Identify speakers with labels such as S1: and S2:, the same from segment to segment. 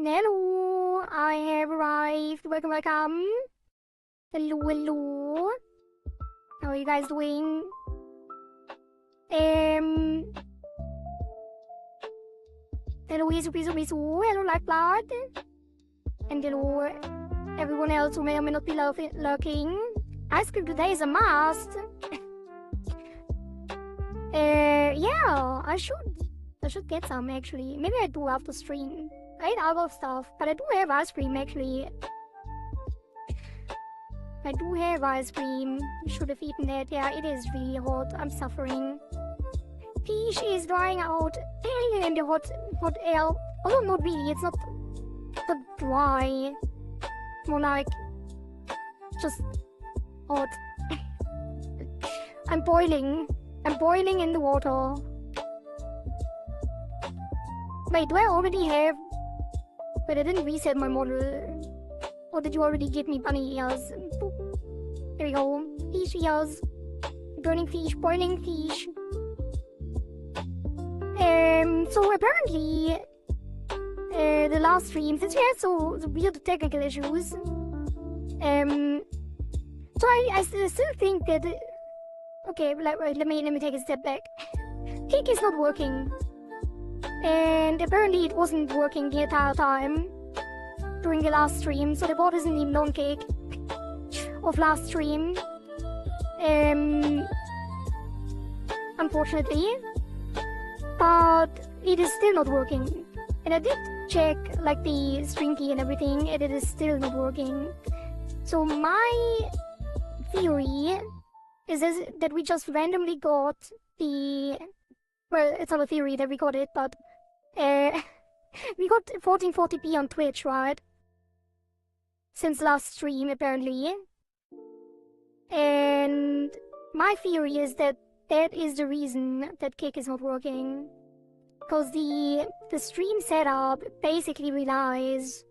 S1: Hello, I have arrived. Welcome, welcome. Hello, hello. How are you guys doing? Hello, Isu. Hello, Lifeblood. And hello, everyone else who may or may not be lurking. Ice cream today is a must. Yeah, I should get some actually. Maybe I do after stream. I ate other stuff, but I do have ice cream actually. I do have ice cream. Should have eaten that. Yeah, it is really hot. I'm suffering. Fish is drying out in the hot air. Although not really, it's not dry. More like just hot. I'm boiling. I'm boiling in the water. Wait, do I already have... But I didn't reset my model. Or did you already give me bunny ears? Boop. There we go. Fish ears. Burning fish, boiling fish. So apparently... the last stream, since we had so weird technical issues... so I still think that... Okay, let me take a step back. Cake is not working. And apparently it wasn't working the entire time during the last stream, so the bot isn't even on cake of last stream. Unfortunately. But it is still not working. And I did check like the stream key and everything, and it is still not working. So my theory is that we just randomly got the... Well, it's not a theory that we got it, but... we got 1440p on Twitch, right? Since last stream, apparently. And my theory is that that is the reason that Kick is not working. Because the stream setup basically relies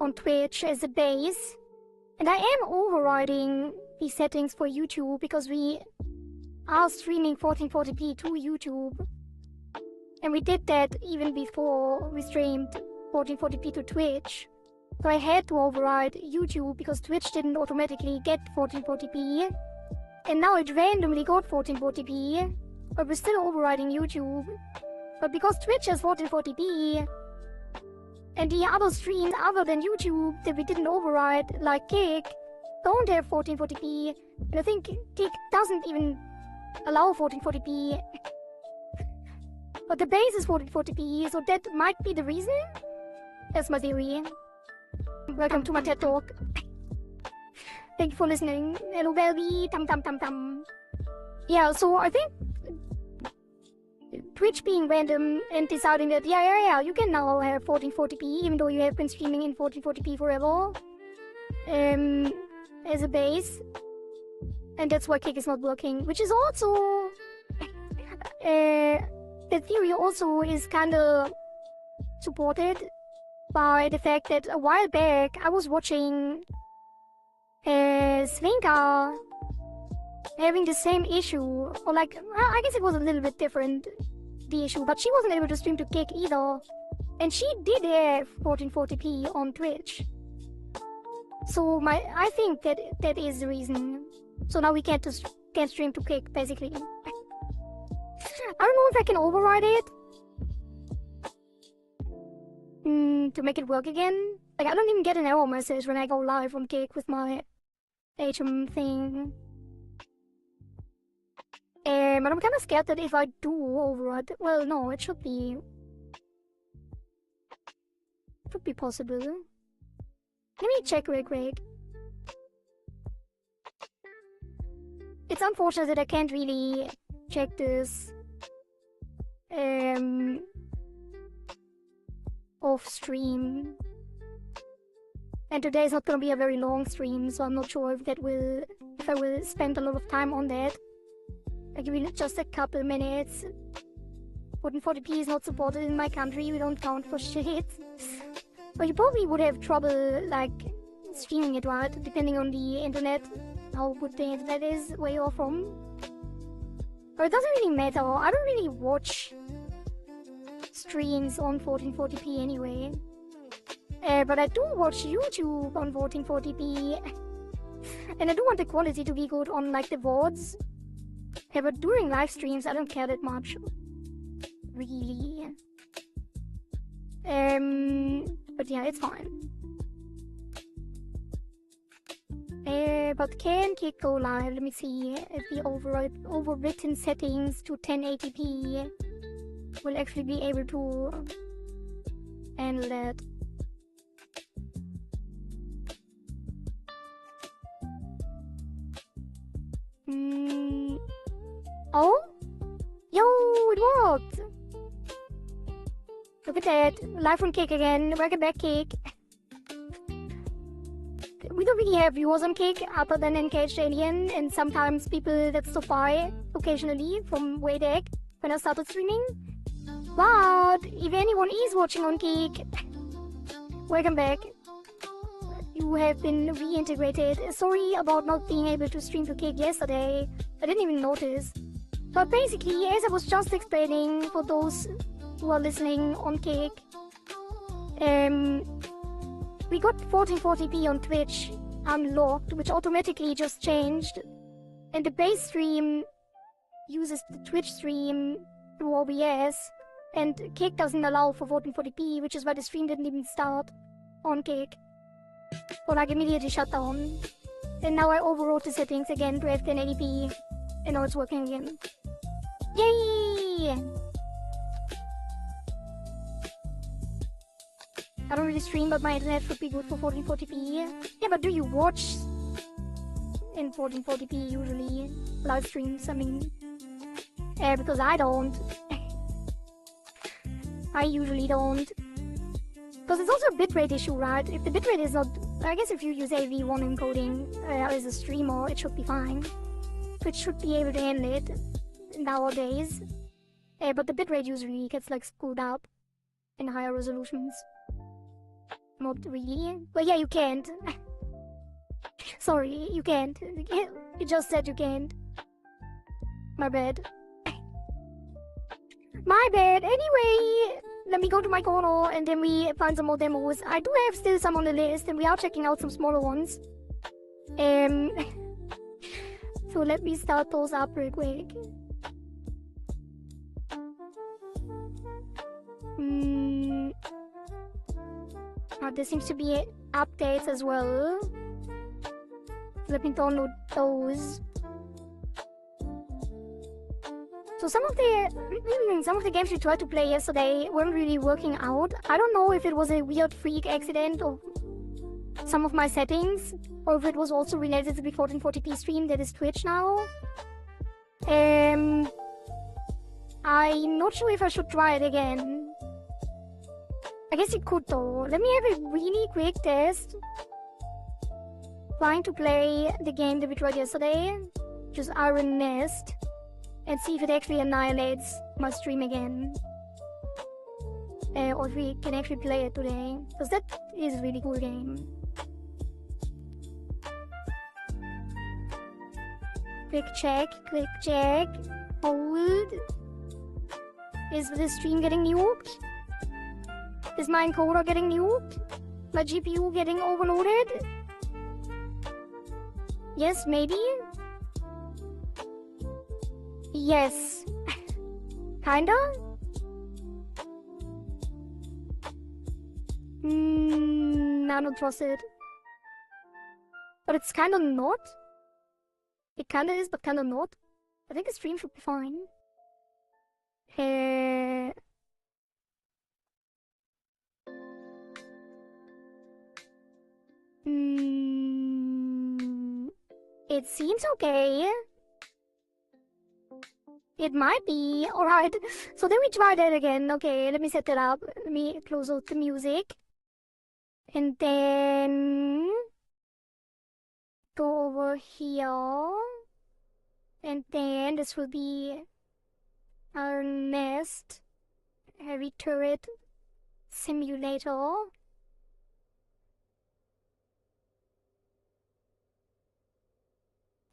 S1: on Twitch as a base. And I am overriding the settings for YouTube because we are streaming 1440p to YouTube. And we did that even before we streamed 1440p to Twitch. So I had to override YouTube because Twitch didn't automatically get 1440p. And now it randomly got 1440p. But we're still overriding YouTube. But because Twitch has 1440p, and the other streams other than YouTube that we didn't override, like Kick, don't have 1440p. And I think Kick doesn't even allow 1440p. But the base is 1440p, so that might be the reason? That's my theory. Welcome to my TED Talk. Thank you for listening. Hello, Belby. Tam tam tam tam. Yeah, so I think Twitch being random and deciding that, yeah, you can now have 1440p, even though you have been streaming in 1440p forever. As a base. And that's why Kick is not working, which is also... the theory also is kinda supported by the fact that a while back I was watching Svinka having the same issue, or like, I guess it was a little bit different, the issue, but she wasn't able to stream to Kick either, and she did have 1440p on Twitch. So I think that is the reason. So now we can't stream to Kick, basically. I don't know if I can override it to make it work again. Like, I don't even get an error message when I go live on Kick with my HM thing. But I'm kind of scared that if I do override, well, no, it should be possible. Let me check real quick. It's unfortunate that I can't really check this off stream. And today is not gonna be a very long stream, so I'm not sure if I will spend a lot of time on that. Like, really just a couple minutes. 1440p is not supported in my country, we don't count for shit. But you probably would have trouble, like, streaming it, right? Depending on the internet, how good the internet is, where you're from. Or it doesn't really matter, I don't really watch streams on 1440p anyway. But I do watch YouTube on 1440p. And I do want the quality to be good on, like, the VODs. Yeah, but during live streams, I don't care that much. Really. But yeah, it's fine. But can Kick go live? Let me see if the overwritten settings to 1080p will actually be able to handle that. Oh? Yo, it worked! Look at that. Live from Kick again. Welcome back, Kick. We don't really have viewers on Kick other than Encaged Alien and sometimes people that stop by occasionally from way back when I started streaming. But if anyone is watching on Kick, welcome back. You have been reintegrated. Sorry about not being able to stream to Kick yesterday. I didn't even notice. But basically, as I was just explaining for those who are listening on Kick, we got 1440p on Twitch unlocked, which automatically just changed. And the base stream uses the Twitch stream through OBS, and Kick doesn't allow for 1440p, which is why the stream didn't even start on Kick. Or like immediately shut down. And now I overrode the settings again to have 1080p, and now it's working again. Yay! I don't really stream, but my internet should be good for 1440p. Yeah, but do you watch in 1440p usually. Live streams, I mean. Because I don't. I usually don't. Because it's also a bitrate issue, right? If the bitrate is not... I guess if you use AV1 encoding as a streamer, it should be fine. It should be able to handle it nowadays. But the bitrate usually gets like screwed up in higher resolutions. Not really. But yeah, you can't. Sorry, you can't. You just said you can't. My bad. My bad. Anyway, let me go to my corner and then we find some more demos. I do have still some on the list and we are checking out some smaller ones. So let me start those up real quick. There seems to be updates as well. Let me download those. So some of the games we tried to play yesterday weren't really working out. I don't know if it was a weird freak accident of some of my settings, or if it was also related to the 1440p stream that is Twitch now. I'm not sure if I should try it again. I guess it could though. Let me have a really quick test. Trying to play the game that we tried yesterday, which is Iron Nest, and see if it actually annihilates my stream again. Or if we can actually play it today, because that is a really cool game. Quick check, hold. Is the stream getting nuked? Is my encoder getting nuked? My GPU getting overloaded? Yes, maybe? Yes. Kinda? I don't trust it. But it's kinda not. It kinda is, but kinda not. I think the stream should be fine. It seems okay. It might be. Alright. So then we try that again. Okay, let me set that up. Let me close out the music. And then go over here. And then this will be our Nest Heavy Turret Simulator.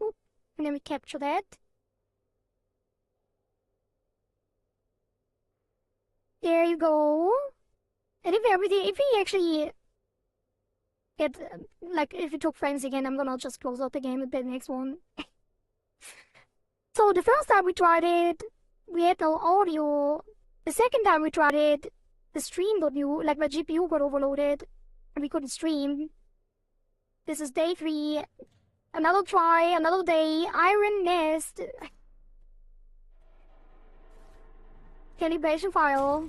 S1: Oop. And then we capture that. There you go. And if we actually get, like, if we took frames again, I'm gonna just close out the game and play the next one. So the first time we tried it, we had no audio. The second time we tried it, the stream got new, like my GPU got overloaded, and we couldn't stream. This is day 3. Another try, another day, Iron Nest. Calibration file.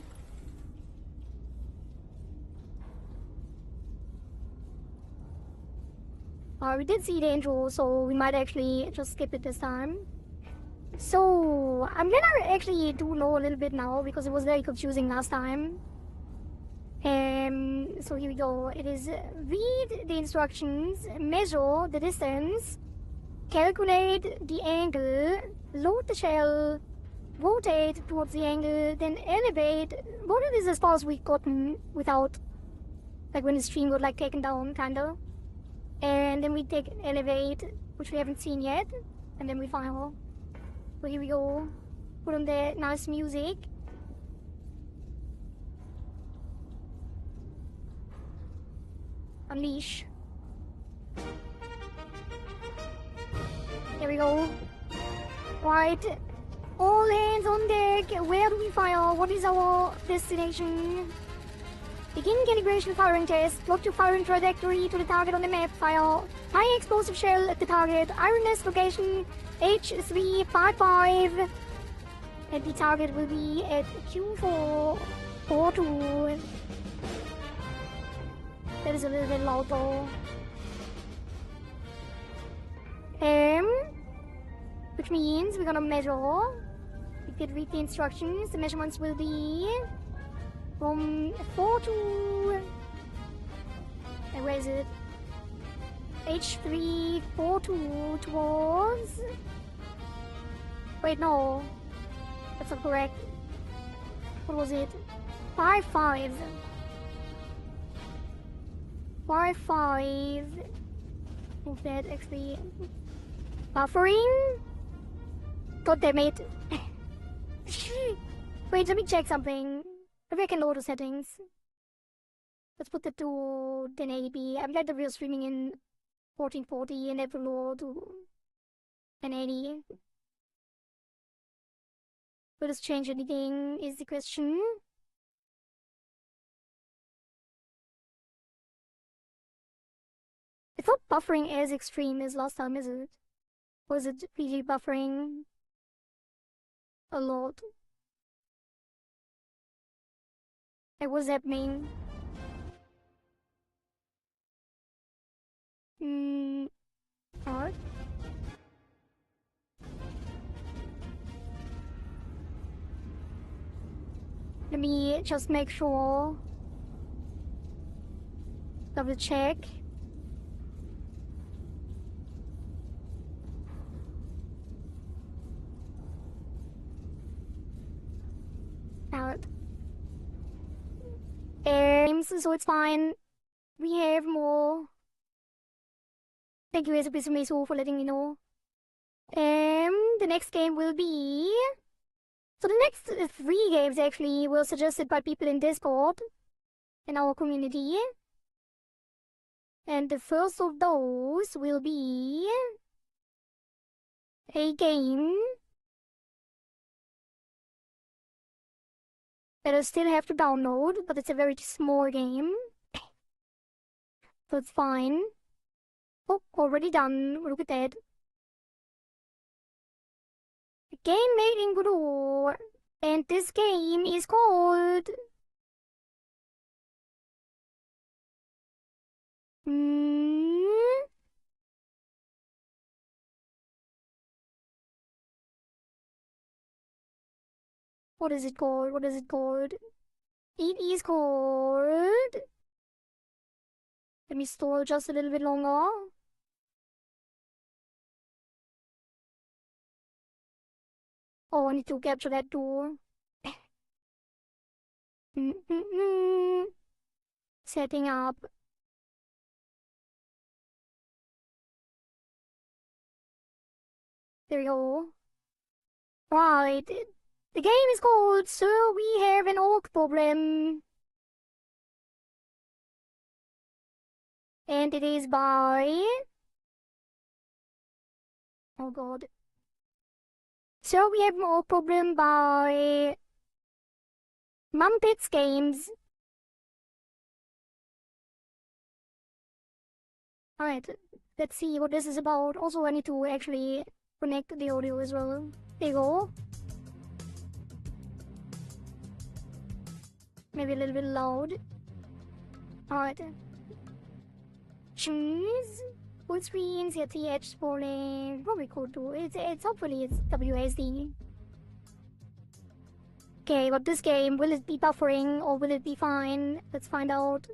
S1: We did see the intro, so we might actually just skip it this time. So, I'm gonna actually do know a little bit now, because it was very confusing last time. So here we go. It is read the instructions, measure the distance, calculate the angle, load the shell, rotate towards the angle, then elevate. What it is as far as we've gotten without, like when the stream got like taken down, kinda. And then we take elevate, which we haven't seen yet, and then we file. So here we go. Put on the nice music. Unleash. There we go. Right. All hands on deck. Where do we fire? What is our destination? Begin calibration firing test. Plot your firing trajectory to the target on the map. Fire high explosive shell at the target. Iron Nest location H355. And the target will be at Q442. That is a little bit loud though. Which means we're gonna measure. We could read the instructions. The measurements will be from 4 to... where is it? H3, 4 to towards... Wait, no. That's not correct. What was it? 5, 5. 5, 5. Move that actually. Buffering? God damn it. Wait, let me check something. Maybe I can load the settings. Let's put that to 1080p. I'm glad that we're streaming in 1440 and it will load to 1080. Will this change anything is the question. It's not buffering as extreme as last time, is it? Or is it really buffering a lot? Like, what's happening? Alright. Let me just make sure. Double check. Out. So it's fine. We have more. Thank you, Esupisu, for letting me know. The next game will be... So the next 3 games actually were suggested by people in Discord, in our community. And the first of those will be... a game that I still have to download, but it's a very small game. So it's fine. Oh, already done. Look at that. A game made in Guru. And this game is called... What is it called? What is it called? It is called... Let me stall just a little bit longer. Oh, I need to capture that door. Setting up. There we go. Right. The game is called So We Have an Orc Problem. And it is by... Oh god. So We Have an Orc Problem by... Mumpets Games. Alright, let's see what this is about. Also, I need to actually connect the audio as well. There you go. Maybe a little bit loud. Alright. Choose. Full screen, CRT, scrolling. Probably could do. It's hopefully it's WSD. Okay, but this game, will it be buffering or will it be fine? Let's find out.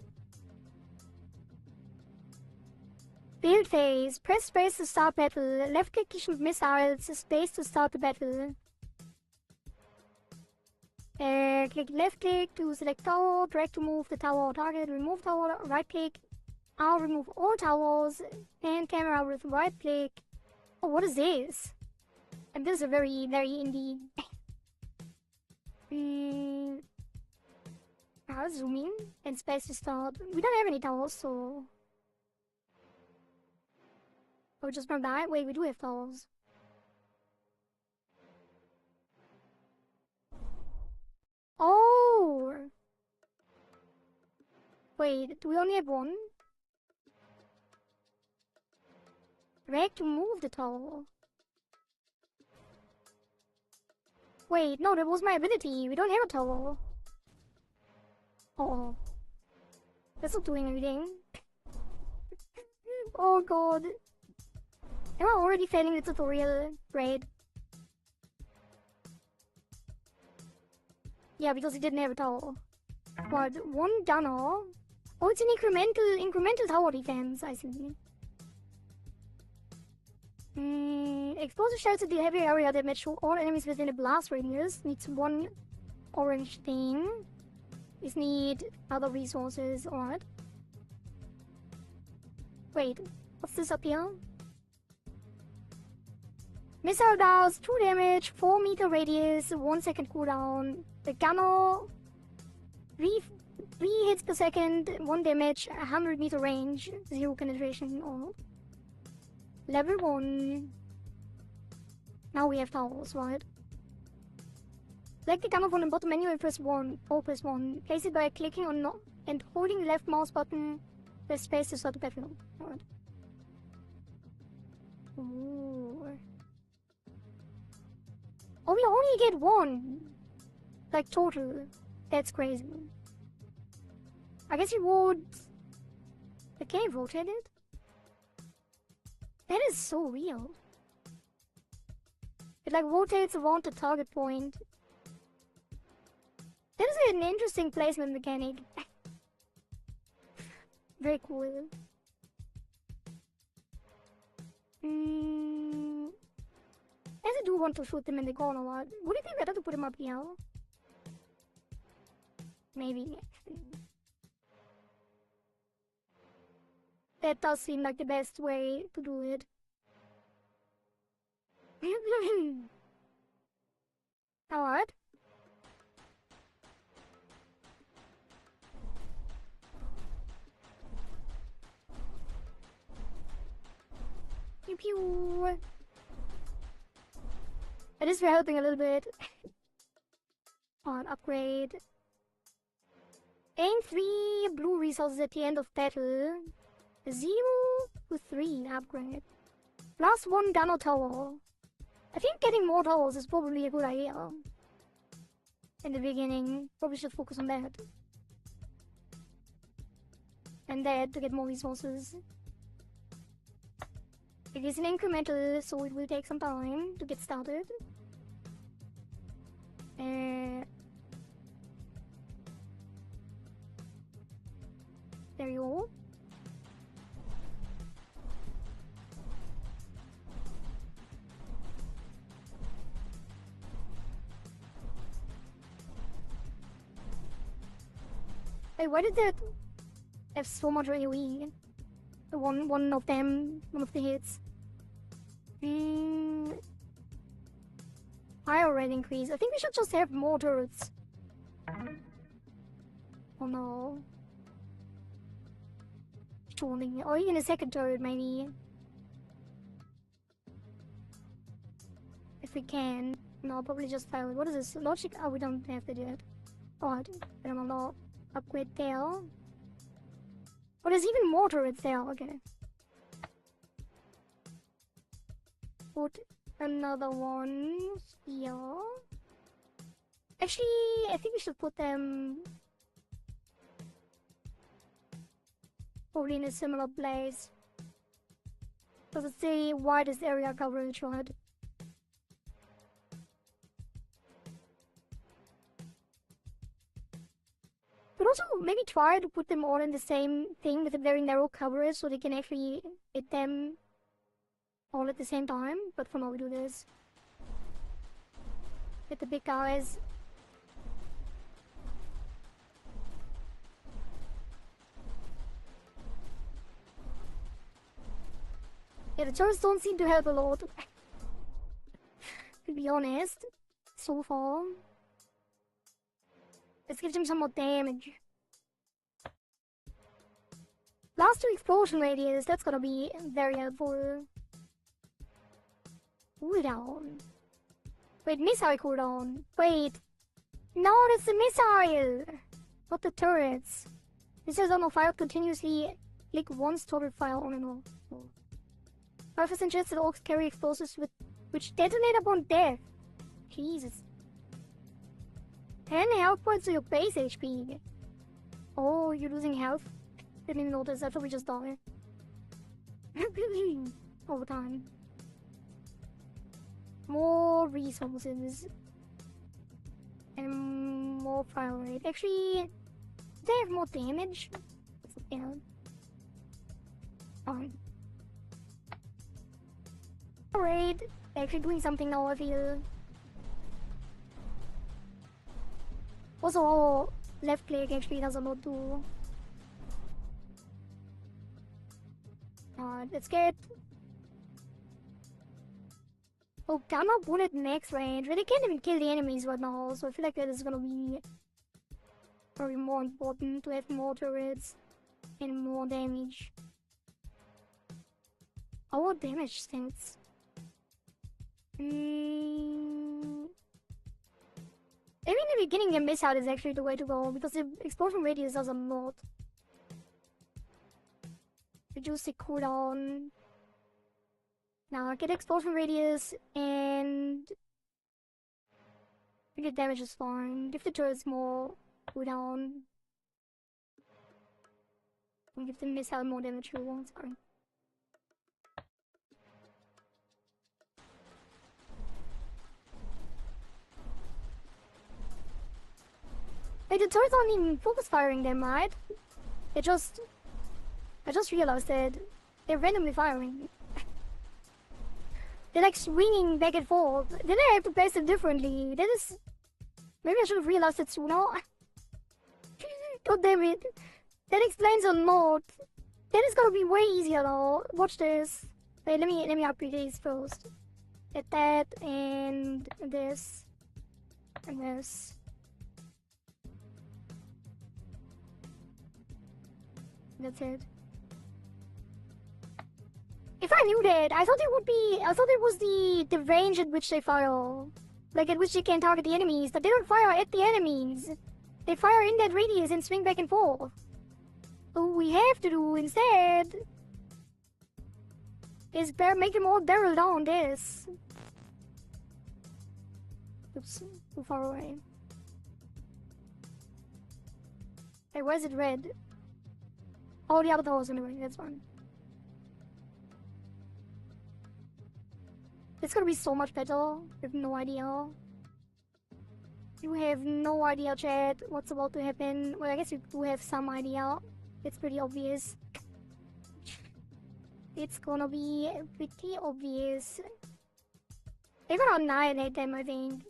S1: Build phase. Press space to start battle. Left click to shoot missiles. Space to start the battle. Click left click to select tower. Drag to move the tower or target. Remove tower. Right click. I'll remove all towers. And camera with right click. Oh, what is this? And this is a very, very indie. I'll zoom in. And space to start. We don't have any towers, so... Oh, just from that? Wait, we do have towers. Oh! Wait, do we only have one? Drag to move the tower. Wait, no, that was my ability. We don't have a tower. Oh. That's not doing anything. Oh god. Am I already failing the tutorial? Great. Yeah, because it didn't have a tower. But one gunner. Oh, it's an incremental tower defense, I see. Explosive shells in the heavy area damage all enemies within a blast radius. Needs one orange thing. This need other resources, alright. Wait, what's this up here? Missile does 2 damage, 4-meter radius, 1 second cooldown. The gunner, 3 hits per second, 1 damage, 100-meter range, 0 penetration. Or level 1. Now we have towers, right? Select the gunner from the bottom menu and press 1. Or press 1. Place it by clicking on and holding the left mouse button. Press space to start the battlefield. Alright. Ooh. Oh, we only get 1! Like, total. That's crazy. I guess you would... Can you rotate it? That is so real. It like rotates around the target point. That is an interesting placement mechanic. Very cool. As I do want to shoot them in the corner, what? Would it be better to put them up here? Maybe. That does seem like the best way to do it. Alright. Pew pew. It is helping a little bit. On upgrade. Gain 3 blue resources at the end of battle. 0 to 3 upgrade. Plus 1 gunner tower. I think getting more towers is probably a good idea. In the beginning, probably should focus on that. And that to get more resources. It is an incremental, so it will take some time to get started. There you go. Hey, why did that have so much AoE? One of them, one of the hits. Fire rate increase. I think we should just have more turrets. Oh no. Surely. Or even a second turret, maybe. If we can. No, probably just fire. What is this? Logic? Oh, we don't have that yet. Oh, I don't know. Upgrade there. Oh, there's even more turrets there. Okay. Put another one here. Actually, I think we should put them probably in a similar place. Because it's the widest area coverage, right? But also maybe try to put them all in the same thing with a very narrow coverage so they can actually hit them all at the same time. But for now we do this. Hit the big guys. Yeah, the turrets don't seem to help a lot. To be honest. So far. Let's give them some more damage. Last 2 explosion radius, that's gonna be very helpful. Cooldown. Wait, missile cooldown. Wait. No, that's the missile! Not the turrets. Missiles on fire continuously. Click once turret fire on and off. 5% chance that orcs carry explosives which detonate upon death. Jesus. 10 health points to your base HP. Oh, you're losing health? Didn't even notice, I thought we just died. Over time. more resources and more fire rate. Actually, they have more damage. Yeah. Alright, actually doing something now, I feel. Also, left click actually does a lot too. Let's get... Oh, gamma bullet max range. But they can't even kill the enemies right now, so I feel like that is gonna be probably more important to have more turrets and more damage. Our damage stinks. Maybe in the beginning a mishap is actually the way to go, because the explosion radius does a lot. Reduce the cooldown. Now get explosion radius and the damage is fine. Give the turrets more cooldown. And give the missile more damage too. Sorry. Wait, the turrets aren't even focus firing them, right? I just realized that they're randomly firing. They're like swinging back and forth. Then I have to place them differently. That is... Maybe I should have realized it sooner. God damn it. That explains a lot. That is gonna be way easier though. Watch this. Wait, let me upgrade these first. Get that and this and this. That's it. If I knew that, I thought it would be... I thought it was the range at which they fire. Like at which they can target the enemies, but they don't fire at the enemies. They fire in that radius and swing back and forth. So what we have to do instead is make them all barrel down this. Oops, too far away. Hey, why is it red? Oh, the other doors anyway, that's fine. It's gonna be so much better. I have no idea. You have no idea, chat, what's about to happen. Well, I guess you do have some idea. It's pretty obvious. It's gonna be pretty obvious. They're gonna annihilate them, I think.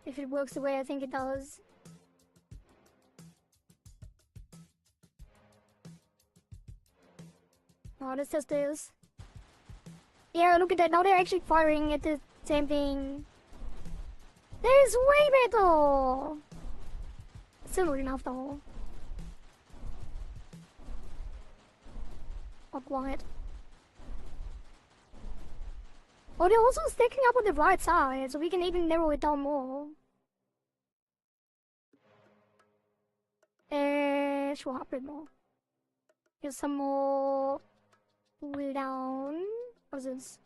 S1: If it works the way I think it does. Oh, let's test this. Yeah, look at that. Now they're actually firing at the same thing. That is way better! Still not enough though. Not quite. Oh, they're also stacking up on the right side, so we can even narrow it down more. Sure, a bit more. Here's some more cooldown. What's this?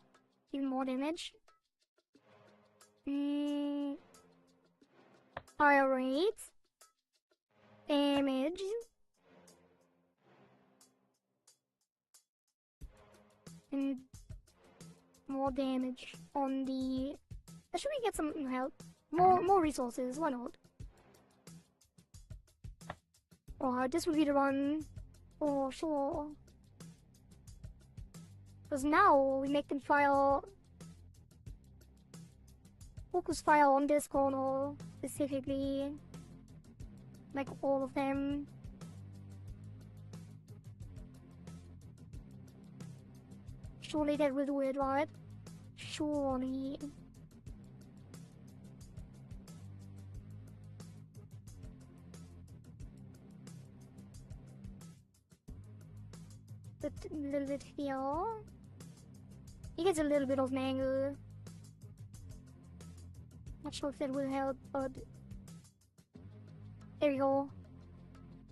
S1: Even more damage. Fire rate. Damage. And more damage on the... Should we get some help? More resources, why not? Oh, this will be the one. Oh, sure. Because now we make them fire... Focus fire on this corner, specifically. Like all of them. Surely that will do it, right? Surely. But a little bit here. He gets a little bit of an angle. Not sure if that will help, but... There we go.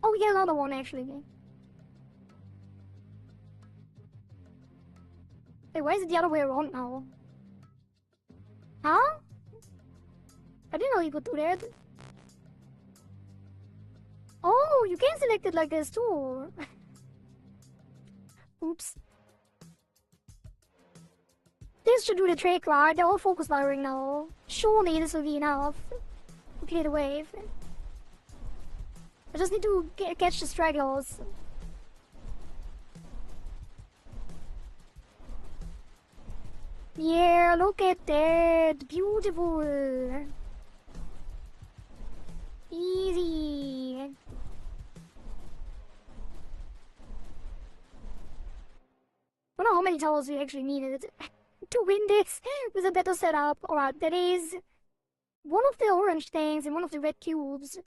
S1: Oh, we get another one actually. Wait, why is it the other way around now? Huh? I didn't know you could do that. Oh, you can select it like this too. Oops. That this should do the trick, right? They're all focus firing now. Surely this will be enough to clear the wave. I just need to catch the stragglers. Yeah, look at that. Beautiful. Easy. I don't know how many towers we actually needed to win this with a better setup. Alright, that is one of the orange things and one of the red cubes.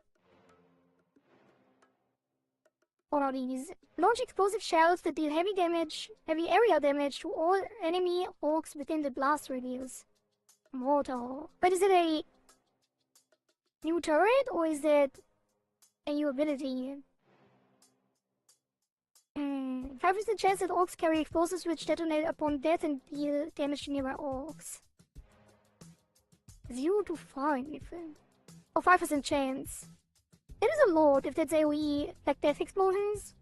S1: What are these? Launch explosive shells that deal heavy area damage to all enemy orcs within the blast radius. Mortal. But is it a new turret or is it a new ability? 5% chance that orcs carry explosives which detonate upon death and deal damage to nearby orcs. 0 to 5. Oh, 5% chance. It is a lot if that's AoE, like death explosions.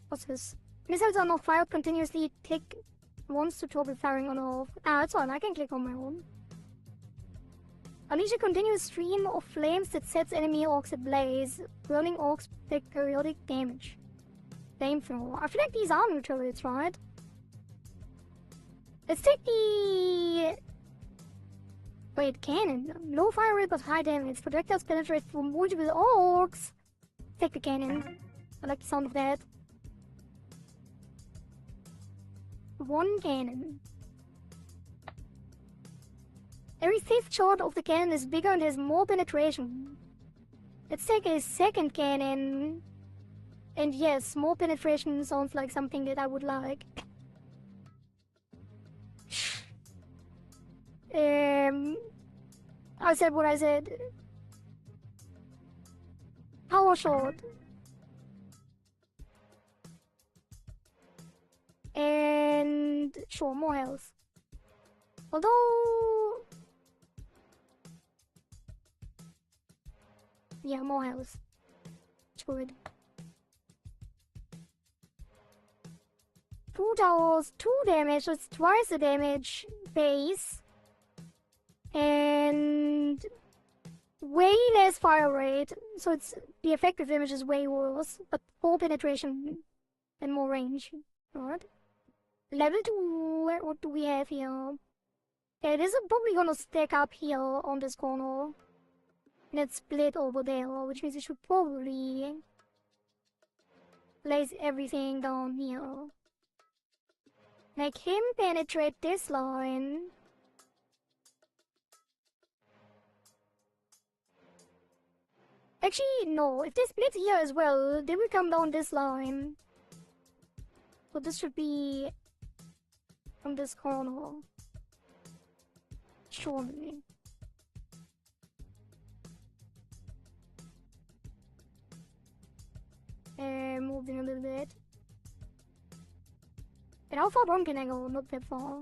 S1: What's this? Missiles are not fired continuously. Click once to toggle firing on or off. Ah, that's fine, I can click on my own. Unleash a continuous stream of flames that sets enemy orcs ablaze. Burning orcs take periodic damage. Flamethrower. I feel like these are new turrets, right? Let's take the... Wait, cannon. Low fire rate but high damage. Projectiles penetrate through multiple orcs. Take the cannon. I like the sound of that. One cannon. Every fifth shot of the cannon is bigger and has more penetration. Let's take a second cannon. And yes, more penetration sounds like something that I would like. I said what I said. Power shot. And sure, more health. Although... yeah, more health. It's good. 2 towers, 2 damage, so it's twice the damage base. And way less fire rate, so it's the effective damage is way worse, but more penetration and more range. Alright. Level 2, what do we have here? Yeah, this is probably gonna stack up here on this corner. And it's split over there, which means we should probably place everything down here. Make him penetrate this line. Actually, no. If they split here as well, they will come down this line. So this should be from this corner. Surely. Move in a little bit. And how far down can I go? Not that far.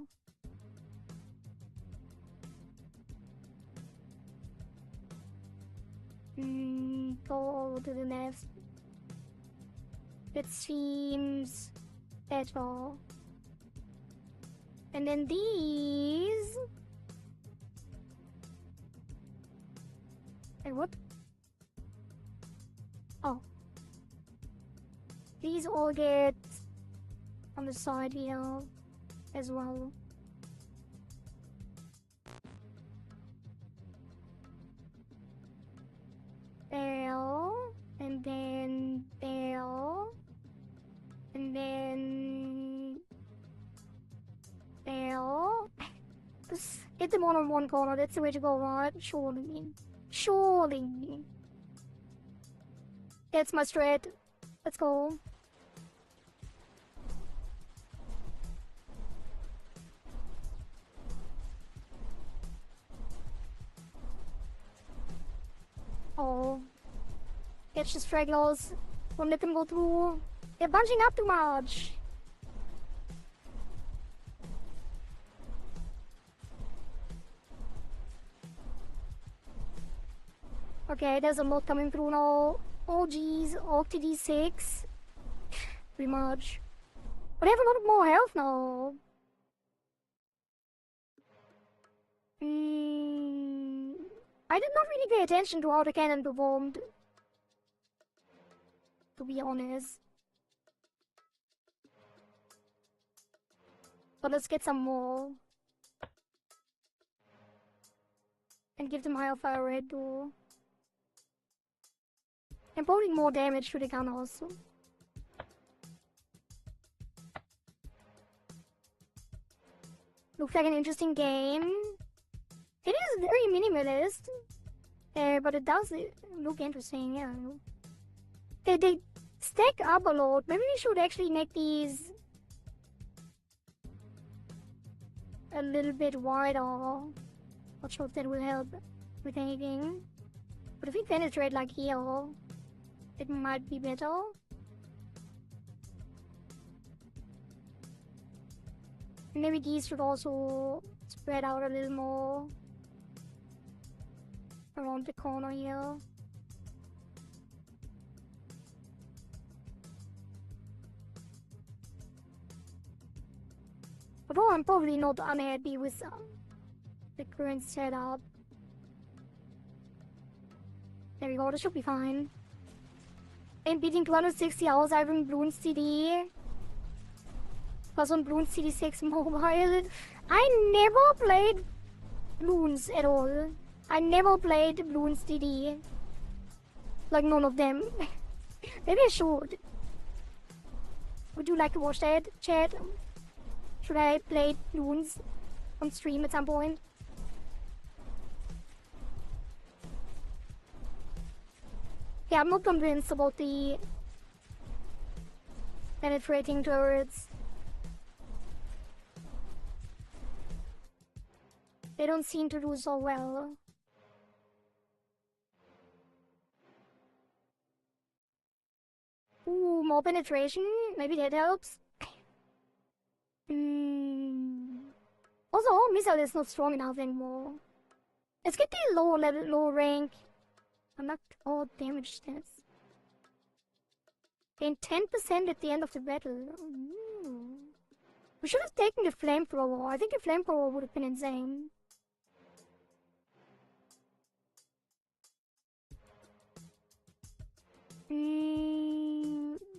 S1: Go to the next. It seems better. And then these. And what? Oh. These all get on the side here as well. There, and then there, and then there. Just hit them all on one corner, that's the way to go, right? Surely. Surely. That's my strat. Let's go. Oh. Catch the stragglers. Don't let them go through. They're bunching up too much. Okay, there's a lot coming through now. Oh geez, Orc TD6. Pretty much. But I have a lot more health now. I did not really pay attention to how the cannon performed, to be honest. But let's get some more. And give them higher fire rate too. And probably more damage to the gun also. Looks like an interesting game. It is very minimalist. But it does look interesting, yeah. They stack up a lot. Maybe we should actually make these a little bit wider. Not sure if that will help with anything. But if we penetrate like here, it might be better. Maybe these should also spread out a little more around the corner here. Although I'm probably not unhappy with the current setup. There we go, this should be fine. And beating 260 hours I have in Bloons CD. Plus on Bloons CD6 mobile. I never played Bloons at all. I never played Bloons DD. Like none of them. Maybe I should. Would you like to watch that, chat? Should I play Bloons on stream at some point? Yeah, I'm not convinced about the penetrating turrets. They don't seem to do so well. Ooh, more penetration? Maybe that helps? Also, missile is not strong enough anymore. Let's get the low level, low rank. Unlocked all damage stats. Gain 10% at the end of the battle. We should have taken the flamethrower. I think the flamethrower would have been insane.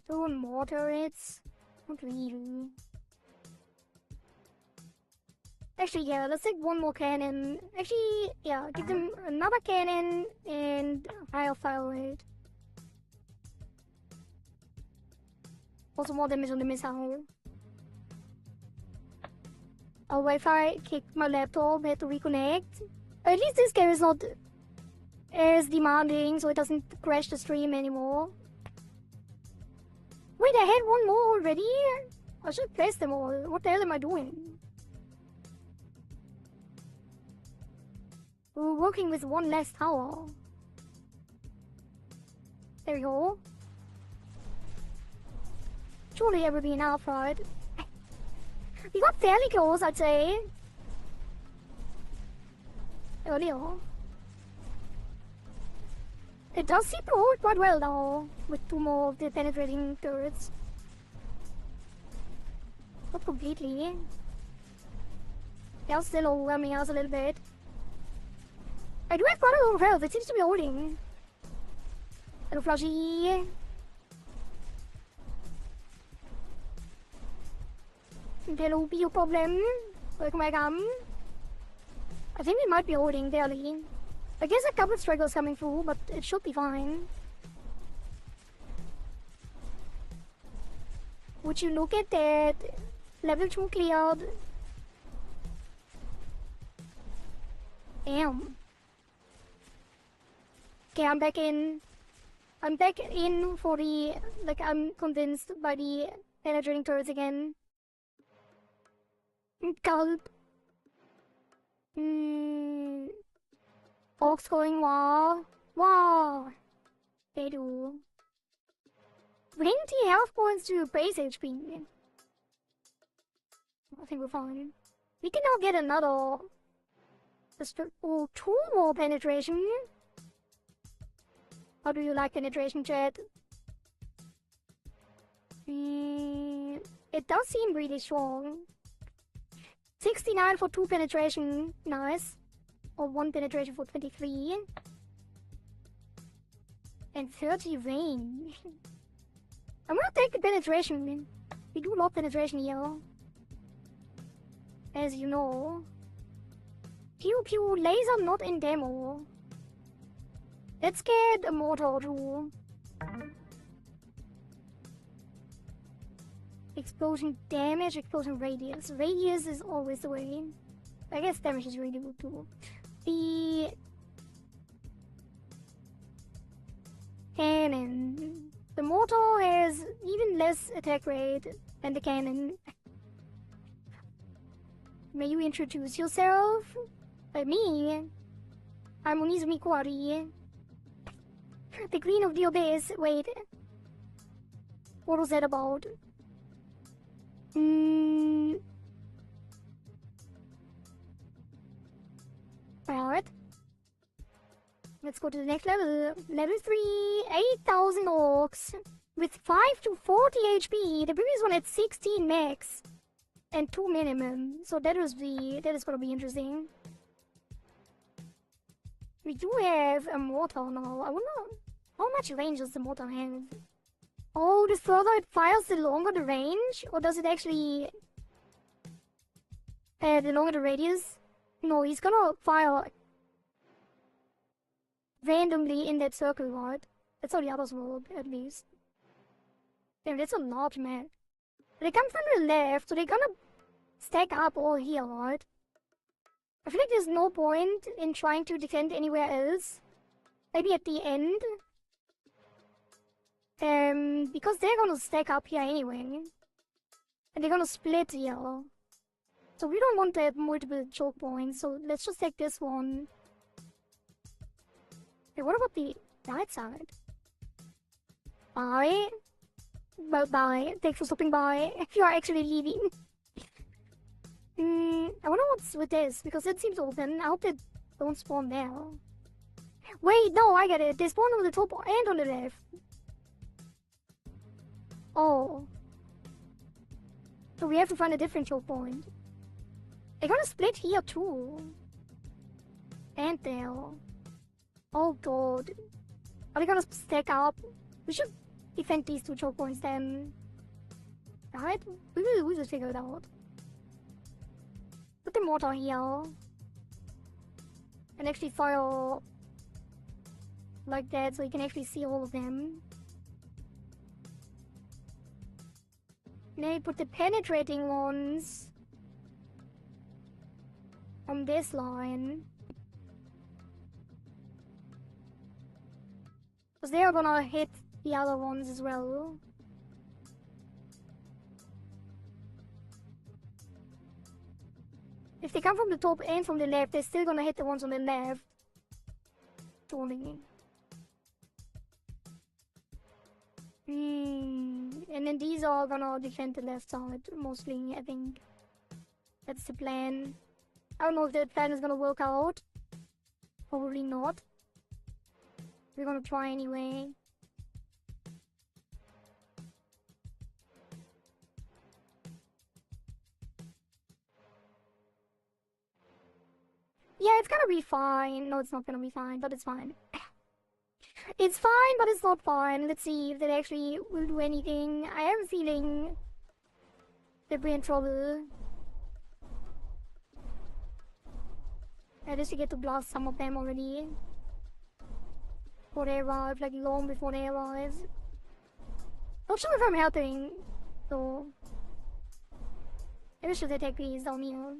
S1: Throw more turrets? Not really. Actually, yeah, let's take one more cannon. Actually, yeah, give them another cannon and higher fire rate. Also more damage on the missile. Oh, Wi-Fi kicked my laptop, had to reconnect. At least this game is not as demanding, so it doesn't crash the stream anymore. Wait, I had one more already? I should place them all. What the hell am I doing? We're working with one less tower. There we go. Surely it will be enough, right? We got fairly close, I'd say. Earlier. It does seem to hold quite well though, with two more of the penetrating turrets. Not completely. They're still overwhelming us a little bit. I do have quite a lot of health, it seems to be holding. Hello, Flashy. Hello, Orc Problem. Welcome, welcome. I think we might be holding barely. I guess a couple struggles coming through, but it should be fine. Would you look at that? Level 2 cleared. Damn. Okay, I'm back in. I'm back in for the... Like, I'm convinced by the penetrating turrets again. Gulp. Orcs going wow. Wow. They do. 20 health points to base HP. I think we're fine. We can now get another... Oh, 2 more penetration. How do you like penetration, chat? It does seem really strong. 69 for 2 penetration. Nice. Or 1 penetration for 23. And 30 range. I'm gonna take the penetration. We do a lot of penetration here. As you know. Pew pew, laser not in demo. Let's get a mortar too. Explosion damage, explosion radius. Radius is always the way. I guess damage is really good too. The cannon. The mortar has even less attack rate than the cannon. May you introduce yourself? Me. I'm Onizumi Kohari. The Queen of the Abyss. Wait. What was that about? Alright. Let's go to the next level. Level 3, 8,000 orcs. With 5 to 40 HP. The previous one had 16 max. And 2 minimum. So that is gonna be interesting. We do have a mortar now. I wonder how much range does the mortar have? Oh, the further it fires, the longer the range? Or does it actually... the longer the radius? No, he's gonna fire randomly in that circle, right? That's how the others work, at least. Damn, that's a large map. They come from the left, so they're gonna stack up all here, right? I feel like there's no point in trying to defend anywhere else. Maybe at the end. Because they're gonna stack up here anyway. And they're gonna split here. So we don't want to have multiple choke points, so let's just take this one. Hey, what about the right side? Bye. Bye. Thanks for stopping by. You are actually leaving. I wonder what's with this, because it seems open. I hope they don't spawn there. Wait, no, I get it. They spawn on the top and on the left. Oh. So we have to find a different choke point. They're gonna split here too. And there. Oh god. Are they gonna stack up? We should defend these 2 choke points then. Right? We will figure it out. Put the mortar here. And actually fire like that so you can actually see all of them. Then put the penetrating ones on this line. Because they are gonna hit the other ones as well. If they come from the top and from the left, they're still gonna hit the ones on the left. Totally. And then these are gonna defend the left side, mostly, I think. That's the plan. I don't know if that plan is gonna work out. Probably not. We're gonna try anyway. Yeah, it's gonna be fine. No, it's not gonna be fine, but it's fine. It's fine, but it's not fine. Let's see if they actually will do anything. I have a feeling they'll be in trouble. At least we get to blast some of them already. Before they arrive, like long before they arrive. Not sure if I'm helping, though. Maybe I should attack these down here.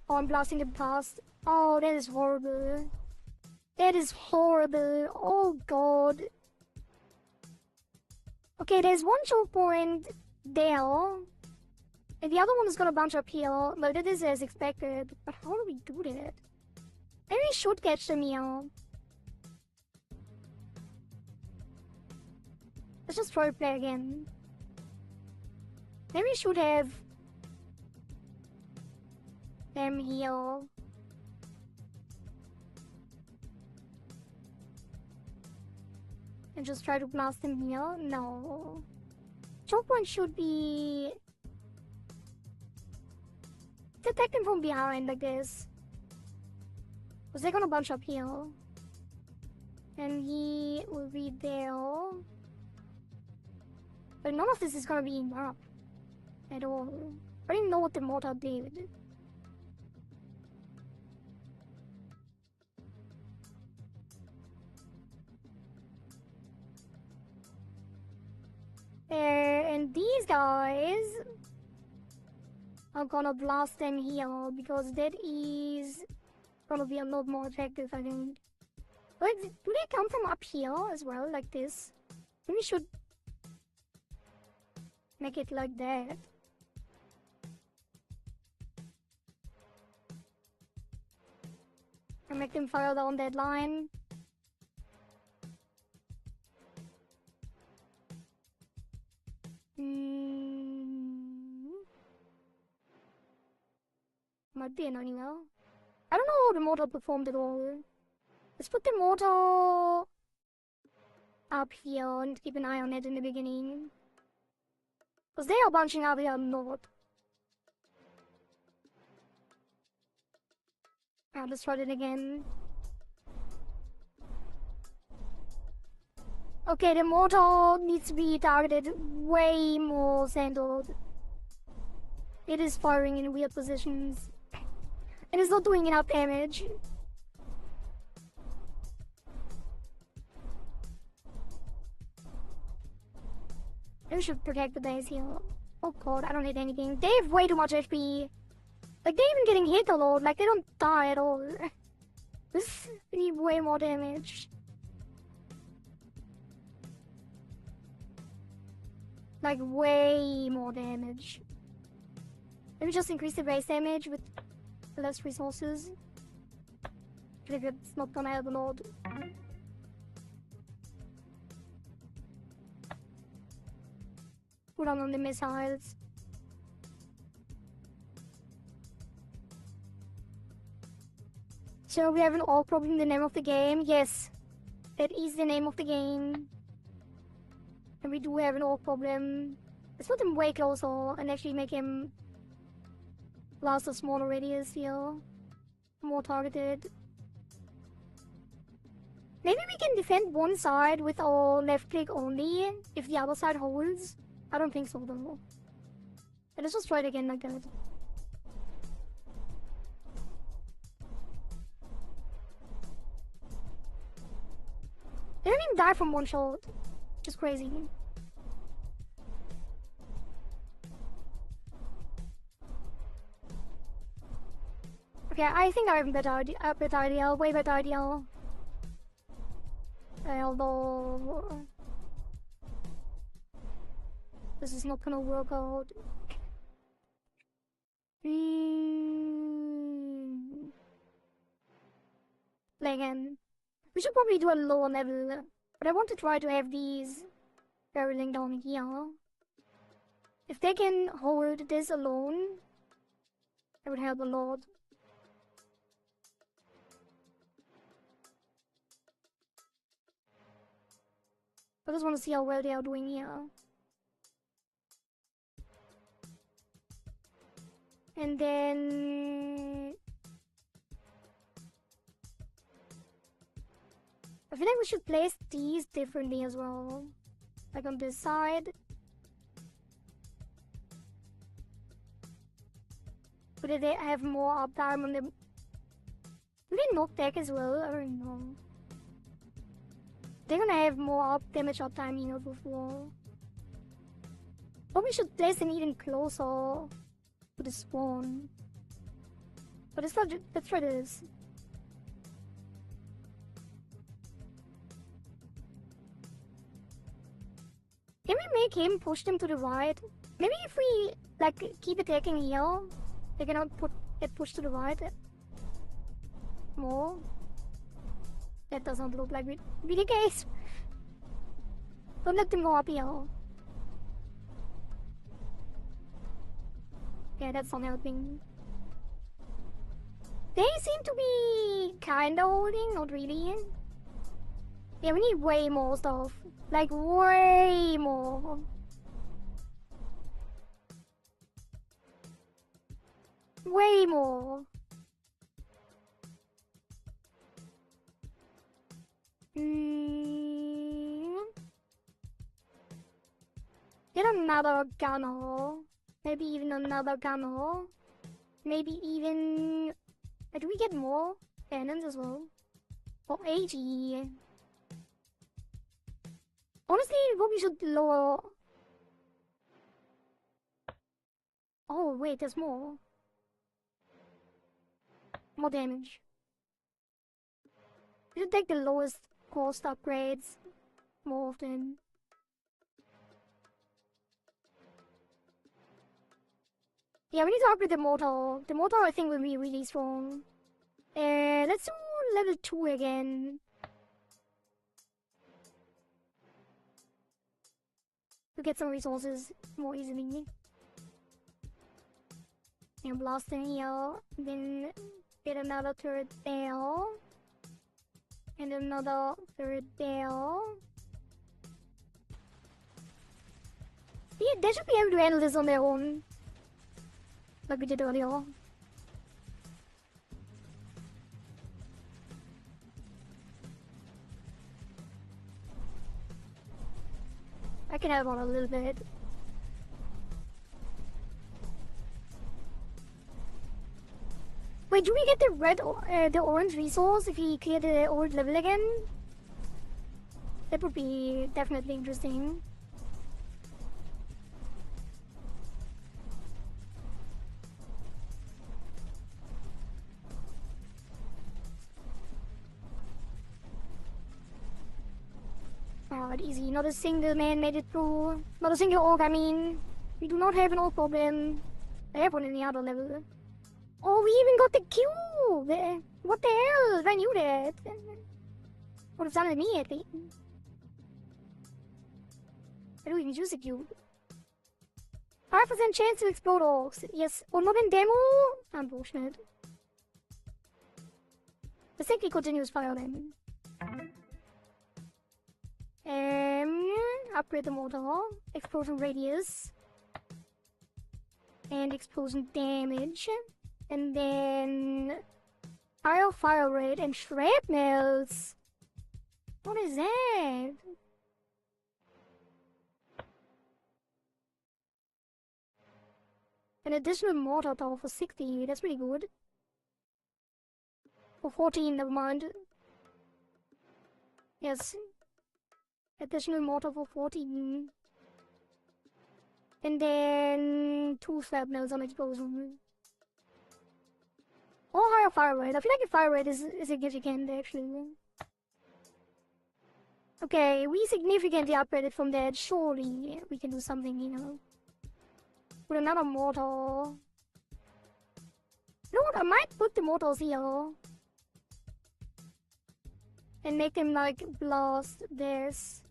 S1: Oh, I'm blasting them past. Oh, that is horrible. That is horrible. Oh god. Okay, there's one choke point there. And the other one is gonna bounce up here. But that is as expected. But how do we do that? Maybe we should catch them here. Let's just try to play again. Maybe we should have them here. And just try to blast them here? No. Choke point should be... Let's attack them from behind like this. Because they're gonna bunch up here. And he will be there. But none of this is gonna be enough. At all. I don't even know what the mortar did. And these guys are gonna blast them here because that is gonna be a lot more effective, I think. Like, do they come from up here as well, like this? Maybe we should make it like that. And make them fire down that line. Might be annoying now. I don't know how the mortar performed at all. Let's put the mortar up here and keep an eye on it in the beginning. Because they are bunching up here north. Alright, let's try it again. Okay, the mortar needs to be targeted way more centered. It is firing in weird positions. And it's not doing enough damage. I should protect the base here. Oh god, I don't hit anything. They have way too much HP. Like, they're even getting hit a lot. Like, they don't die at all. This need way more damage. Like, way more damage. Maybe just increase the base damage with less resources. I think it's not gonna help a lot. Put on the missiles. So we have an Orc Problem, the name of the game. Yes, that is the name of the game. And we do have an Orc Problem. Let's put him way closer and actually make him last a smaller radius here. More targeted. Maybe we can defend one side with our left click only if the other side holds. I don't think so though. Let's just try it again like that. They don't even die from one shot. Just crazy. Okay, I think I have a better idea, way better idea. Although this is not gonna work out. Play again. We should probably do a lower level, but I want to try to have these barreling down here. If they can hold this alone, it would help a lot. I just want to see how well they are doing here. And then I feel like we should place these differently as well. Like on this side. But they have more uptime on them. Do they knock deck as well? I don't know. They're gonna have more damage uptime here before. But we should place them even closer to the spawn. But it's not. Let's try this. Can we make him push them to the right? Maybe if we like keep attacking here, they cannot get pushed to the right more. That doesn't look like be the case. Don't let them go up here. Yeah, that's not helping. They seem to be kinda holding, not really. Yeah, we need way more stuff. Like, way more. Way more. Get another gunner. Maybe even another gunner. Maybe even... do we get more cannons as well? For 80. Honestly, we probably should lower... Oh, wait, there's more. More damage. We should take the lowest cost upgrades more often. Yeah, we need to upgrade the mortar. The mortar, I think, will be really strong. Let's do level 2 again. To get some resources more easily. And blast them here. Then get another turret there. And another turret there. Yeah, they should be able to handle this on their own. Like we did earlier. I can help out a little bit. Wait, do we get the the orange resource if we clear the old level again? That would be definitely interesting. God, easy. Not a single man made it through. Not a single orc, I mean. We do not have an orc problem. I have one in the other level. Oh, we even got the cube! What the hell? If I knew that. Would have done it immediately. I don't even use the cube. 5% chance to explode orcs. Yes. Or not in demo? Unfortunate. Let's take the continuous fire then. Upgrade the mortar. Explosion radius. And explosion damage. And then... higher fire rate and shrapnels. What is that? An additional mortar tower for 60. That's pretty good. For 14, never mind. Yes. Additional mortar for 14. And then 2 shrapnels on explosion. Or higher fire rate. I feel like the fire rate is significant actually. Okay, we significantly upgraded from that. Surely we can do something, you know. With another mortar. You know what? I might put the mortars here. And make them like blast this.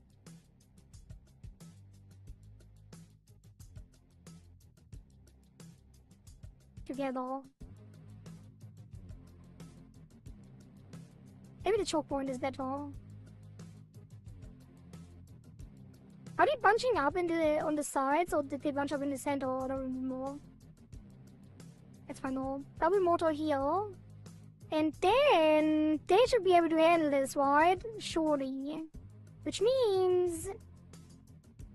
S1: Together. Maybe the choke point is better. Are they bunching up on the sides or did they bunch up in the center? I don't remember. That's fine though. Double mortar here. And then they should be able to handle this, right? Surely. Which means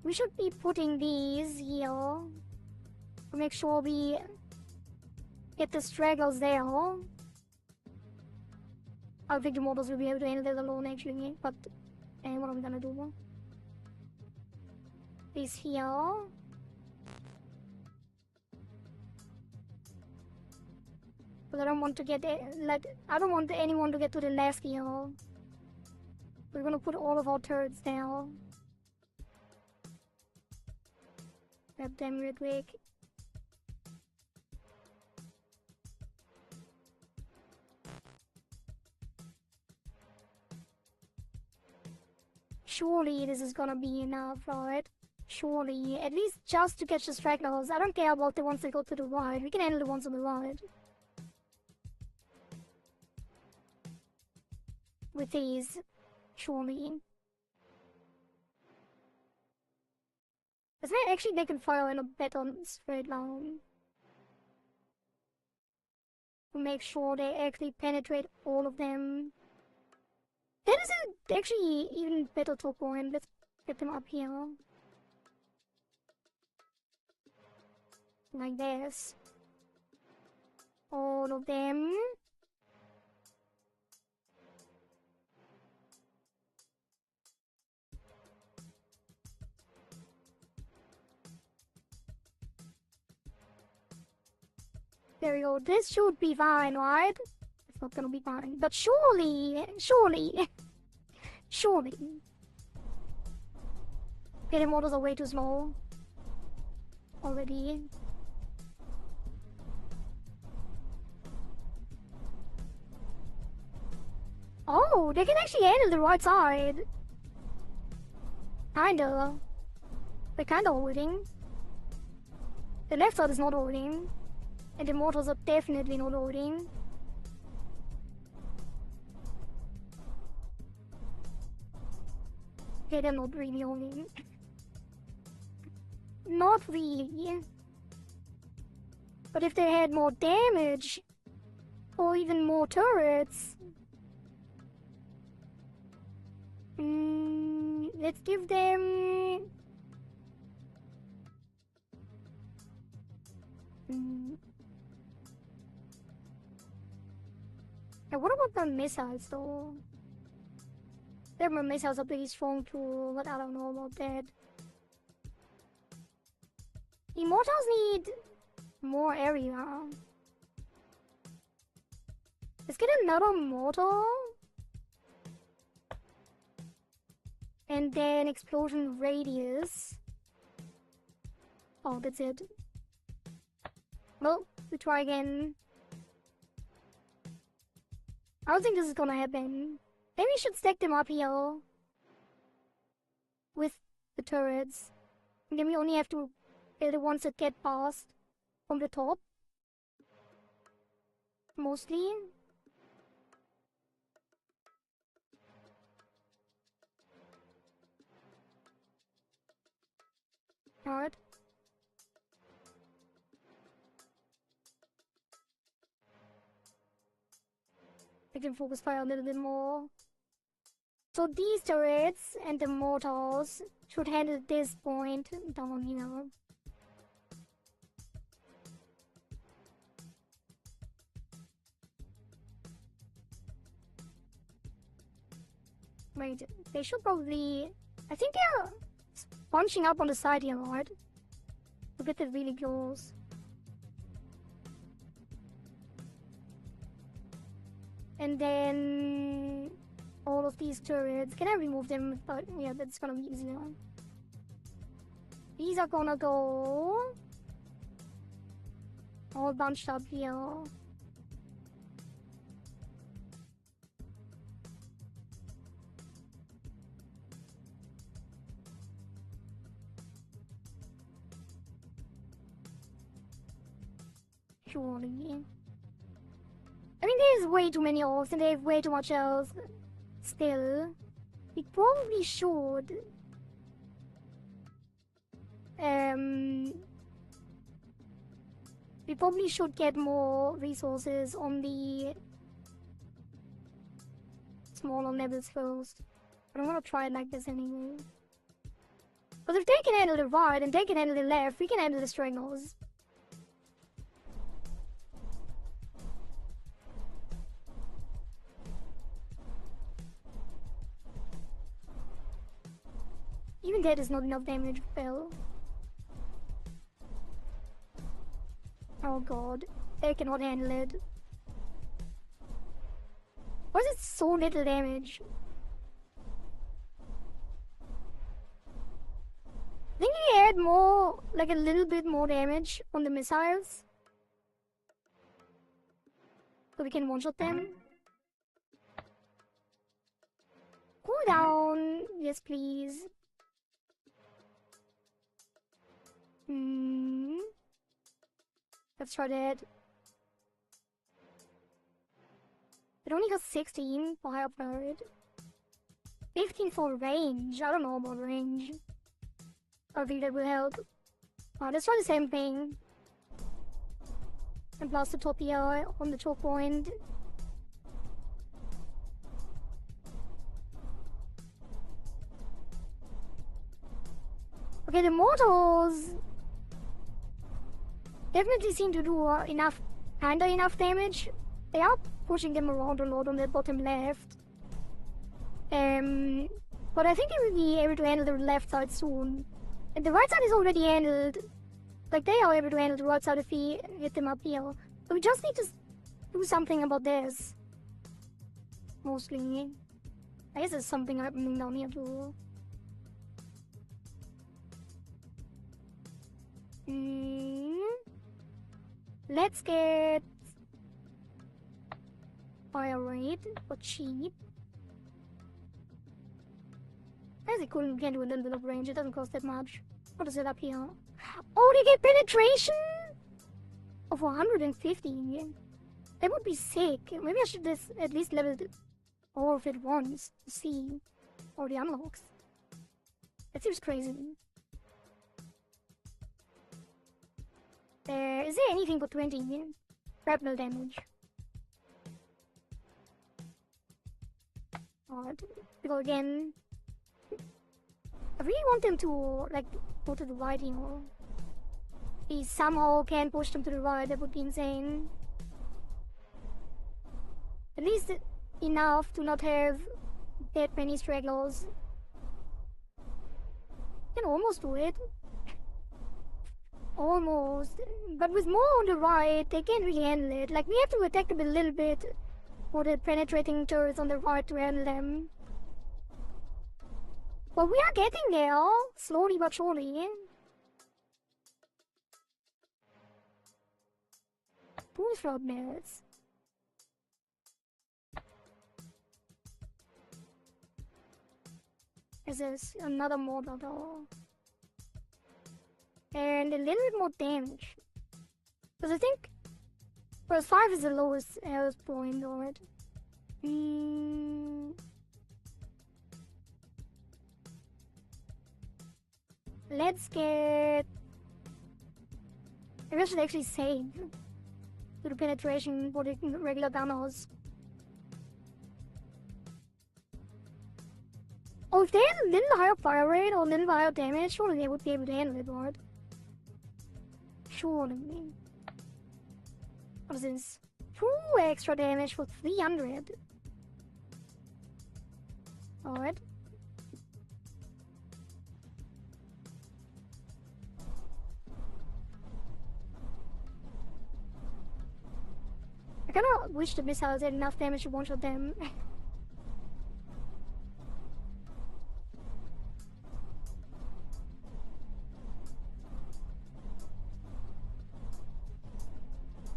S1: we should be putting these here to make sure we get the stragglers there. I think the mortars will be able to handle that alone actually, but what are we gonna do? These here. But I don't want to get I don't want anyone to get to the left here. We're gonna put all of our turrets there. Grab them real quick. Surely this is gonna be enough, right? Surely, at least just to catch the stragglers. I don't care about the ones that go to the right. We can handle the ones on the right. With these, surely. Actually, they can fire in a better straight line. to make sure they actually penetrate all of them. That is actually even better top point. Let's get them up here. Like this. All of them. There we go. This should be fine, right? It's not gonna be fine. But surely... surely... Okay, the models are way too small. Already. Oh, they can actually handle the right side. Kinda. They're kinda holding. The left side is not holding. And the mortals are definitely not holding. Okay, they're not really holding. Not really. But if they had more damage, or even more turrets, let's give them... Yeah, what about the missiles though? Their missiles are pretty strong too, but I don't know about that. Immortals need more area. Let's get another mortal. And then explosion radius. Oh, that's it. Well, we try again. I don't think this is gonna happen. Maybe we should stack them up here. With the turrets. And then we only have to kill the ones that get past from the top. Mostly. Alright. I can focus fire a little bit more. So these turrets and the mortals should handle this point down here. Wait, they should probably... I think they're punching up on the side here, right? To get it really close. And then... all of these turrets. Can I remove them? But yeah, that's gonna be easier. These are gonna go... all bunched up here. Surely. I mean, there's way too many orcs and they have way too much else. Still, we probably should. We probably should get more resources on the smaller levels first. But I'm gonna try it like this anyway. Because if they can handle the right and they can handle the left, we can handle the strangles. Even that is not enough damage, Phil. Oh god, they cannot handle it. Why is it so little damage? I think we add more, like a little bit more damage on the missiles. So we can one-shot them. Cool down, yes please. Let's try that. It only got 16 firepower. 15 for range. I don't know about range. I think that will help. Let's try the same thing. And plus the top here on the choke point. Okay, the mortals definitely seem to do kinda enough damage. They are pushing them around a lot on the bottom left. But I think they will be able to handle the left side soon. And the right side is already handled. Like, they are able to handle the right side if we hit them up here. But we just need to do something about this. Mostly. I guess there's something happening down here too. Let's get fire rate for cheap. I guess we can do a little bit of range, it doesn't cost that much. What is it up here? Oh, they get penetration of 150. That would be sick. Maybe I should at least level all of it once to see all the unlocks. That seems crazy. Is there anything for 20? Shrapnel damage. Alright, we go again. I really want them to, like, go to the right, you know. He somehow can push them to the right, that would be insane. At least enough to not have that many stragglers. Can almost do it. Almost. But with more on the right, they can't really handle it. Like, we have to attack them a little bit for the penetrating turrets on the right to handle them. But we are getting there, slowly but surely. Boost road merits. Is this another mortal though? And a little bit more damage. Because I think plus 5 is the lowest health point on it. Let's get... Maybe I should actually save to the penetration for the regular gunners. Oh, if they had a little higher fire rate or a little higher damage, surely they would be able to handle it, right? Surely. What is this? 2 extra damage for 300. Alright. I kinda wish the missiles had enough damage to one-shot them.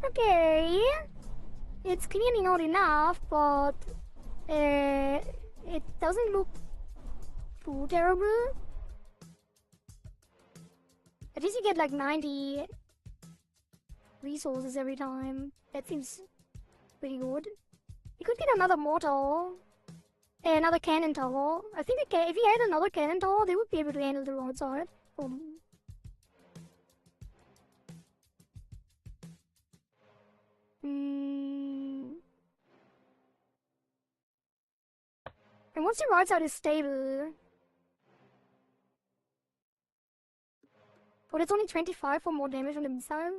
S1: Okay. It's clearly not enough, but it doesn't look too terrible. At least you get like 90 resources every time. That seems pretty good. You could get another mortar, another cannon tower. I think if you had another cannon tower, they would be able to handle the roadside. And once the right side is stable... But it's only 25 for more damage on the missile.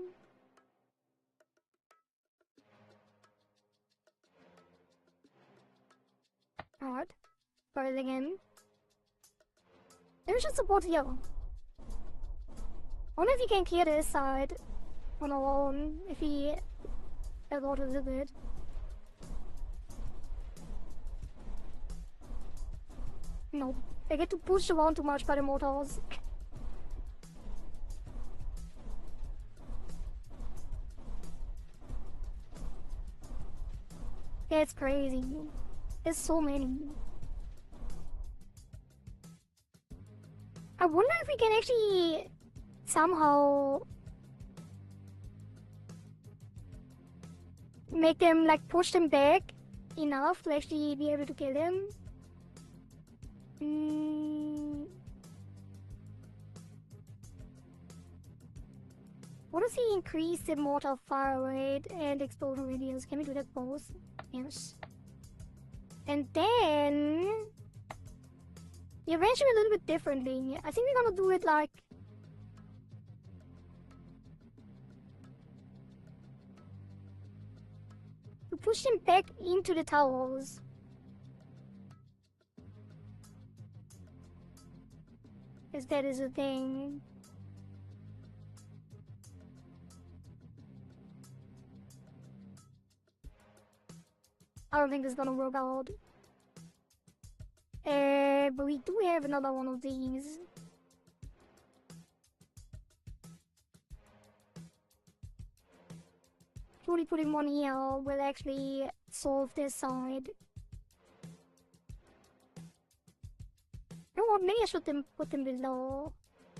S1: Alright. Try it again. Maybe we should support here. I wonder if you can clear this side on our own, if we have a little bit. No, they get to push around too much by the mortars. Yeah, it's crazy. There's so many. I wonder if we can actually somehow make them, like, push them back enough to actually be able to kill them. What does he increase the mortar fire rate and explosion radius? Can we do that both? Yes. And then we arrange him a little bit differently. I think we're gonna do it like to push him back into the towers. Because that is a thing. I don't think this is gonna work out. But we do have another one of these. Surely putting one here will actually solve this side. You know what, maybe I should put them below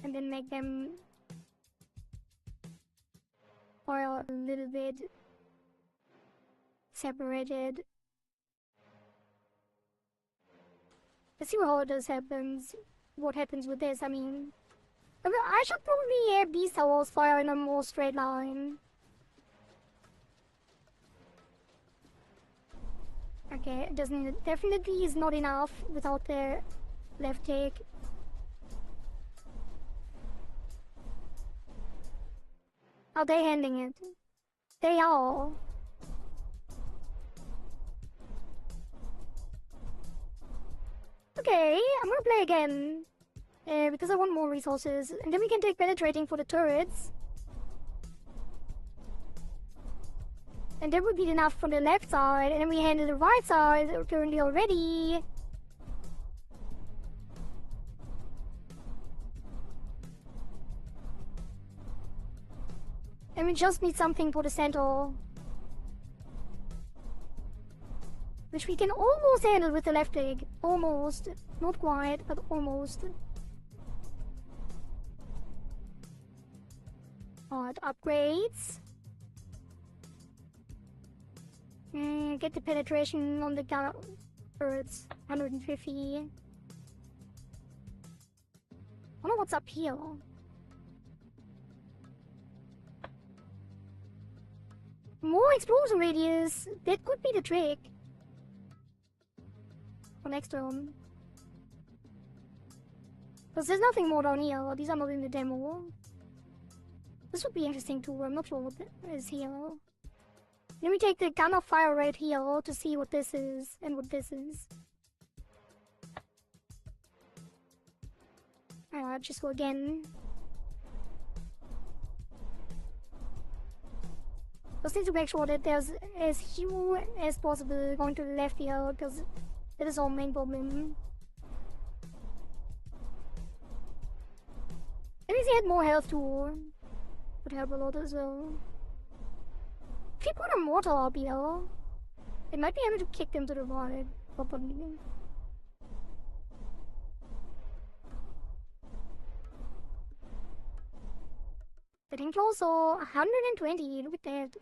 S1: and then make them fire a little bit separated. Let's see how this happens. What happens with this, I mean. I should probably have these towers fire in a more straight line. Okay, it doesn't, definitely is not enough without the left take. How are they handling it? They are. Okay, I'm gonna play again. Because I want more resources. And then we can take penetrating for the turrets. And that would be enough for the left side. And then we handle the right side currently already. And we just need something for the center. Which we can almost handle with the left leg. Almost. Not quite, but almost. Alright, upgrades. Get the penetration on the turrets. 150. I wonder what's up here. More explosion radius. That could be the trick. For next turn. Because there's nothing more down here. These are not in the demo. This would be interesting too. I'm not sure what is here. Let me take the gun of fire right here to see what this is and what this is. Alright, just go again. Just need to make sure that there's as few as possible going to the left here, because that is our main problem. Maybe he had more health too. Would help a lot as well. If you put a mortar up here, it might be able to kick them to the right properly. Getting closer. 120. Look at that.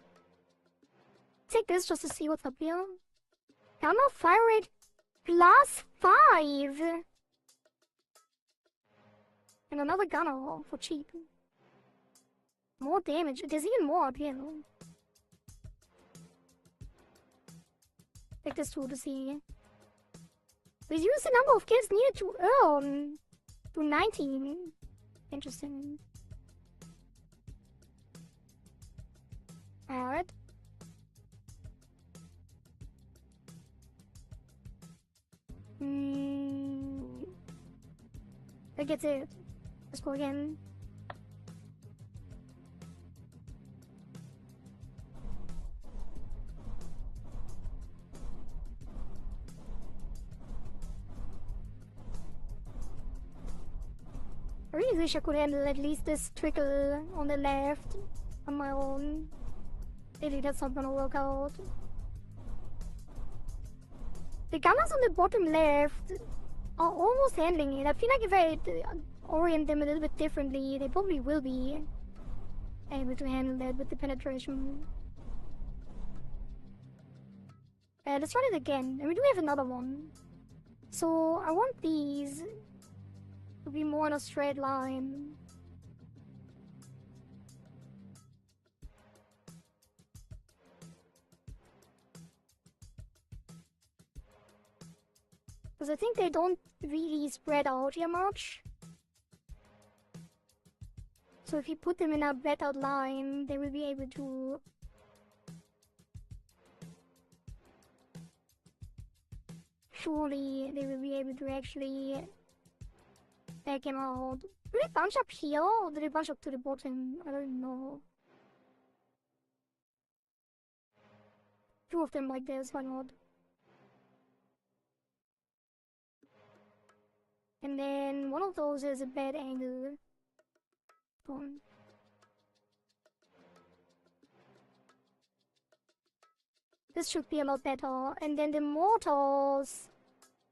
S1: Take this just to see what's up here. Gunner fire rate +5. And another gunner for cheap. More damage. There's even more up here. Take this tool to see. Reduce the number of kills needed to earn to 19. Interesting. Alright. That gets it. Let's go again. I really wish I could handle at least this trickle on the left on my own. Maybe that's not gonna work out. The gunners on the bottom left are almost handling it. I feel like if I orient them a little bit differently, they probably will be able to handle that with the penetration. Let's try it again. And we do have another one. So I want these to be more in a straight line. Because I think they don't really spread out here much. So if you put them in a bed out line, they will be able to... Surely they will be able to actually take him out. Do they bunch up here or do they bunch up to the bottom? I don't know. Two of them like this, why not? And then one of those is a bad angle. Gone. This should be a lot better. And then the mortars,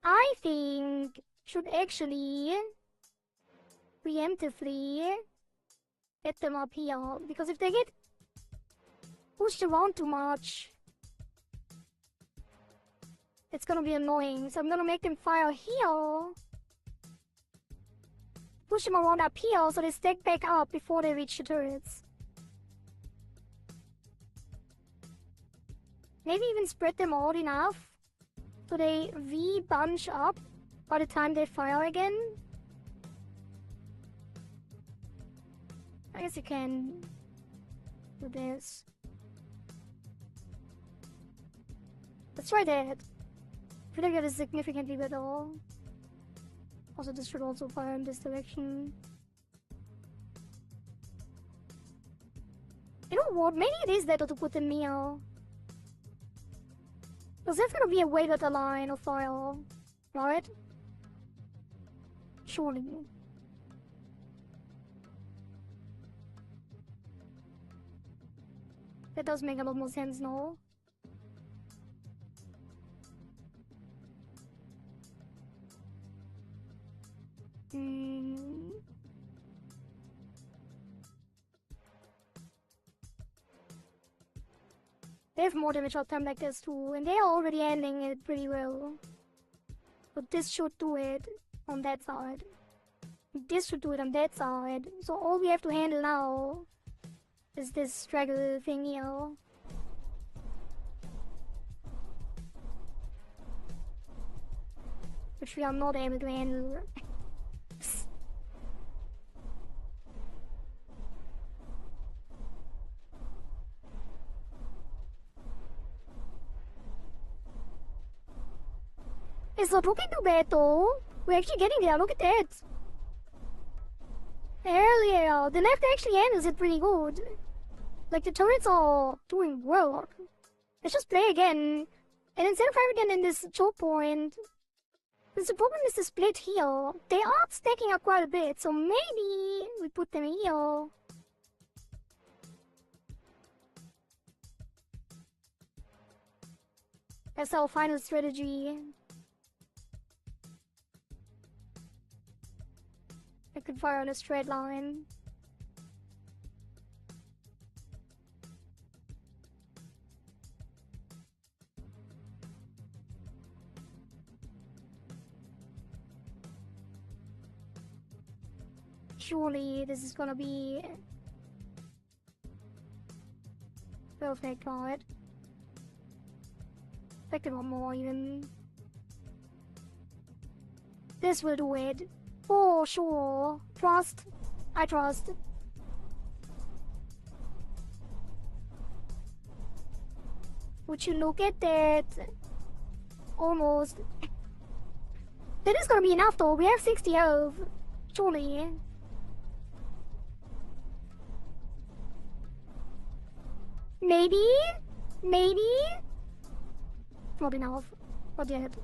S1: I think, should actually preemptively get them up here. Because if they get pushed around too much, it's gonna be annoying. So I'm gonna make them fire here. Push them around up here so they stack back up before they reach the turrets. Maybe even spread them out enough so they re-bunch up by the time they fire again. I guess you can do this. Let's try that. I feel like that is significantly better. Also, this should also fire in this direction. You know what? Maybe it is better to put them here. Because that's gonna be a way better line of fire, right? Surely. That does make a lot more sense now. They have more damage uptime like this too, and they are already handling it pretty well. But this should do it on that side. This should do it on that side. So all we have to handle now is this straggle thing here. Which we are not able to handle. It's not looking too bad though. We're actually getting there, look at that. Hell yeah, the left actually handles it pretty good. Like the turrets are doing well. Let's just play again. And instead of having it in this choke point, because the problem is the split here. They are stacking up quite a bit, so maybe we put them here. That's our final strategy. I could fire on a straight line. Surely this is gonna be perfect, right? Expected one more even. This will do it. For sure. Trust. I trust. Would you look at that? Almost. That is gonna be enough though. We have 60 health. Surely. Maybe? Maybe? Not enough. Not yet.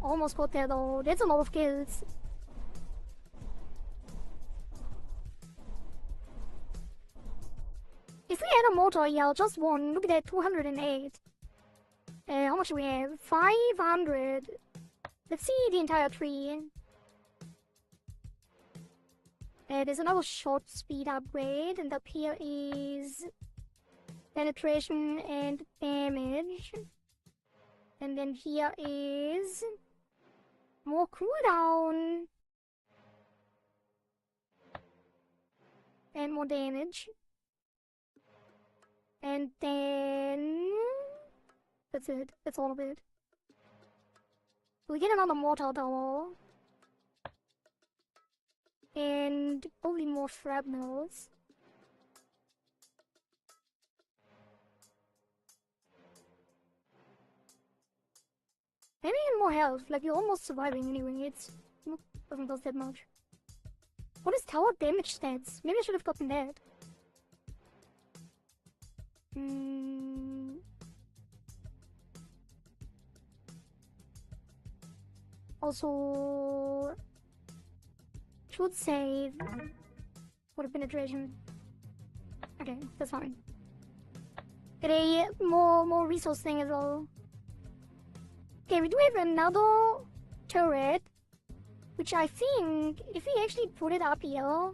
S1: Almost got there though. That's a lot of kills. If we had a mortar, yeah, just one. Look at that, 208. How much do we have? 500. Let's see the entire tree. There's another short speed upgrade, and up here is penetration and damage. And then here is more cooldown and more damage. And then... That's it. That's all of it. We get another mortar tower. And probably more shrapnels. Maybe more health, like you're almost surviving anyway, it's doesn't cost that much. What is tower damage stats? Maybe I should have gotten that. Also, should save for the penetration. Okay, that's fine. Get a more resource thing as well. Okay, we do have another turret, which I think if we actually put it up here,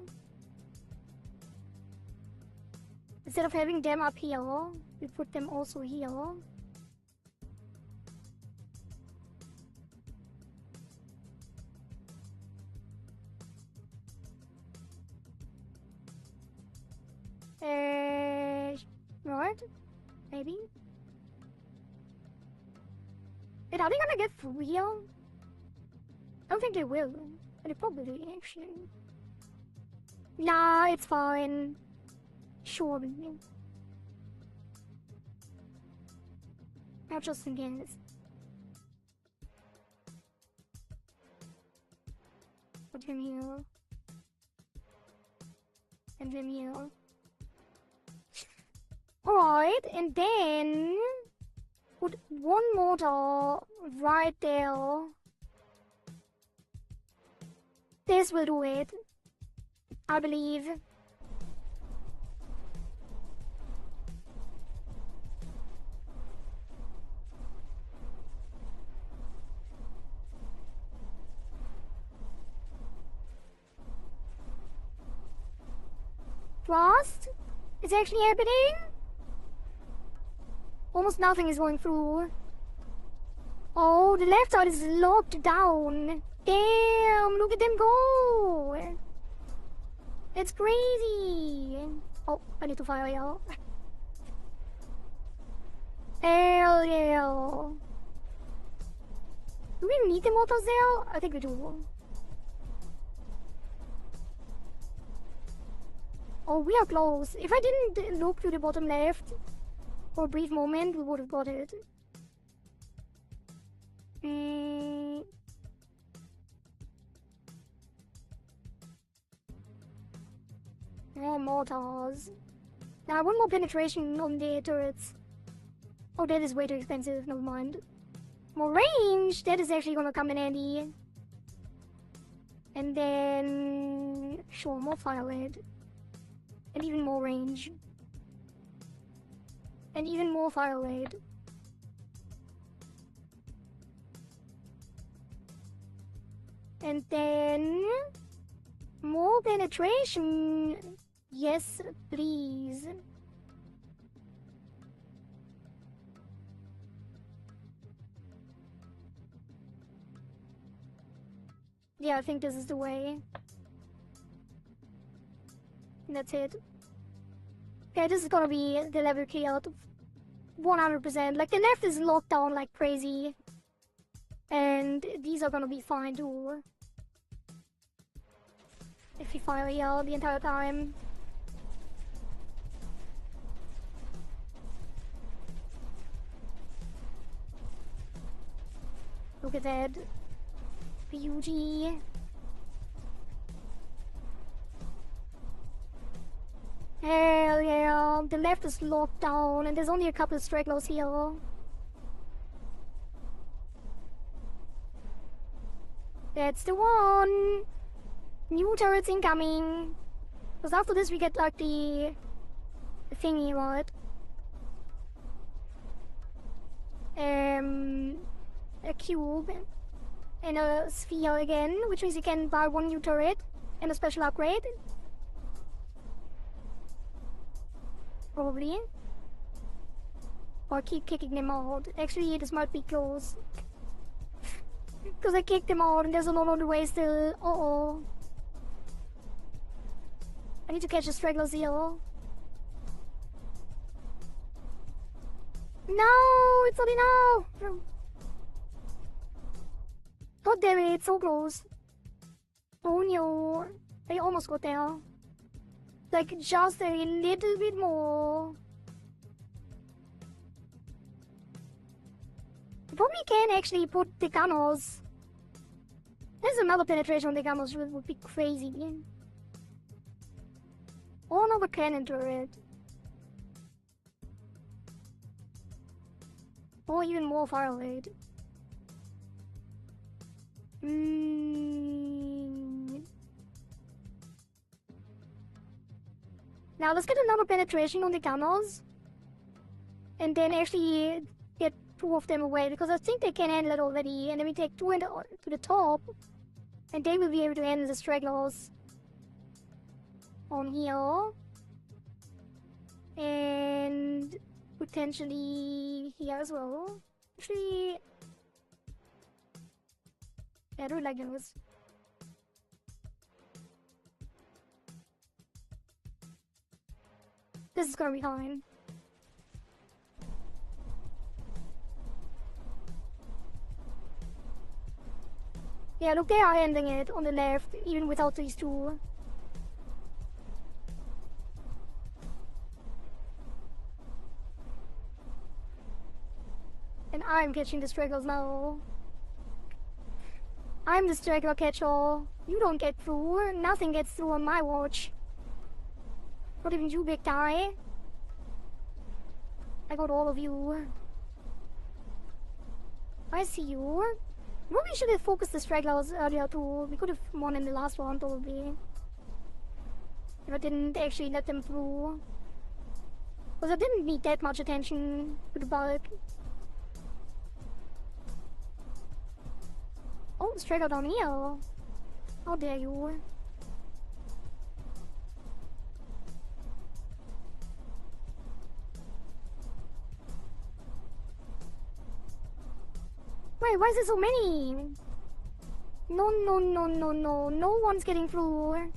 S1: instead of having them up here, we put them also here. Right? Maybe? Wait, are they gonna get through here? I don't think they will. But they probably, actually. Nah, it's fine. Sure. Now just in case. Put him here. And him here. Alright, and then... put one mortar right there. This will do it. I believe. Trust? It's actually happening? Almost nothing is going through. Oh, the left side is locked down. Damn, look at them go. It's crazy. Oh, I need to fire y'all. Hell yeah. Do we need the mortars there? I think we do. Oh, we are close. If I didn't look to the bottom left for a brief moment, we would have got it. More mortars. Now I want more penetration on the turrets. Oh, that is way too expensive, never mind. More range, that is actually gonna come in handy. And then... sure, more fire rate. And even more range. And even more fire rate. And then... more penetration. Yes, please. Yeah, I think this is the way. That's it. Okay, this is gonna be the level cleared. 100%. Like, the left is locked down like crazy. And these are gonna be fine too. If we fire here the entire time. Look at that. Beauty. Hell yeah. The left is locked down and there's only a couple of stragglers here. That's the one. New turrets incoming. Because after this we get like the thingy, right? A cube and a sphere again, which means you can buy one new turret and a special upgrade. Probably. Or keep kicking them out. Actually, this might be close. Because I kicked them out and there's a lot on the way still. Uh-oh. I need to catch a straggler here. No, it's only now. No. God damn it, so close. Oh no, I almost got there. Like just a little bit more. Probably can actually put the gunners. There's another penetration on the gunners would be crazy. Or another cannon turret. Or even more fire rate. Now let's get another penetration on the gunners. And then actually get 2 of them away, because I think they can handle it already. And then we take 2 to the top. And they will be able to handle the stragglers on here. And potentially here as well. Actually, yeah, I don't like those. This is gonna be fine. Yeah, look, they are ending it on the left, even without these 2. And I'm catching the stragglers now. I'm the straggler catcher. You don't get through. Nothing gets through on my watch. Not even you, big guy. I got all of you. I see you. Maybe we should have focused the stragglers earlier too. We could have won in the last round probably. If I didn't actually let them through. Because I didn't need that much attention to the bulk. Oh, straggler down here. How dare you. Wait, why is there so many? No, no, no, no, no. No one's getting through.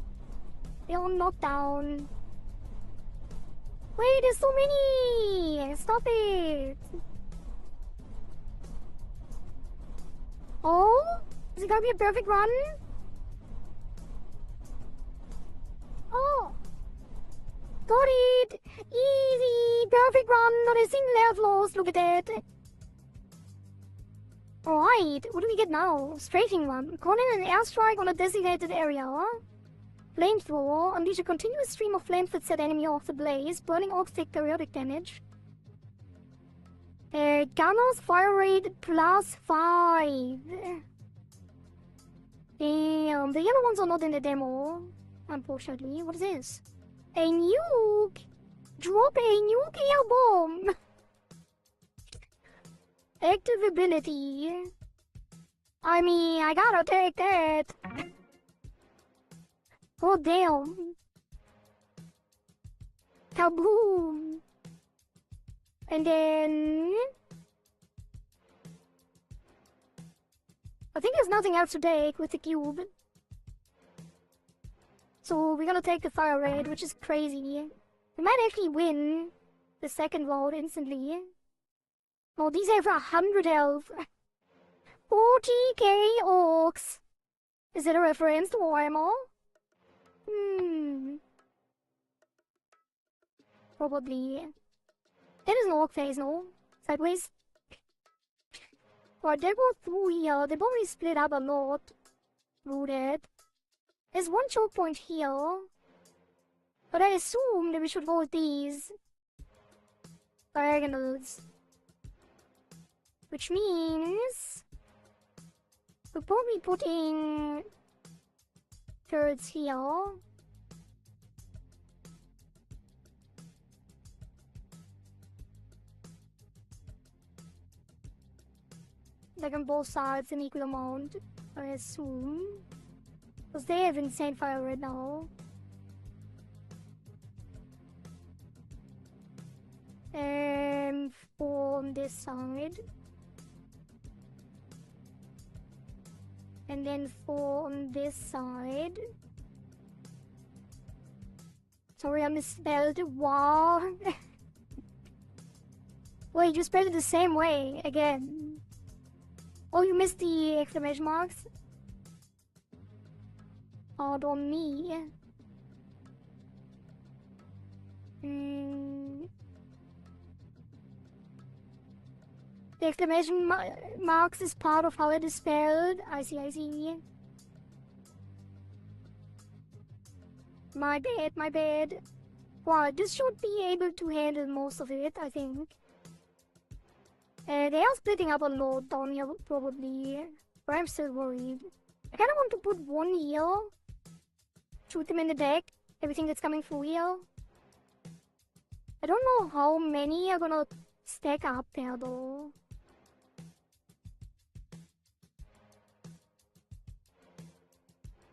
S1: They're all knocked down. Wait, there's so many! Stop it! Oh? Is it gonna be a perfect run? Oh! Got it! Easy! Perfect run! Not a single layer lost. Look at that. Alright, what do we get now? Strafing run. Call in an airstrike on a designated area. Flamethrower. Unleash a continuous stream of flames that set enemy off the blaze. Burning orcs take periodic damage. Gunners fire rate +5. Damn, the yellow ones are not in the demo. Unfortunately. What is this? A nuke! Drop a nuke air bomb! Active ability. I mean, I gotta take that. Oh damn. Kaboom. And then... I think there's nothing else to take with the cube. So we're gonna take the fire raid, which is crazy. We might actually win the second round instantly. Oh, these have 100 health. 40k orcs. Is it a reference to Warhammer? Probably. That is an orc phase, no? Sideways. Right, they go through here. They probably split up a lot through that. There's one choke point here. But I assume that we should hold these diagonals. Which means we're probably putting turrets here. Like on both sides an equal amount, I assume. Because they have insane fire right now. And on this side. And then 4 on this side. Sorry, I misspelled war. Wait, you spelled it the same way again. Oh, you missed the exclamation marks? Hard on me. The exclamation marks is part of how it is spelled. I see, I see. My bad, my bad. Wow, this should be able to handle most of it, I think. They are splitting up a lot down here, probably. But I'm still worried. I kinda want to put one here. Shoot them in the deck. Everything that's coming through here. I don't know how many are gonna stack up there, though.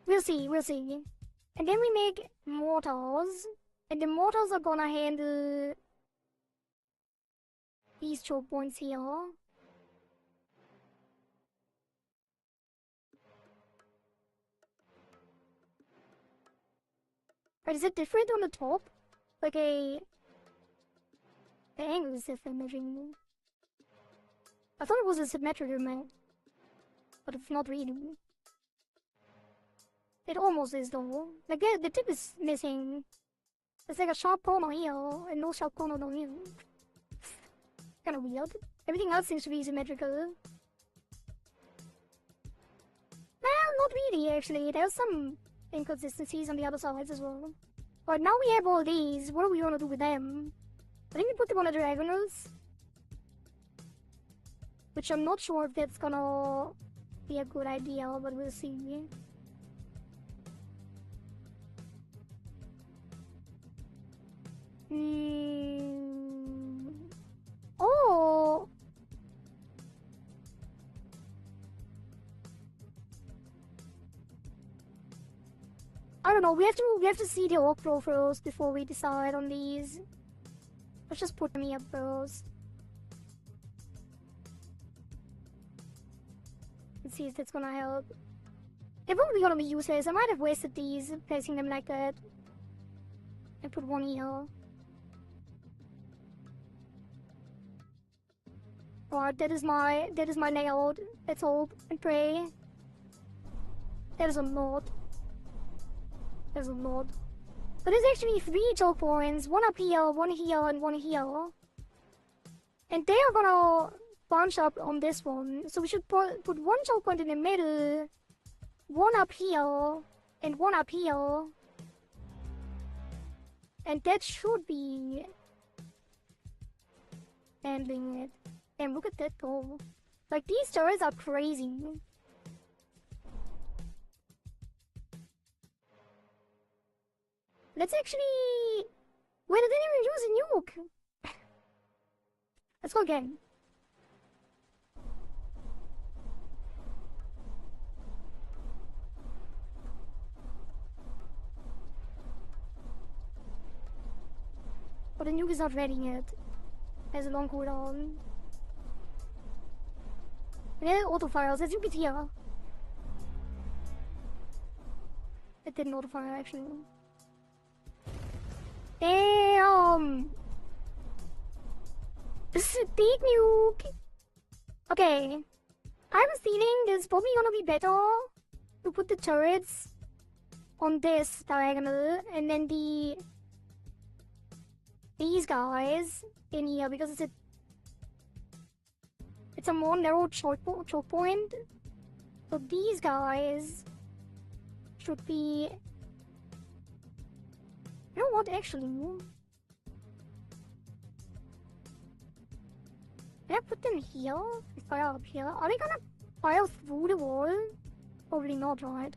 S1: We'll see, we'll see. And then we make mortars. And the mortars are gonna handle these choke points here. But is it different on the top? Like the angle is different, imaging. I thought it was a symmetrical map. But it's not really. It almost is though. Like the tip is missing. There's like a sharp corner here and no sharp corner down here. Kinda weird. Everything else seems to be symmetrical. Well, not really actually. There's some inconsistencies on the other sides as well. But now we have all these. What are we gonna do with them? I think we put them on the diagonals. Which I'm not sure if that's gonna be a good idea, but we'll see. Oh! I don't know, we have to see the orc profiles before we decide on these. Let's just put them here first. Let's see if that's gonna help. They're probably gonna be useless. I might have wasted these, placing them like that. And put one here. Alright, that is my layout. Let's hope and pray. That is a lot. There's a lot. But there's actually 3 choke points. One up here, and one here. And they are gonna bunch up on this one. So we should put one choke point in the middle. One up here. And one up here. And that should be handling it. And look at that go. Like, these turrets are crazy. Let's actually... Wait, I didn't even use a nuke! Let's go again. But the nuke is not ready yet. There's a long cooldown. And then auto fires. Let's nuke it here. It didn't auto fire actually. Damn! This is a big nuke! Okay. I have a feeling this is probably gonna be better to put the turrets on this diagonal and then these guys in here because it's a more narrow choke point. So these guys should be... You know what, actually? Can I put them here? Fire up here? Are they gonna fire through the wall? Probably not, right?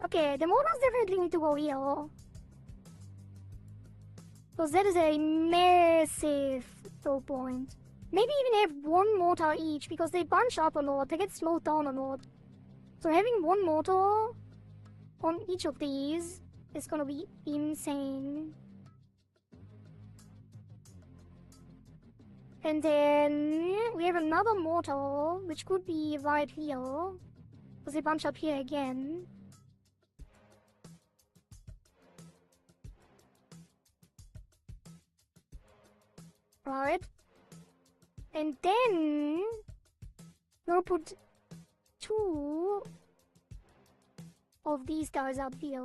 S1: Okay, the mortars definitely need to go here. Because that is a massive throw point. Maybe even have one mortar each, because they bunch up a lot, they get slowed down a lot. So having one mortar on each of these is gonna be insane. And then we have another mortar, which could be right here. Because they bunch up here again. Right? And then we'll put 2 of these guys up here.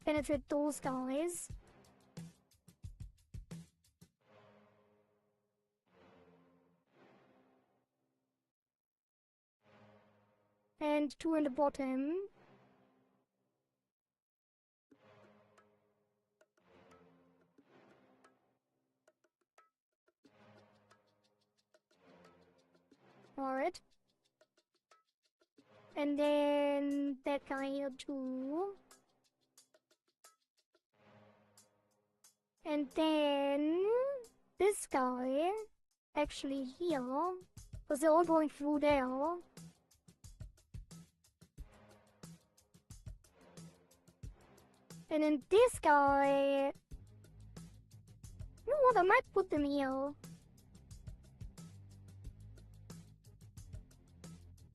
S1: Penetrate those guys. And 2 in the bottom. Alright. And then that guy here too. And then this guy actually here. Because they're all going through there. And then this guy... You know what, I might put them here.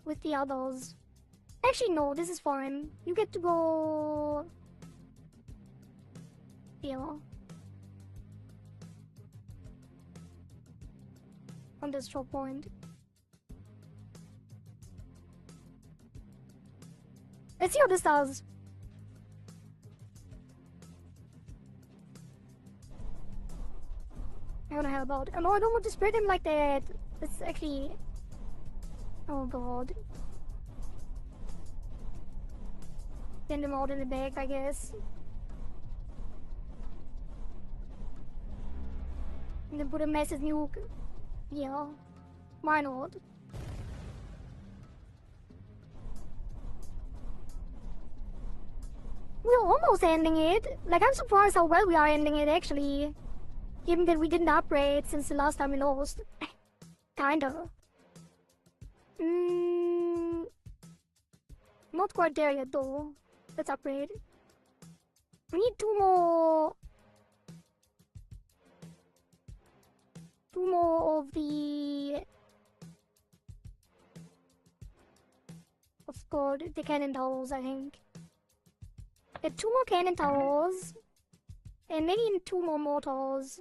S1: With the others. Actually, no, this is fine. You get to go... here. On this drop point. Let's see how this does. I don't know how about... Oh, no, I don't want to spread him like that. It's actually... Oh god. Send them out in the back, I guess. And then put a massive nuke. Yeah. Why not? We're almost ending it. Like, I'm surprised how well we are ending it, actually. Given that we didn't upgrade since the last time we lost. Kinda. Not quite there yet, though. Let's upgrade. We need 2 more... 2 more of the... Of course, the cannon towers, I think. Yeah, 2 more cannon towers. And maybe 2 more mortars.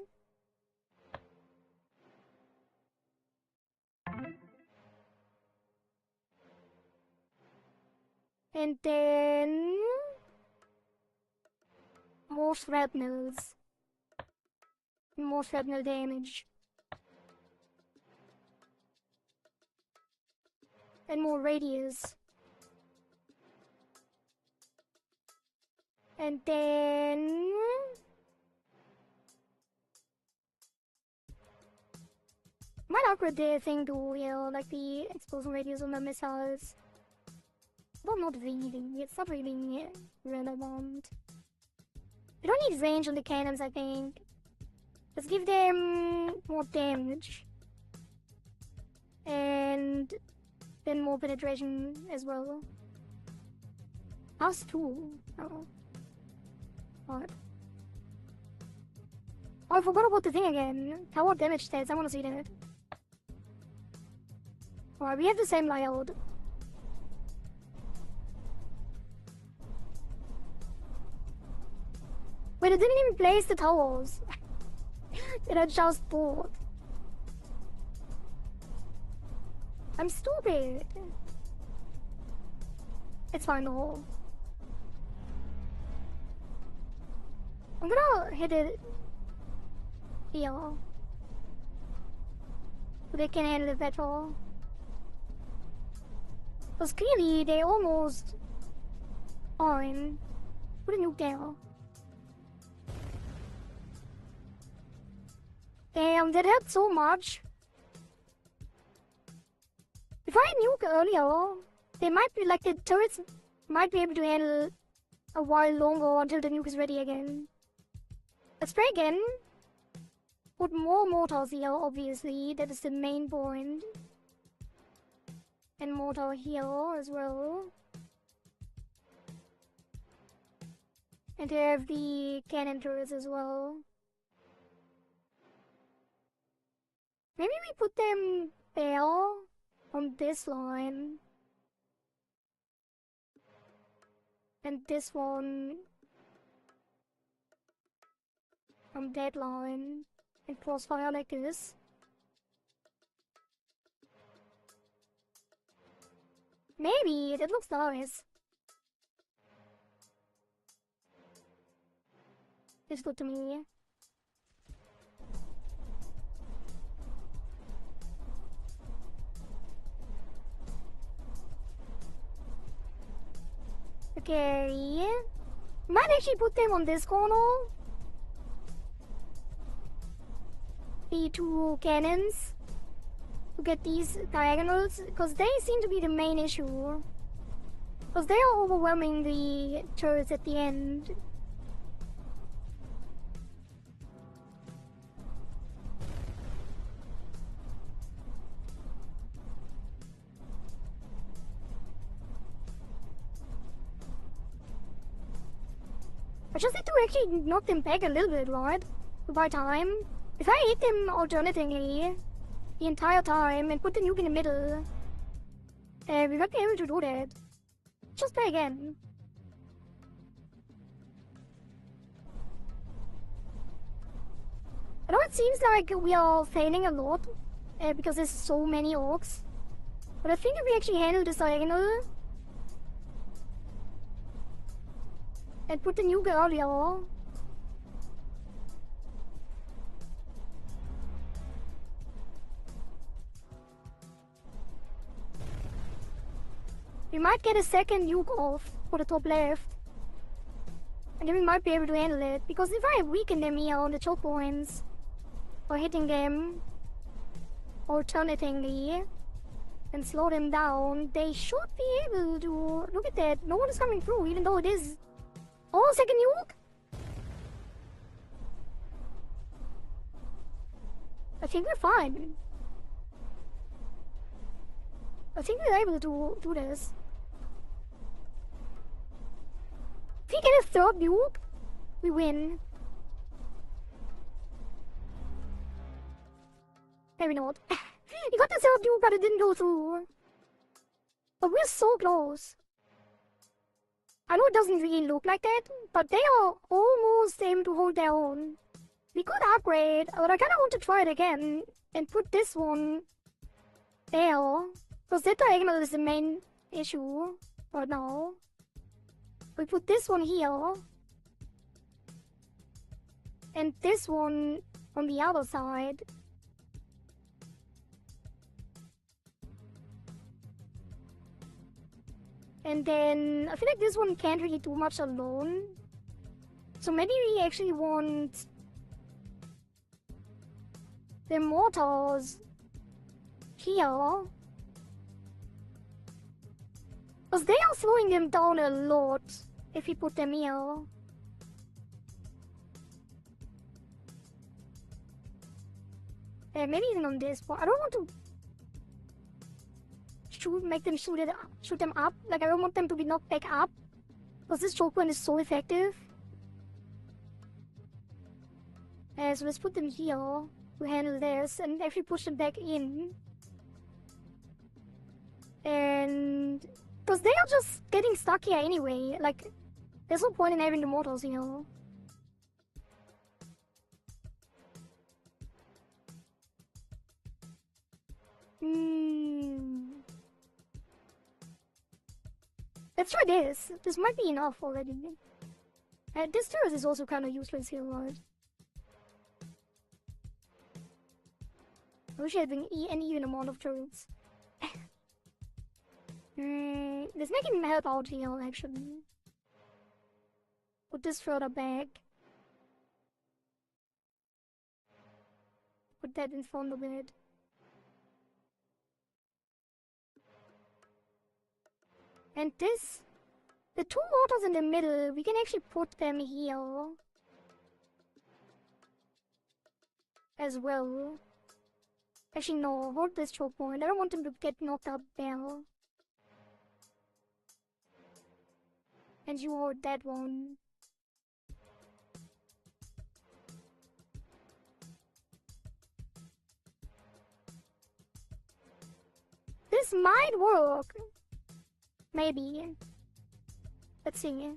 S1: And then... more shrapnels. More shrapnel damage. And more radius. And then... might upgrade the thing to, you know, like the explosion radius on the missiles. Well, not really. It's not really relevant. We don't need range on the cannons, I think. Let's give them more damage. And then more penetration as well. House 2. Oh. What? Oh, I forgot about the thing again. Tower damage stats. I want to see that. Alright, we have the same layout. Wait, I didn't even place the towers. Did I just bought? I'm stupid. It's fine though. I'm gonna hit it here. So they can handle it better. Because clearly they almost aren't. Put a nuke there. Damn, that hurt so much. If I nuke earlier, they might be like the turrets might be able to handle a while longer until the nuke is ready again. Let's try again. Put more mortars here, obviously. That is the main point. And mortar here as well. And they have the cannon turrets as well. Maybe we put them there on this line. And this one from that line and crossfire like this. Maybe, that looks nice. It's good to me. Okay. Might actually put them on this corner. The two cannons. To get these diagonals, because they seem to be the main issue. Because they are overwhelming the turrets at the end. I just need to actually knock them back a little bit, right? To buy time. If I hit them alternatingly the entire time and put the nuke in the middle, we might be able to do that. Just play again. I know it seems like we are failing a lot because there's so many orcs, but I think if we actually handle this diagonal and put the nuke earlier, we might get a second nuke off for the top left. And then we might be able to handle it. Because if I weaken them here on the choke points, or hitting them alternatingly, and slow them down, they should be able to... Look at that, no one is coming through, even though it is... Oh, second nuke? I think we're fine. I think we're able to do this. If we get a third nuke, we win. Maybe not. We got the third nuke, but it didn't go through. But we're so close. I know it doesn't really look like that, but they are almost able to hold their own. We could upgrade, but I kinda want to try it again and put this one there. Because that diagonal is the main issue right now. We put this one here. And this one on the other side. And then I feel like this one can't really do much alone. So maybe we actually want the mortars here. Because they are slowing them down a lot if we put them here. Maybe even on this one. I don't want to make them shoot them up. Like, I don't want them to be knocked back up. Because this choke point is so effective. So let's put them here to handle this and actually push them back in. And... because they are just getting stuck here anyway. Like, there's no point in having the mortals here. Let's try this. This might be enough already. This turret is also kind of useless here, right? I wish I had an even amount of turrets. Let's make him help out here, actually. Put this further back. Put that in front of it. And this... the two mortars in the middle, we can actually put them here. As well. Actually, no, hold this choke point. I don't want them to get knocked out there. And you hold that one. This might work. Maybe. Let's see.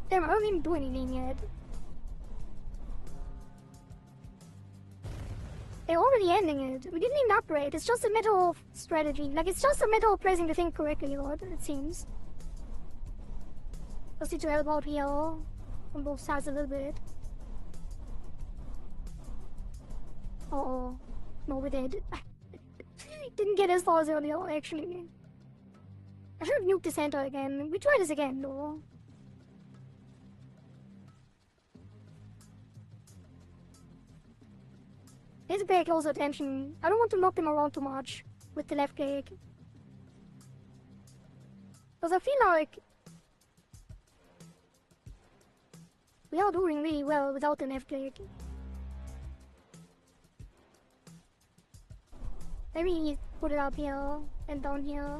S1: Damn, I don't even do anything yet. They're already ending it. We didn't even upgrade. It's just a matter of strategy. Like, it's just a matter of placing the thing correctly, Lord, it seems. Just need to help out here on both sides a little bit. Uh-oh. No, we did. Didn't get as far as earlier, actually. I should have nuked the center again. We try this again, though. Need to pay closer attention. I don't want to knock them around too much with the left click. Because I feel like we are doing really well without the left click. Maybe put it up here and down here.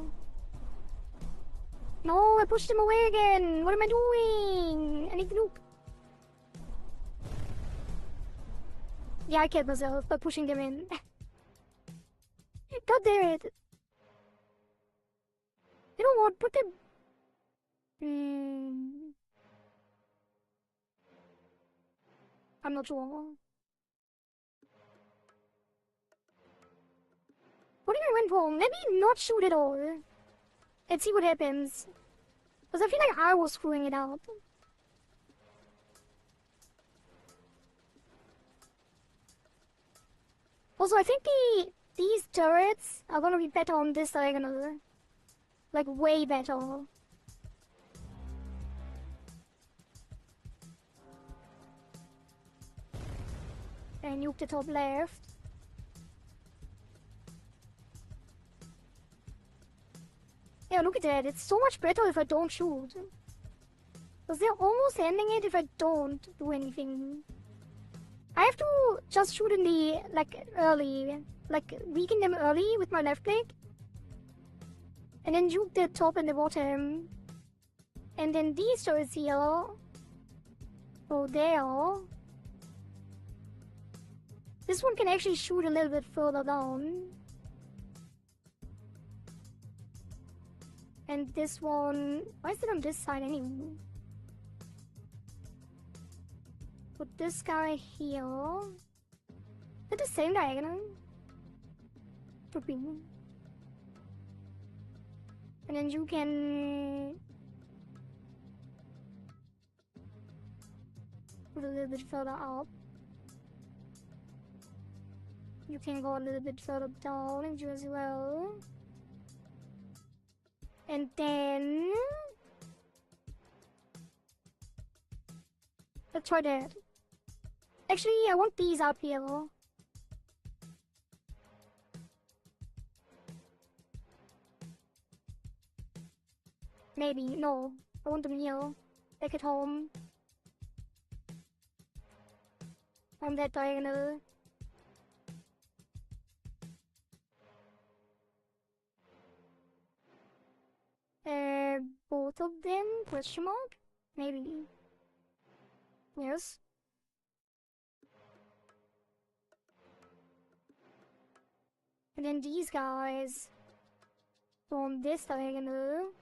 S1: No, I pushed him away again. What am I doing? I need to nuke. Yeah, I killed myself by pushing them in. God damn it. You know what? Put them... I'm not sure. What if I went wrong? Let me not shoot at all. Let's see what happens. Because I feel like I was screwing it up. Also, I think these turrets are gonna be better on this diagonal. Like, way better. And nuke the top left. Yeah, look at that. It's so much better if I don't shoot. Because they're almost ending it if I don't do anything. I have to just shoot in the, like, early. Like, weaken them early with my left click. And then juke the top and the bottom. And then these turrets here go there. This one can actually shoot a little bit further down. And this one... Why is it on this side anyway? Put this guy here. Is it the same diagonal? Should be. And then you can... put a little bit further up. You can go a little bit further down and you as well. And then... let's try that. Actually, I want these up here. Maybe. No. I want them here. Back at home. On that diagonal. Both of them? Question mark? Maybe. Yes. And then these guys on this diagonal.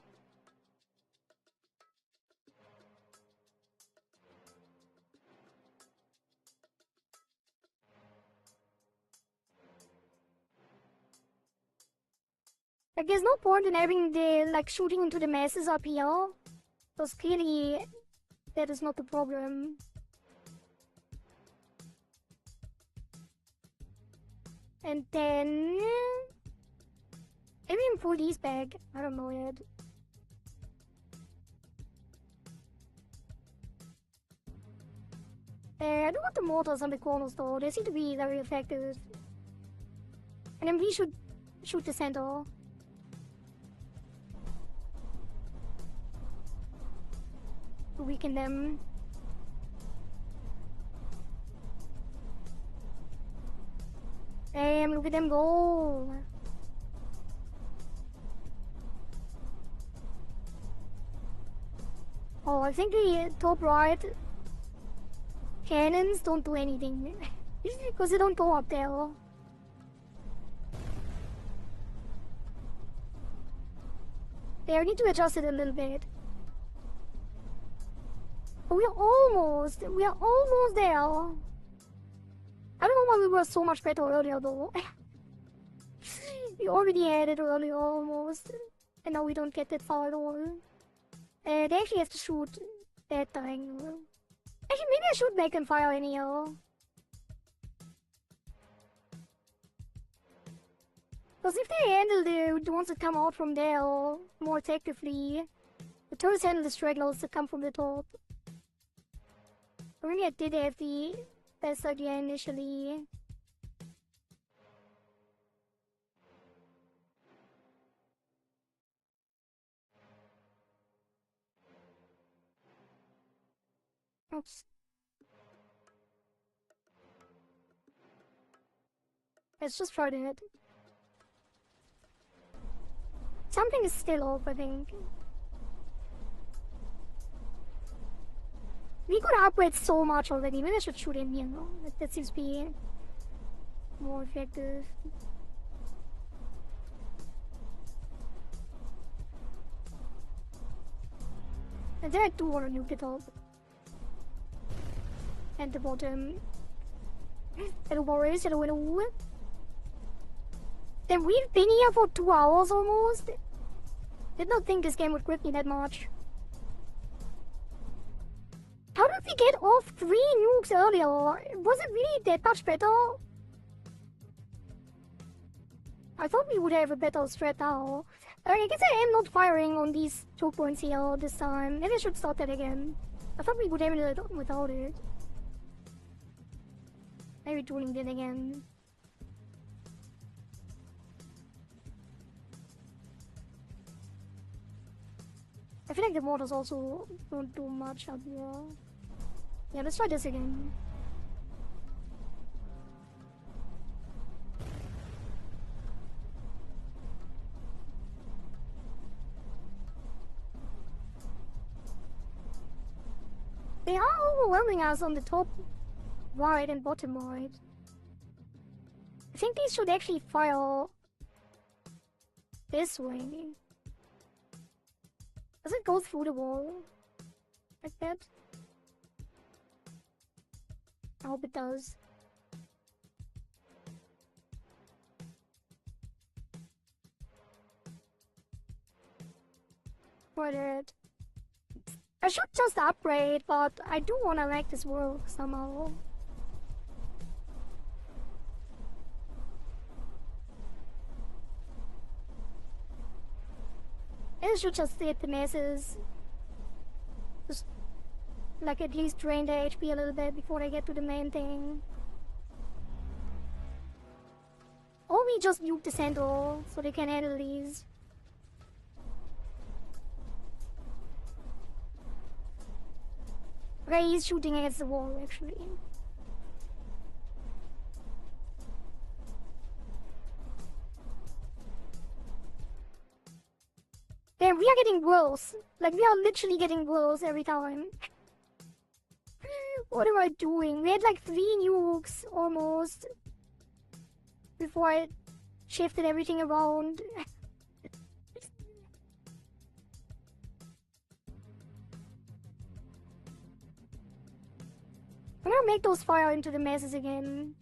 S1: Like, there's no point in having the, like, shooting into the masses up here. Because clearly, that is not the problem. And then... maybe even pull these back. I don't know yet. I do want the mortars on the corners though. They seem to be very effective. And then we should shoot the center. To weaken them. Damn, look at them go. I think the top right cannons don't do anything. Because they don't go up there. There, I need to adjust it a little bit. But we are almost there. I don't know why we were so much better earlier though. We already had it earlier almost. And now we don't get that far at all. They actually have to shoot that thing. Actually, maybe I should make them fire in here. Because if they handle the ones that come out from there more effectively, the turrets handle the stragglers that come from the top. I really did have the best idea initially. Oops. Let's just try that. Something is still off, I think. We could upgrade so much already. Maybe I should shoot in here. No? That seems to be more effective. And then I do want to nuke the top. And the bottom. Hello Warriors, hello hello. Then we've been here for 2 hours almost. Did not think this game would grip me that much. How did we get off 3 nukes earlier? Was it really that much better? I thought we would have a better strat now. I guess I am not firing on these 2 points here this time. Maybe I should start that again. I thought we would have it without it. Maybe doing that again. I feel like the mortars also don't do much up here. Yeah, let's try this again. They are overwhelming us on the top right and bottom right. I think these should actually fire this way. Does it go through the wall? Like that? I hope it does. Got it. I should just upgrade, but I do wanna make this work somehow. I should just hit the masses. Just, like, at least drain the HP a little bit before I get to the main thing. Or we just nuke the center so they can handle these. Okay, he's shooting against the wall, actually. Damn, we are getting worse. Like, we are literally getting worse every time. What am I doing? We had like 3 nukes almost before I shifted everything around. I'm gonna make those fire into the masses again.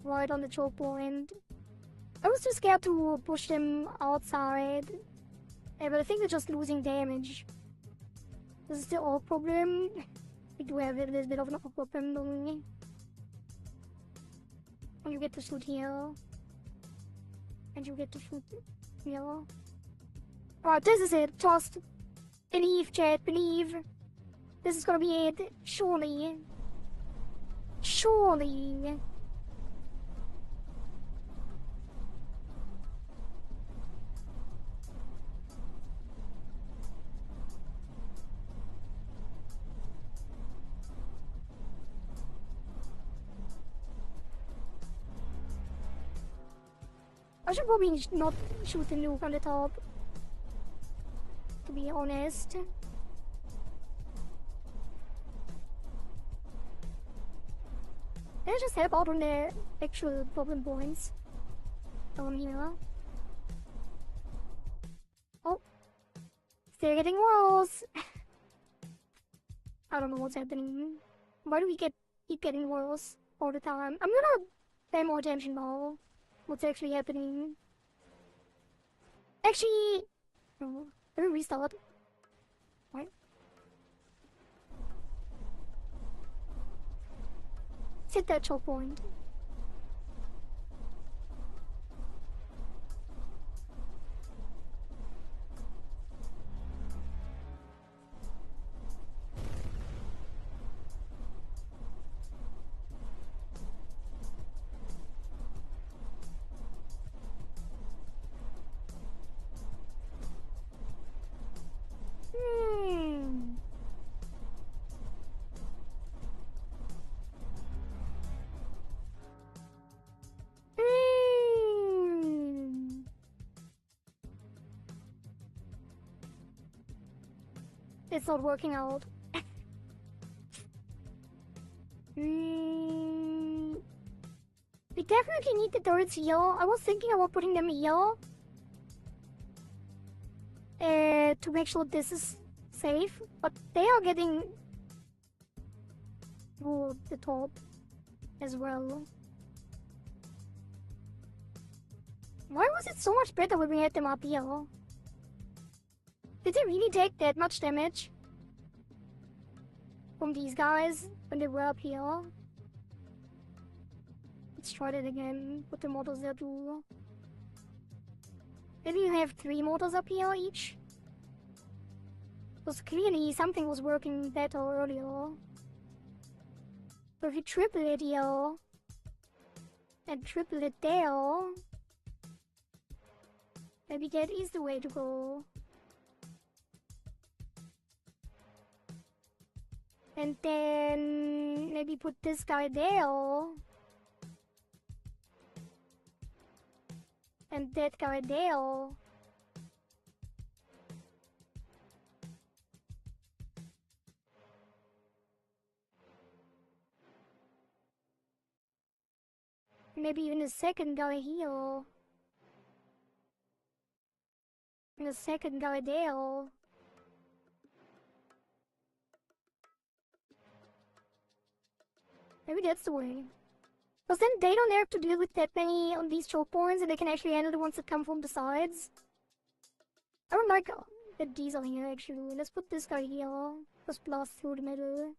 S1: Right on the choke point. I was too scared to push them outside. Yeah, but I think they're just losing damage. This is the Orc Problem. We do have a little bit of an Orc Problem, don't we? And you get to shoot here. And you get to shoot here. Alright, this is it. Just believe, chat, believe. This is gonna be it. Surely. Surely. I should probably not shoot the nuke on the top. To be honest. Let's just help out on the actual problem points. Here. Oh. They're getting worse. I don't know what's happening. Why do we keep getting worse all the time? I'm gonna pay more attention now. What's actually happening? Actually, no. Let me restart. What? Hit that choke point. It's not working out. We definitely need the turrets here. I was thinking about putting them here. To make sure this is safe. But they are getting to the top as well. Why was it so much better when we had them up here? Did they really take that much damage from these guys when they were up here? Let's try that again. Put the mortars there too. Maybe you have 3 mortars up here each? Because clearly something was working better earlier. So if you triple it here and triple it there, maybe that is the way to go. And then maybe put this guy there. And that guy there. Maybe even a second guy here. And a second guy there. Maybe that's the way. Because then they don't have to deal with that many on these choke points and they can actually handle the ones that come from the sides. I don't like that these are here actually. Let's put this guy here. Just blast through the middle.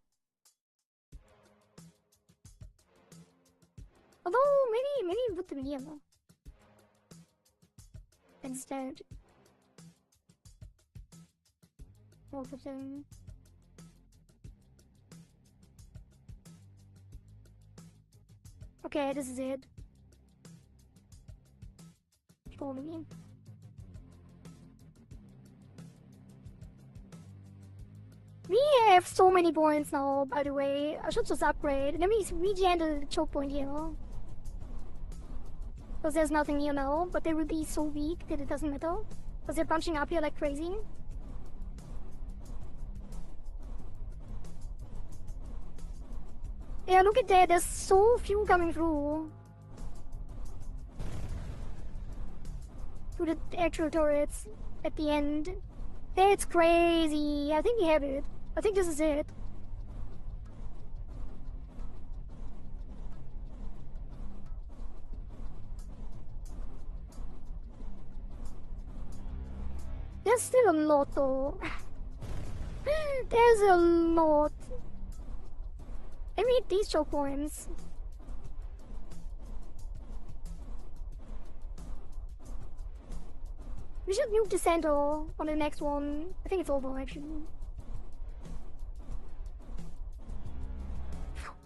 S1: Although, maybe put them here. Instead. Both of them. Okay, this is it. Surely. We have so many points now, by the way. I should just upgrade. Let me regen the choke point here. Because there's nothing here now, but they will be so weak that it doesn't matter. Because they're punching up here like crazy. Yeah, look at that, there's so few coming through. To the actual turrets at the end. That's crazy. I think we have it. I think this is it. There's still a lot though. There's a lot. I need these choke points. We should nuke the center on the next one. I think it's over actually.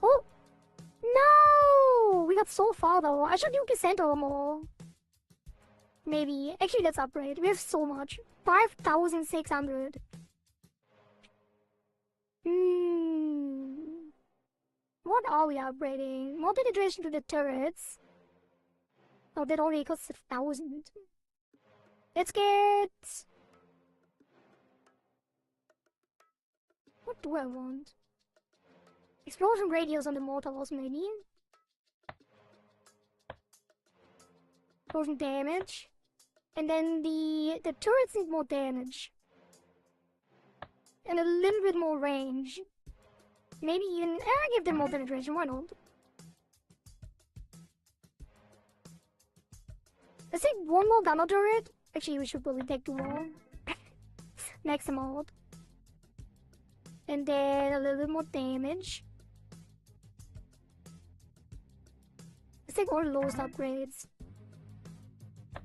S1: Oh! No! We got so far though. I should nuke the center more. Maybe. Actually, let's upgrade. We have so much. 5,600. What are we upgrading? More penetration to the turrets. Oh, that already costs 1,000. Let's get do I want? Explosion radius on the mortars, maybe? Explosion damage. And then the turrets need more damage. And a little bit more range. Maybe even... give them more penetration, why not? Let's take one more gunner turret. Actually, we should probably take two more. Max them out. And then a little bit more damage. Let's take all the lowest upgrades.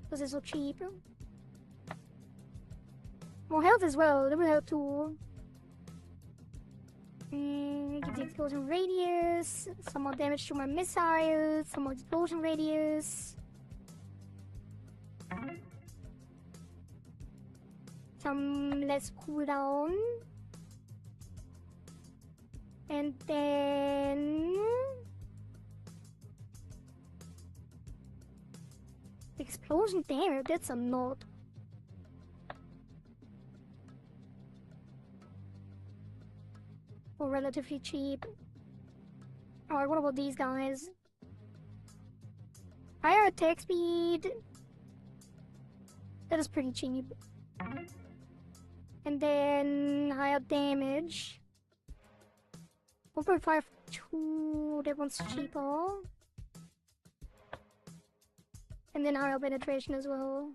S1: Because they're so cheap. More health as well, that will help too. Give the explosion radius, some more damage to my missiles, some more explosion radius. Some less cooldown. And then... explosion damage, that's a lot. Or relatively cheap. Alright, what about these guys? Higher attack speed. That is pretty cheap. And then higher damage. 1.52, that one's cheaper. And then higher penetration as well.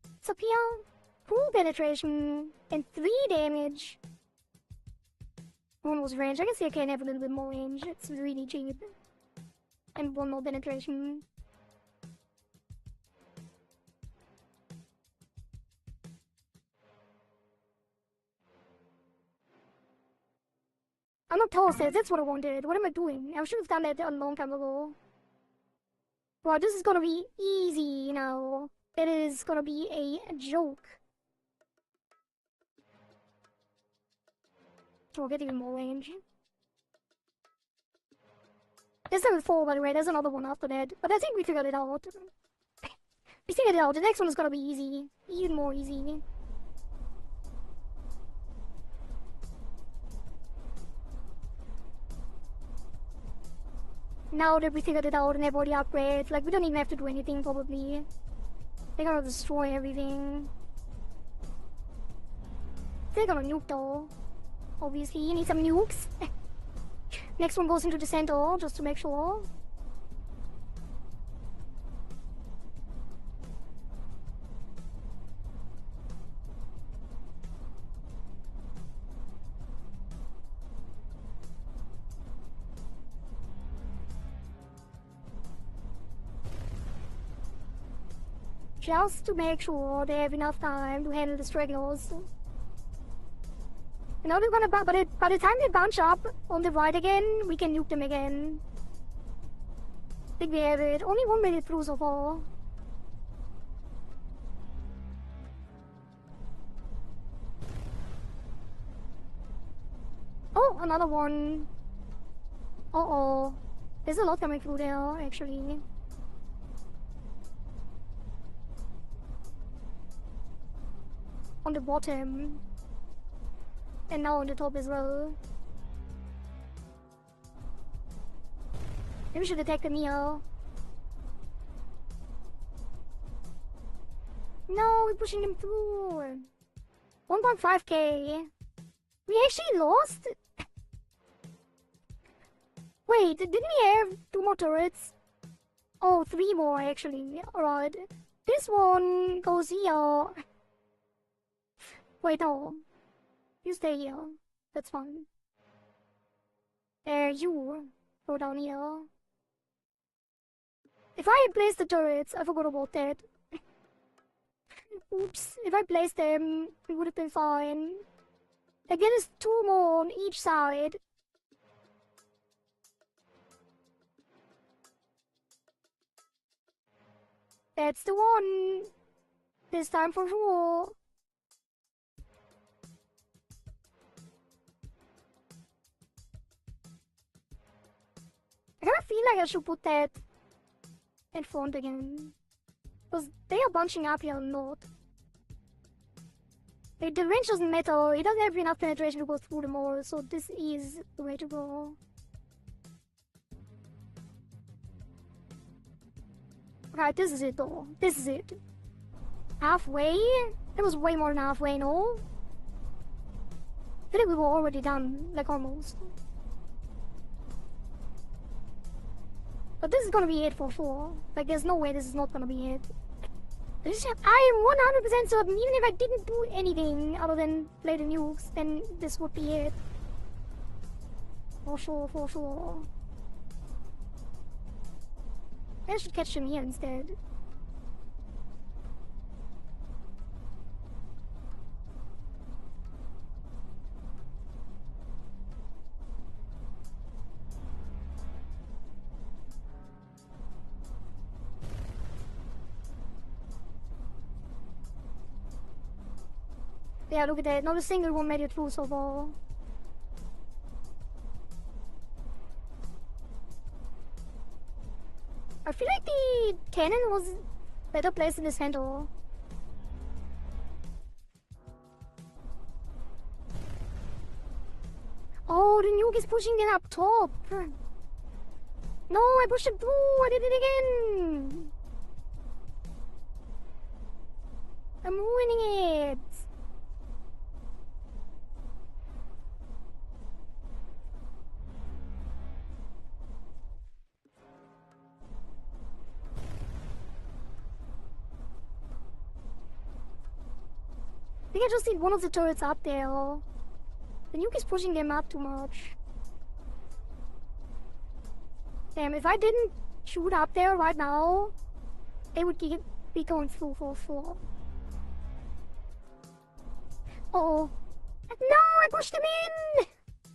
S1: What's up here? 2 penetration and 3 damage. One was range. I can see I can have a little bit more range. It's really cheap. And 1 more penetration. I'm not toasted, that's what I wanted. What am I doing? I should have done that a long time ago. Wow, this is gonna be easy now. It is gonna be a joke. We'll get even more range. There's level 4 by the way, there's another one after that. But I think we figured it out. We figured it out, the next one is gonna be easy. Even more easy. Now that we figured it out and have all the upgrades, like we don't even have to do anything probably. They're gonna destroy everything. They're gonna nuke though. Obviously, you need some nukes. Next one goes into the center, just to make sure. Just to make sure they have enough time to handle the stragglers. You know they're gonna by the time they bunch up on the right again, we can nuke them again. I think we have it. Only 1 minute through so far. Oh, another one. Uh-oh. There's a lot coming through there, actually. On the bottom. And now on the top as well. Maybe we should attack them here. No, we're pushing them through. 1.5k. We actually lost? Wait, didn't we have 2 more turrets? Oh, 3 more actually. Alright. This one goes here. Wait, no. You stay here. That's fine. You go down here. If I had placed the turrets, I forgot about that. Oops. If I placed them, we would have been fine. Like, there is 2 more on each side. That's the one. This time for sure. I kind of feel like I should put that in front again. Because they are bunching up here a lot. Like, the range doesn't matter. It doesn't have enough penetration to go through them all, so this is the way to go. Right, this is it though. This is it. Halfway? It was way more than halfway, no? I feel like we were already done, like almost. But this is gonna be it for sure. Like, there's no way this is not gonna be it. I am 100% certain, even if I didn't do anything other than play the nukes, then this would be it. For sure, for sure. I should catch him here instead. Yeah, look at that. Not a single one made it through so far. I feel like the cannon was better placed in the center. Oh, the nuke is pushing it up top. No, I pushed it through. I did it again. I'm ruining it. I think I just need one of the turrets up there. The nuke is pushing them up too much. Damn, if I didn't shoot up there right now, they would be going through for sure. Uh-oh. No, I pushed them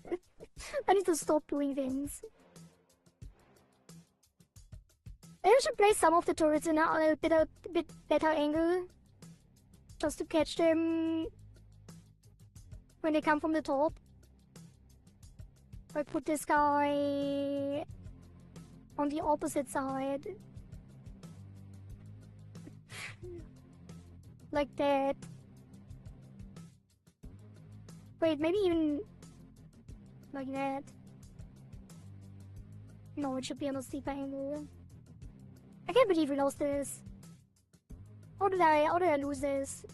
S1: in! I need to stop doing things. I should place some of the turrets in a bit better angle. Just to catch them when they come from the top. I put this guy on the opposite side. Like that. Wait, maybe even like that. No, it should be on a steeper angle. I can't believe we lost this. How did I lose this?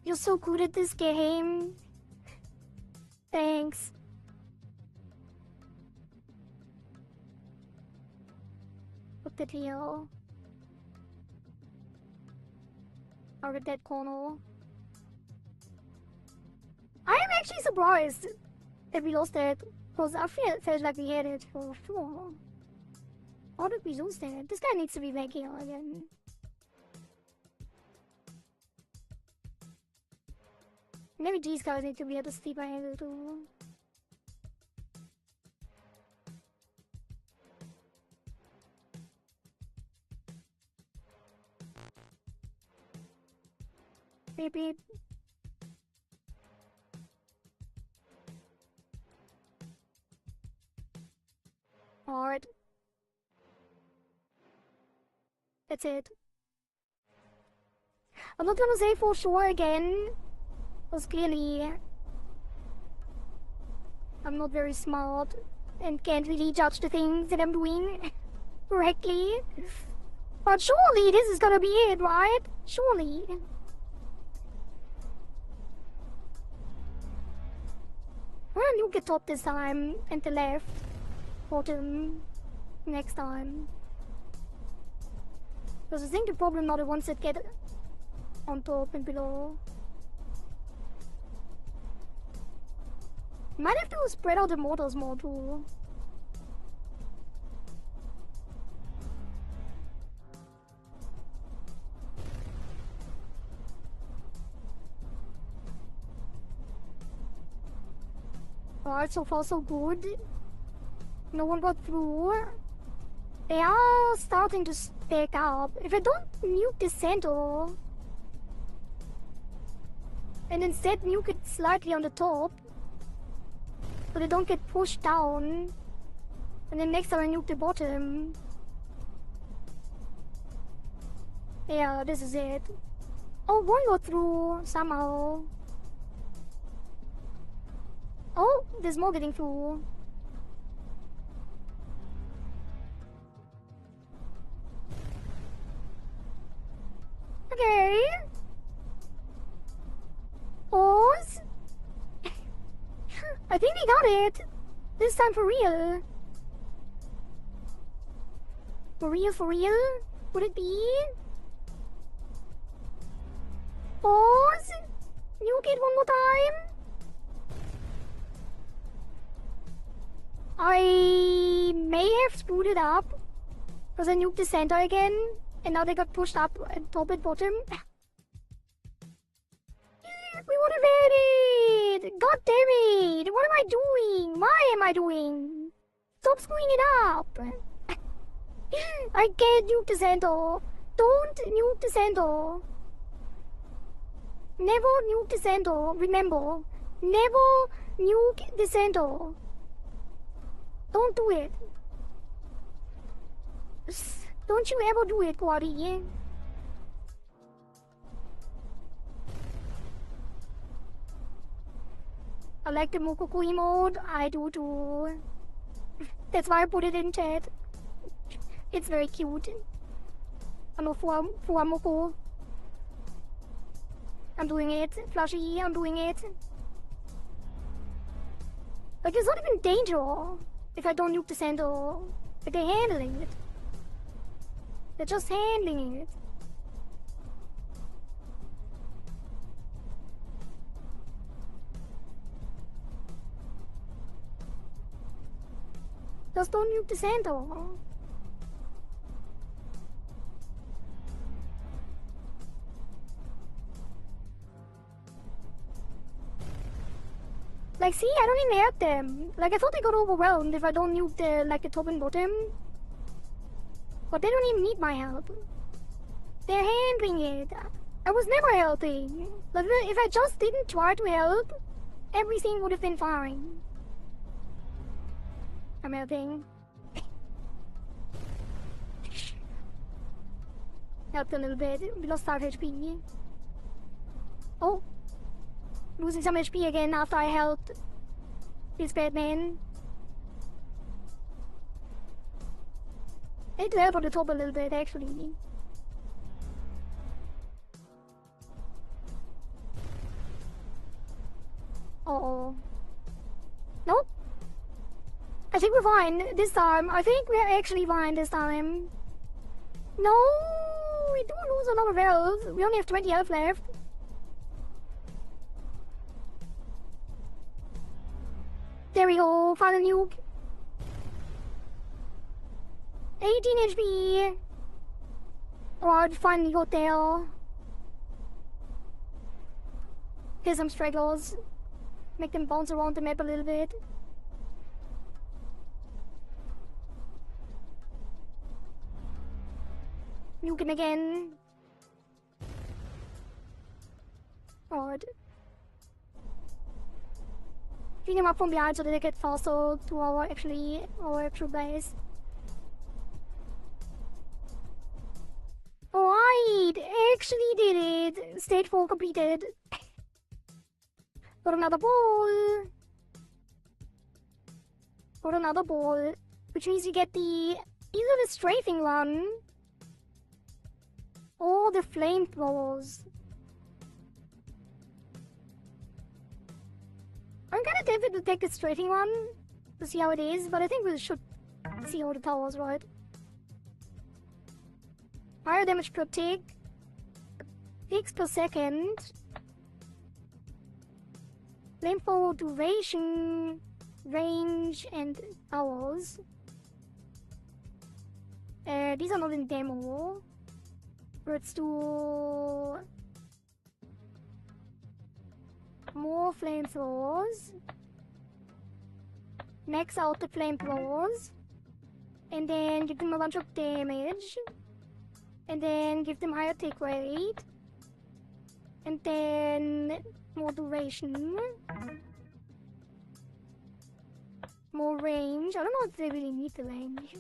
S1: You're so good at this game. Thanks. Put that here. Out of that corner. I am actually surprised that we lost that. Because I felt like we had it for sure. How did we lose that? This guy needs to be back here again. Maybe these guys need to be at a steeper angle too. Beep beep. Alright. That's it. I'm not gonna say for sure again, because clearly I'm not very smart and can't really judge the things that I'm doing correctly. But surely this is gonna be it, right? Surely. Well, you get top this time, and the left, bottom, next time. Because I think the problem are the ones that get on top and below. Might have to spread out the mortars more too. Alright, so far so good. No one got through. They are starting to stack up. If I don't nuke the center and instead nuke it slightly on the top so they don't get pushed down, and then next time I nuke the bottom, Yeah, this is it. Oh, one go through somehow. Oh, there's more getting through. Okay. Pause. I think we got it. This time for real. For real, for real? Would it be? Pause. Nuke it one more time. I may have screwed it up because I nuked the center again and now they got pushed up at top and bottom. We would have had it! God damn it! What am I doing? Why am I doing? Stop screwing it up! I can't nuke the center. Don't nuke the center. Never nuke the center. Remember, never nuke the center. Don't do it. Don't you ever do it, Kohari. I like the Mokokui mode. I do too. That's why I put it in chat. It's very cute. I'm a Fuamoko. I'm doing it. Flushy, I'm doing it. Like, it's not even danger if I don't nuke the center. Like, they're handling it. They're just handling it. Just don't nuke the center. Like, see, I don't even hurt them. Like, I thought they got overwhelmed if I don't nuke the top and bottom. But they don't even need my help. They're handling it. I was never helping. Like, if I just didn't try to help, everything would have been fine. I'm helping. Helped a little bit. We lost 5 HP. Oh. Losing some HP again after I helped this bad man. I need to help on the top a little bit, actually. Uh-oh. Nope. I think we're fine this time. I think we're actually fine this time. No, we do lose a lot of health. We only have 20 health left. There we go, final nuke. 18 HP. Alright, finally got there. Here's some stragglers. Make them bounce around the map a little bit. Nuke him again. Alright. Clean them up from behind so that they get faster to our actual base. Alright, actually did it. Stage 4 completed. Got another ball. Got another ball. Which means you get either the strafing one or the flamethrowers. I'm kinda tempted to take the strafing one to see how it is, but I think we should see all the towers, right? Higher damage per tick. Ticks per second. Flamethrower duration, range, and hours. These are not in demo. Let's do more flamethrowers. Max out the flamethrowers. And then give them a bunch of damage. And then give them higher tick rate. And then more duration. More range. I don't know if they really need the range.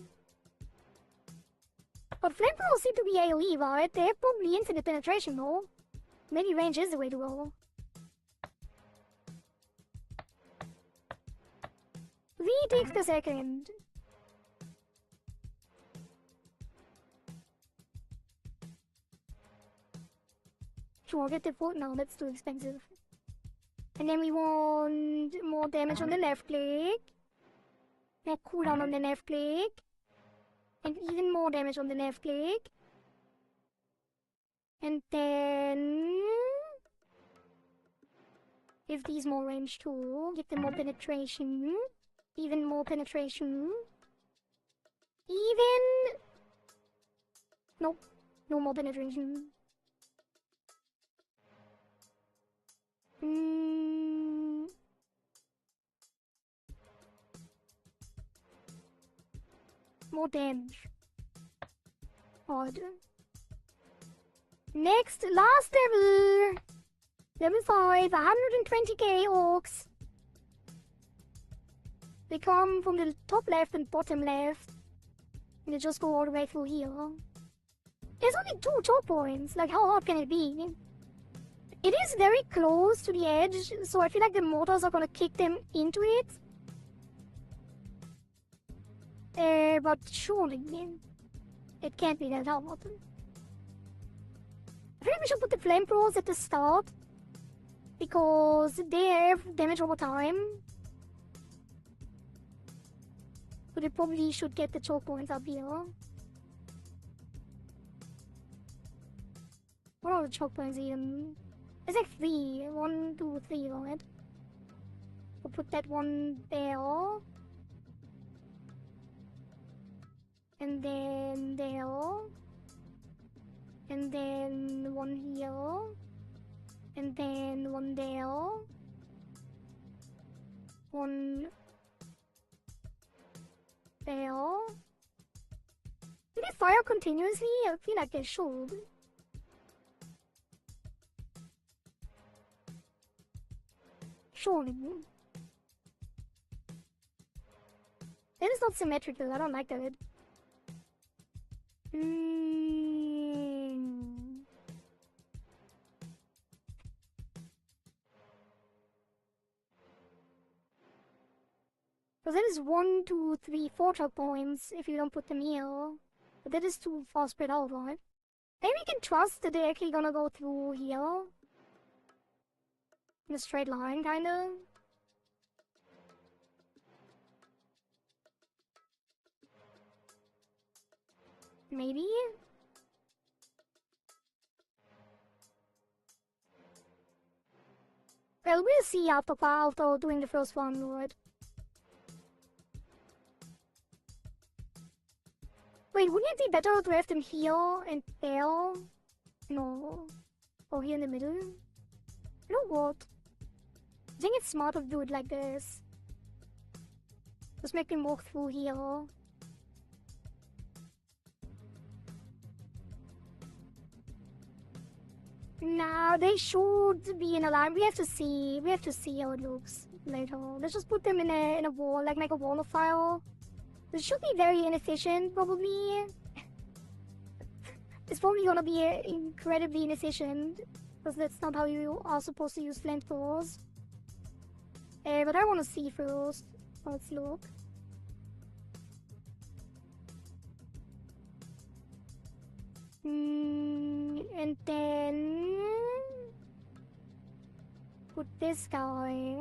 S1: But flamethrowers seem to be AoE, right? They have probably infinite penetration though. Maybe range is the way to go. V takes the second. Sure, get the foot now, that's too expensive. And then we want more damage on the left leg. More cooldown on the left leg. And even more damage on the left leg. And then... give these more range too. Give them more penetration. Even more penetration. Even... nope. No more penetration. More damage. Odd. Next, last level! Level 5, 120k orcs. They come from the top left and bottom left. And they just go all the way through here. There's only 2 choke points. Like, how hard can it be? It is very close to the edge, so I feel like the mortars are gonna kick them into it. But surely, it can't be that hard. I think we should put the flamethrowers at the start, because they have damage over time. But it probably should get the choke points up here. What are the choke points even? It's like 3. 1, 2, 3, right? We'll put that one there. And then there. And then one here. And then one there. One there. Do they fire continuously? I feel like they should. Surely. That is not symmetrical, I don't like that. So that is 1, 2, 3, 4 choke points if you don't put them here. But that is too far spread out, right? Maybe we can trust that they're actually gonna go through here. In a straight line, kinda. Maybe? Well, we'll see after doing the first one, right? Wait, wouldn't it be better to have them here and there? No. Or here in the middle? You know what? I think it's smarter to do it like this. Just make them walk through here. Nah, they should be in a line. We have to see. We have to see how it looks later. Let's just put them in a wall, like a wall of fire. This should be very inefficient, probably. It's probably gonna be incredibly inefficient, because that's not how you are supposed to use flamethrowers. But I want to see first. Let's look. And then put this guy.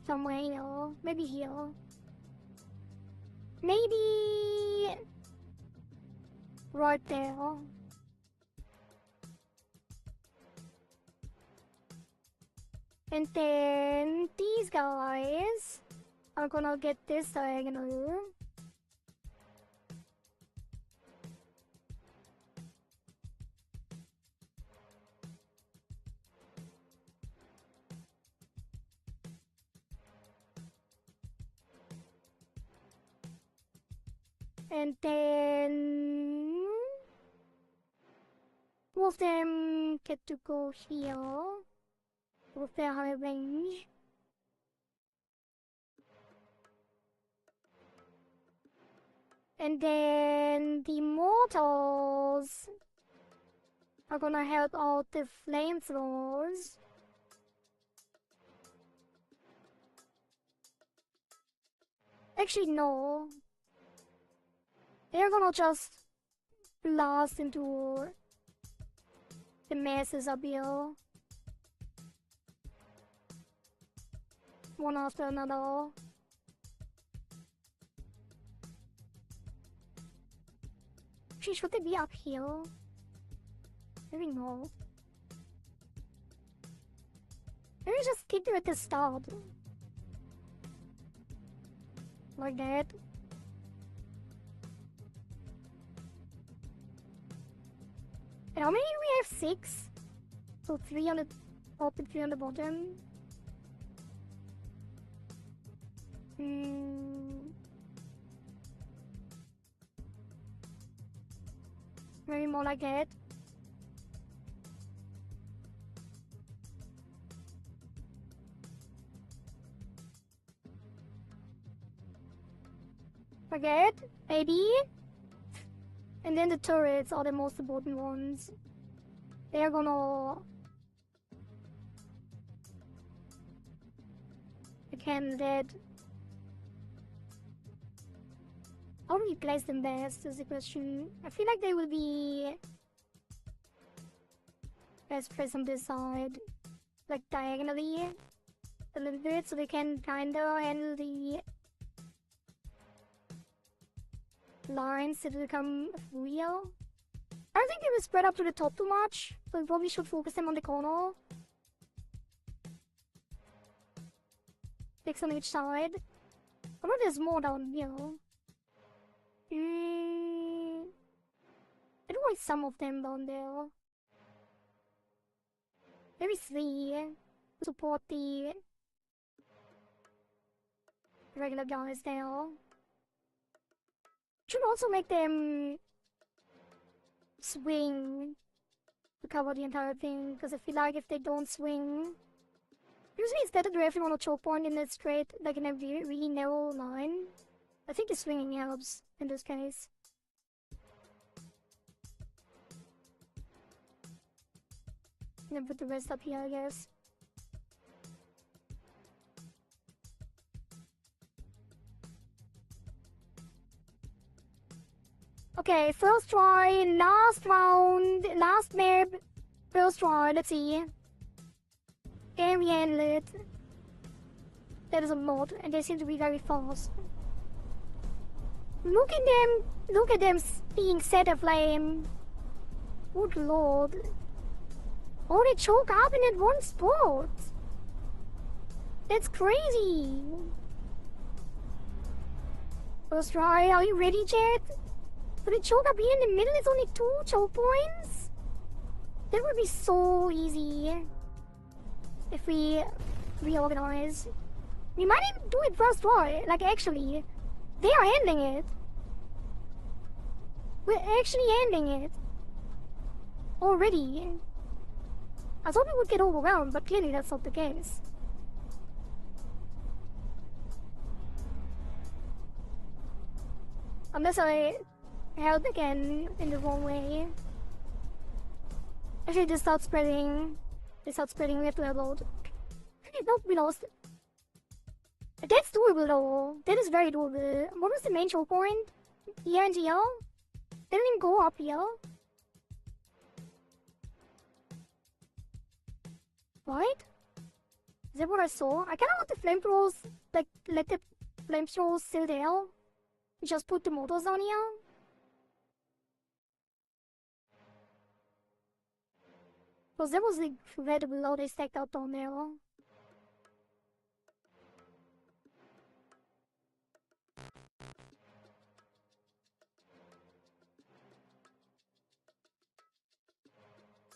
S1: Somewhere here. Maybe here. Maybe right there. And then these guys are gonna get this diagonal. And then two of them get to go here with their high range. And then the mortals are gonna help out the flamethrowers. Actually, no. They're gonna just blast into the masses up here. One after another. Actually, should they be up here? Maybe no. Maybe just keep them at the start. Like that. And how many do we have? 6? So 3 on the top and 3 on the bottom. Maybe more like that. Forget, maybe. And then the turrets are the most important ones. They're gonna... Again, that... How do we place them best is the question. I feel like they will be... best placed on this side. Like diagonally. A little bit, so they can kinda handle the... lines that will come real. I don't think they will spread up to the top too much, so we probably should focus them on the corner. 6 on each side. I know there's more down here. I don't want some of them down there. Maybe 3 to support the regular guys there. Should also make them swing to cover the entire thing, because I feel like if they don't swing... Usually it's better to have him on a choke point in a straight, like in a really narrow line. I think the swinging helps in this case. And then put the rest up here, I guess. Okay, first try, last round, last map, first try, let's see. Can we handle it? That is a mod, and they seem to be very fast. Look at them being set aflame. Good lord. Oh, they choke up in at one spot. That's crazy. First try, are you ready, chat? So the choke up here in the middle is only 2 choke points? That would be so easy if we reorganize. We might even do it first try. Like, actually, they are handling it. We're actually handling it. Already. I thought we would get overwhelmed, but clearly that's not the case. Unless I held again in the wrong way. Actually, they start spreading. They start spreading, we have to reload. Nope, we lost. That's doable though. That is very doable. What was the main choke point? Here and here? They didn't even go up here. Right? Is that what I saw? I kinda want the flamethrowers, like, let the flamethrowers still there. Just put the motors on here. Because that was incredible how they stacked up down there.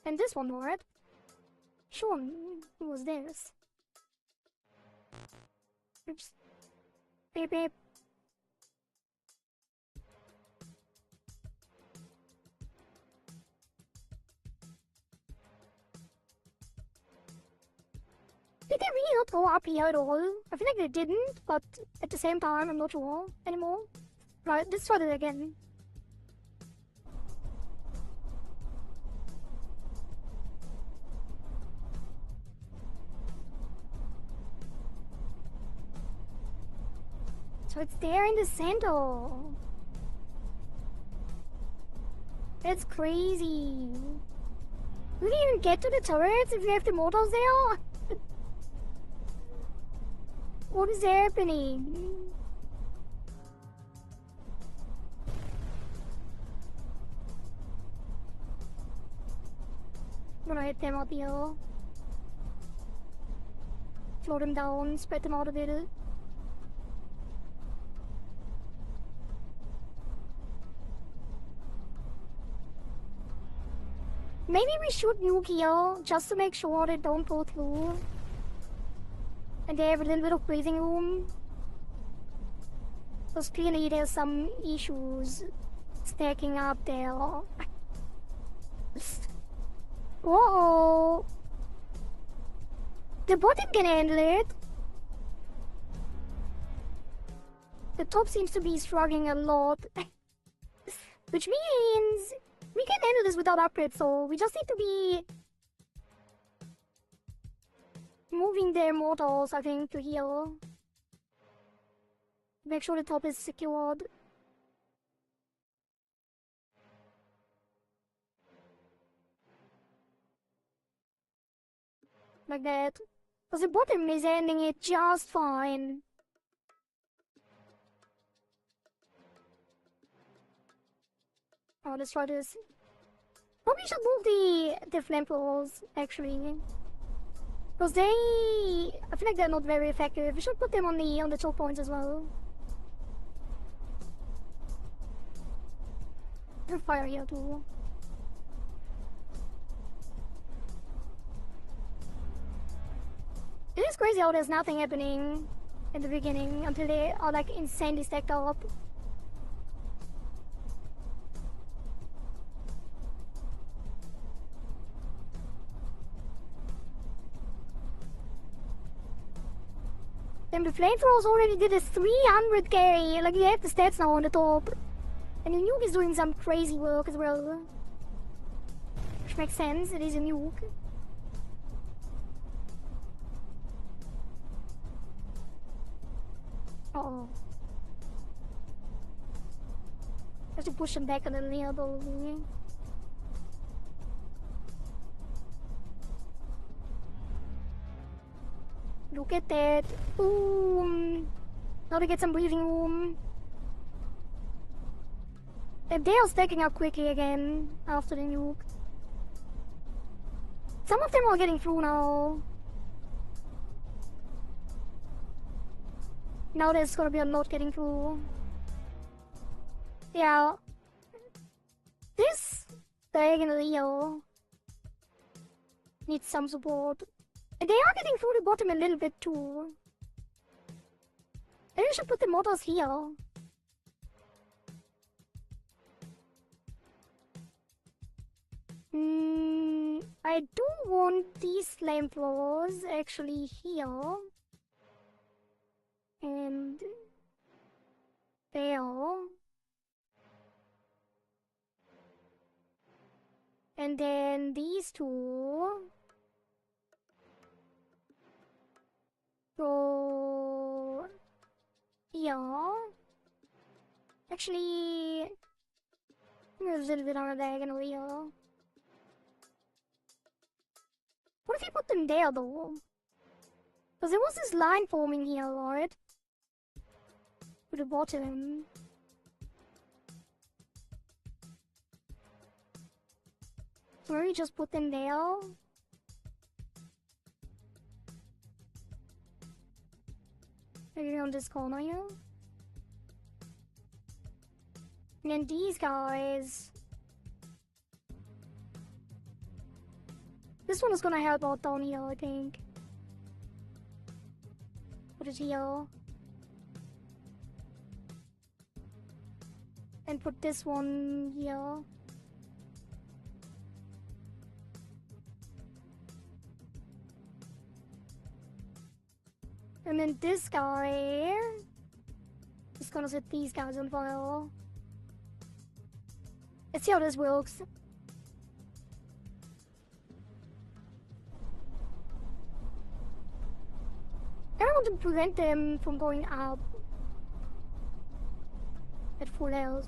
S1: And this one, right? Sure, who was this? Oops. Beep beep. Did they really not go up here at all? I feel like they didn't, but at the same time, I'm not sure anymore. Right, let's try that again. So it's there in the center. That's crazy. We can even get to the turrets if we have the mortals there? What is happening? I'm gonna hit them up here. Slow them down, spread them out a bit. Maybe we should nuke here, just to make sure they don't go through. And they have a little bit of breathing room. Because clearly there's some issues stacking up there. Whoa! The bottom can handle it. The top seems to be struggling a lot. Which means we can handle this without upgrades, so we just need to be moving their mortals, I think, to here. Make sure the top is secured. Like that. Because the bottom is handling it just fine. Oh, let's try this. Probably should move the flamethrowers, actually. Because they... I feel like they're not very effective. We should put them on the choke points as well. Fire here too. It is crazy how there's nothing happening in the beginning until they are like insanely stacked up. Damn, the flamethrowers already did a 300 carry. Like, you have the stats now on the top. And the nuke is doing some crazy work as well. Which makes sense, it is a nuke. Uh-oh. Have to push him back a little here, probably. Look at that. Boom. Now to get some breathing room. They are stacking up quickly again after the nuke. Some of them are getting through now. Now there's gonna be a lot getting through. Yeah. This diagonal here needs some support. And they are getting through the bottom a little bit too. Maybe we should put the mortars here. I do want these flamethrowers actually here. And there. And then these two. Go here. Actually, there's a little bit on a diagonal here. What if you put them there though? Because there was this line forming here, right? To the bottom. So maybe just put them there. Maybe on this corner here. And then these guys. This one is gonna help out down here, I think. Put it here. And put this one here. And then this guy is just gonna set these guys on fire. Let's see how this works. I don't want to prevent them from going up at full health.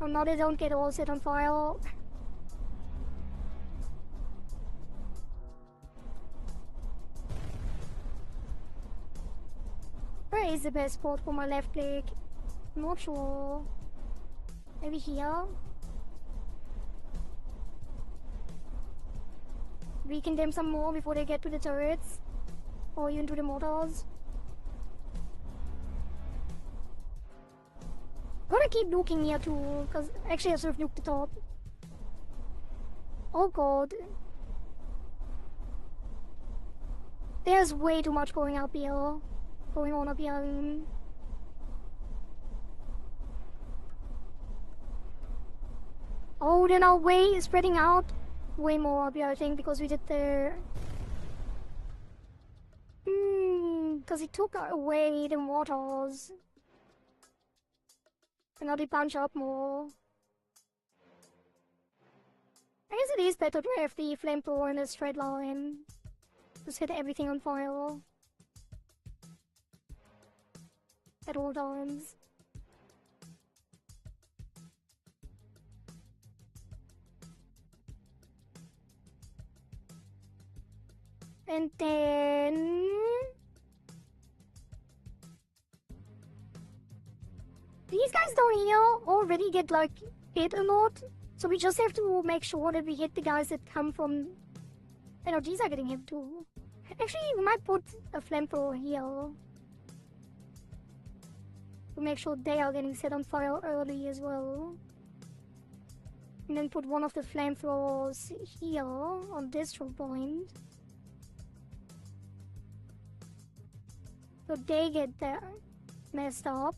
S1: Oh, now they don't get all set on fire. Where is the best spot for my left leg? I'm not sure. Maybe here? Weaken them some more before they get to the turrets. Or even to the mortars. Gotta keep looking here too, because actually I should have nuked the top. Oh god. There's way too much going up here. Going on up here. Oh, they're now way spreading out. Way more up here, I think, because we did the... because it took away the mortars. And now they punch up more. I guess it is better to have the flamethrower in a straight line. Just hit everything on fire. At all times. And then... these guys down here already get like hit a lot. So we just have to make sure that we hit the guys that come from... you know, these are getting hit too. Actually, we might put a flamethrower here. To make sure they are getting set on fire early as well. And then put one of the flamethrowers here on this choke point. So they get messed up.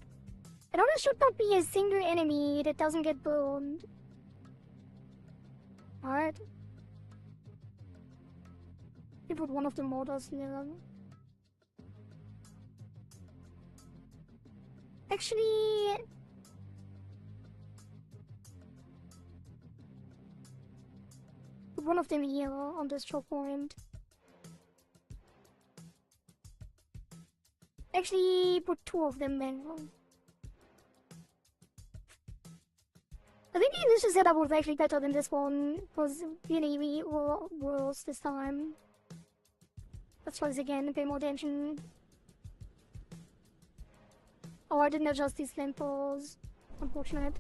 S1: And there should not be a single enemy that doesn't get burned. Alright. We put one of the mortars here. Actually... put one of them here on this choke point. Actually, put two of them there. I think the initial setup was actually better than this one, because really we were worse this time. Let's try this again and pay more attention. Oh, I didn't adjust these flamethrowers. Unfortunate.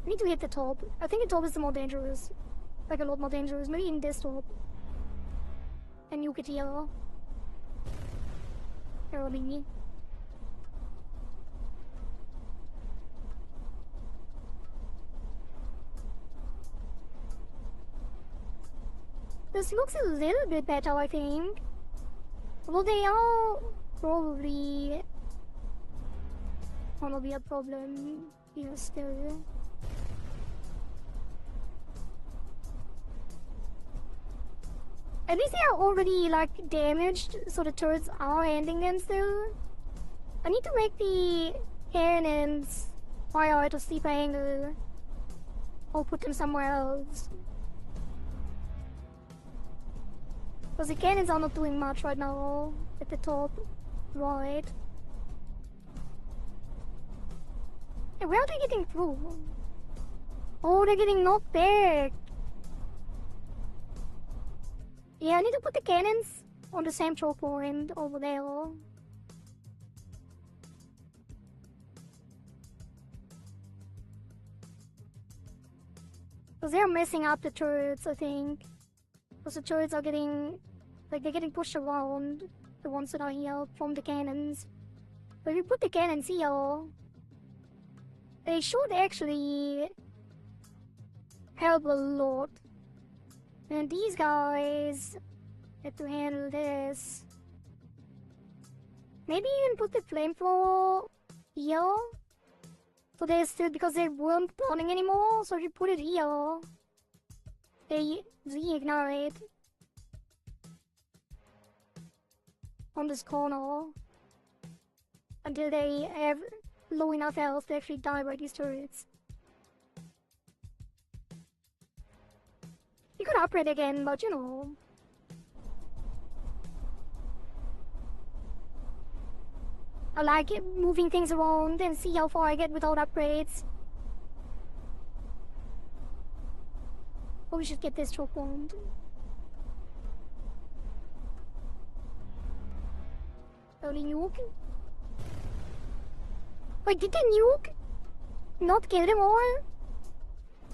S1: I need to hit the top. I think the top is the more dangerous. Like a lot more dangerous. Maybe in this top. And nuke it here. Early. This looks a little bit better, I think. Although they are probably gonna be a problem here still. At least they are already like damaged, so the turrets are ending them still. I need to make the cannons fire at a steeper angle. Or put them somewhere else. Because the cannons are not doing much right now at the top right. Hey, where are they getting through? Oh, they're getting knocked back. Yeah, I need to put the cannons on the same choke point over there. Because they're messing up the turrets, I think. Because the turrets are getting... like, they're getting pushed around. The ones that are here from the cannons. But if we put the cannons here... they should actually... help a lot. And these guys have to handle this. Maybe even put the flamethrower here. So they still, because they weren't spawning anymore, so if you put it here, they reignite on this corner until they have low enough health to actually die by these turrets. You could upgrade again, but you know. I like moving things around and see how far I get without upgrades. Oh, we should get this choke wound. Early nuke? Wait, did the nuke not kill them all?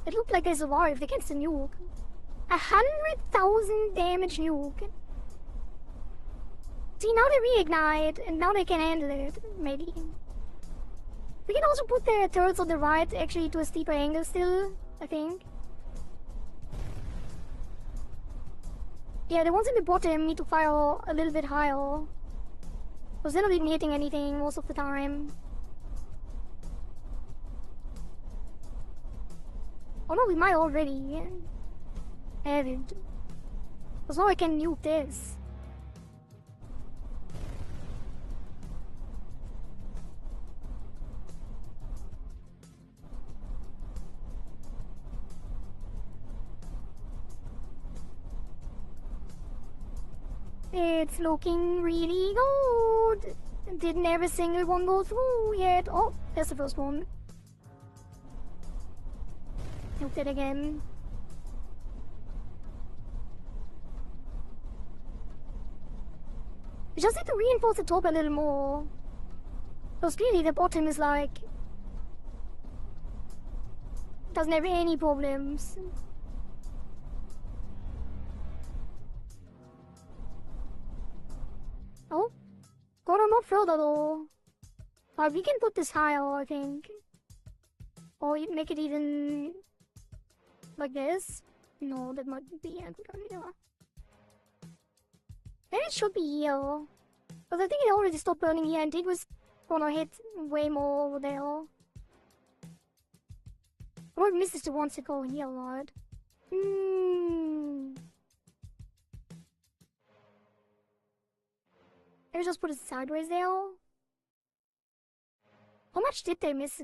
S1: It looked like they survived against the nuke. 100,000 damage nuke. See, now they reignite, and now they can handle it, maybe. We can also put the turrets on the right actually to a steeper angle still, I think. Yeah, the ones in the bottom need to fire a little bit higher. Because they're not even hitting anything most of the time. Oh no, we might already have it. Because now I can nuke this. It's looking really good. Didn't have a single one go through yet. Oh, there's the first one. Nuked it again. We just need to reinforce the top a little more. Because clearly the bottom is like... doesn't have any problems. Oh, got a lot further though. But we can put this higher, I think. Or make it even like this. No, that might be a good idea. Maybe it should be here. But I think it already stopped burning here and it was gonna hit way more over there. Oh, I missed the ones that go here, right? Maybe just put it sideways there. How much did they miss?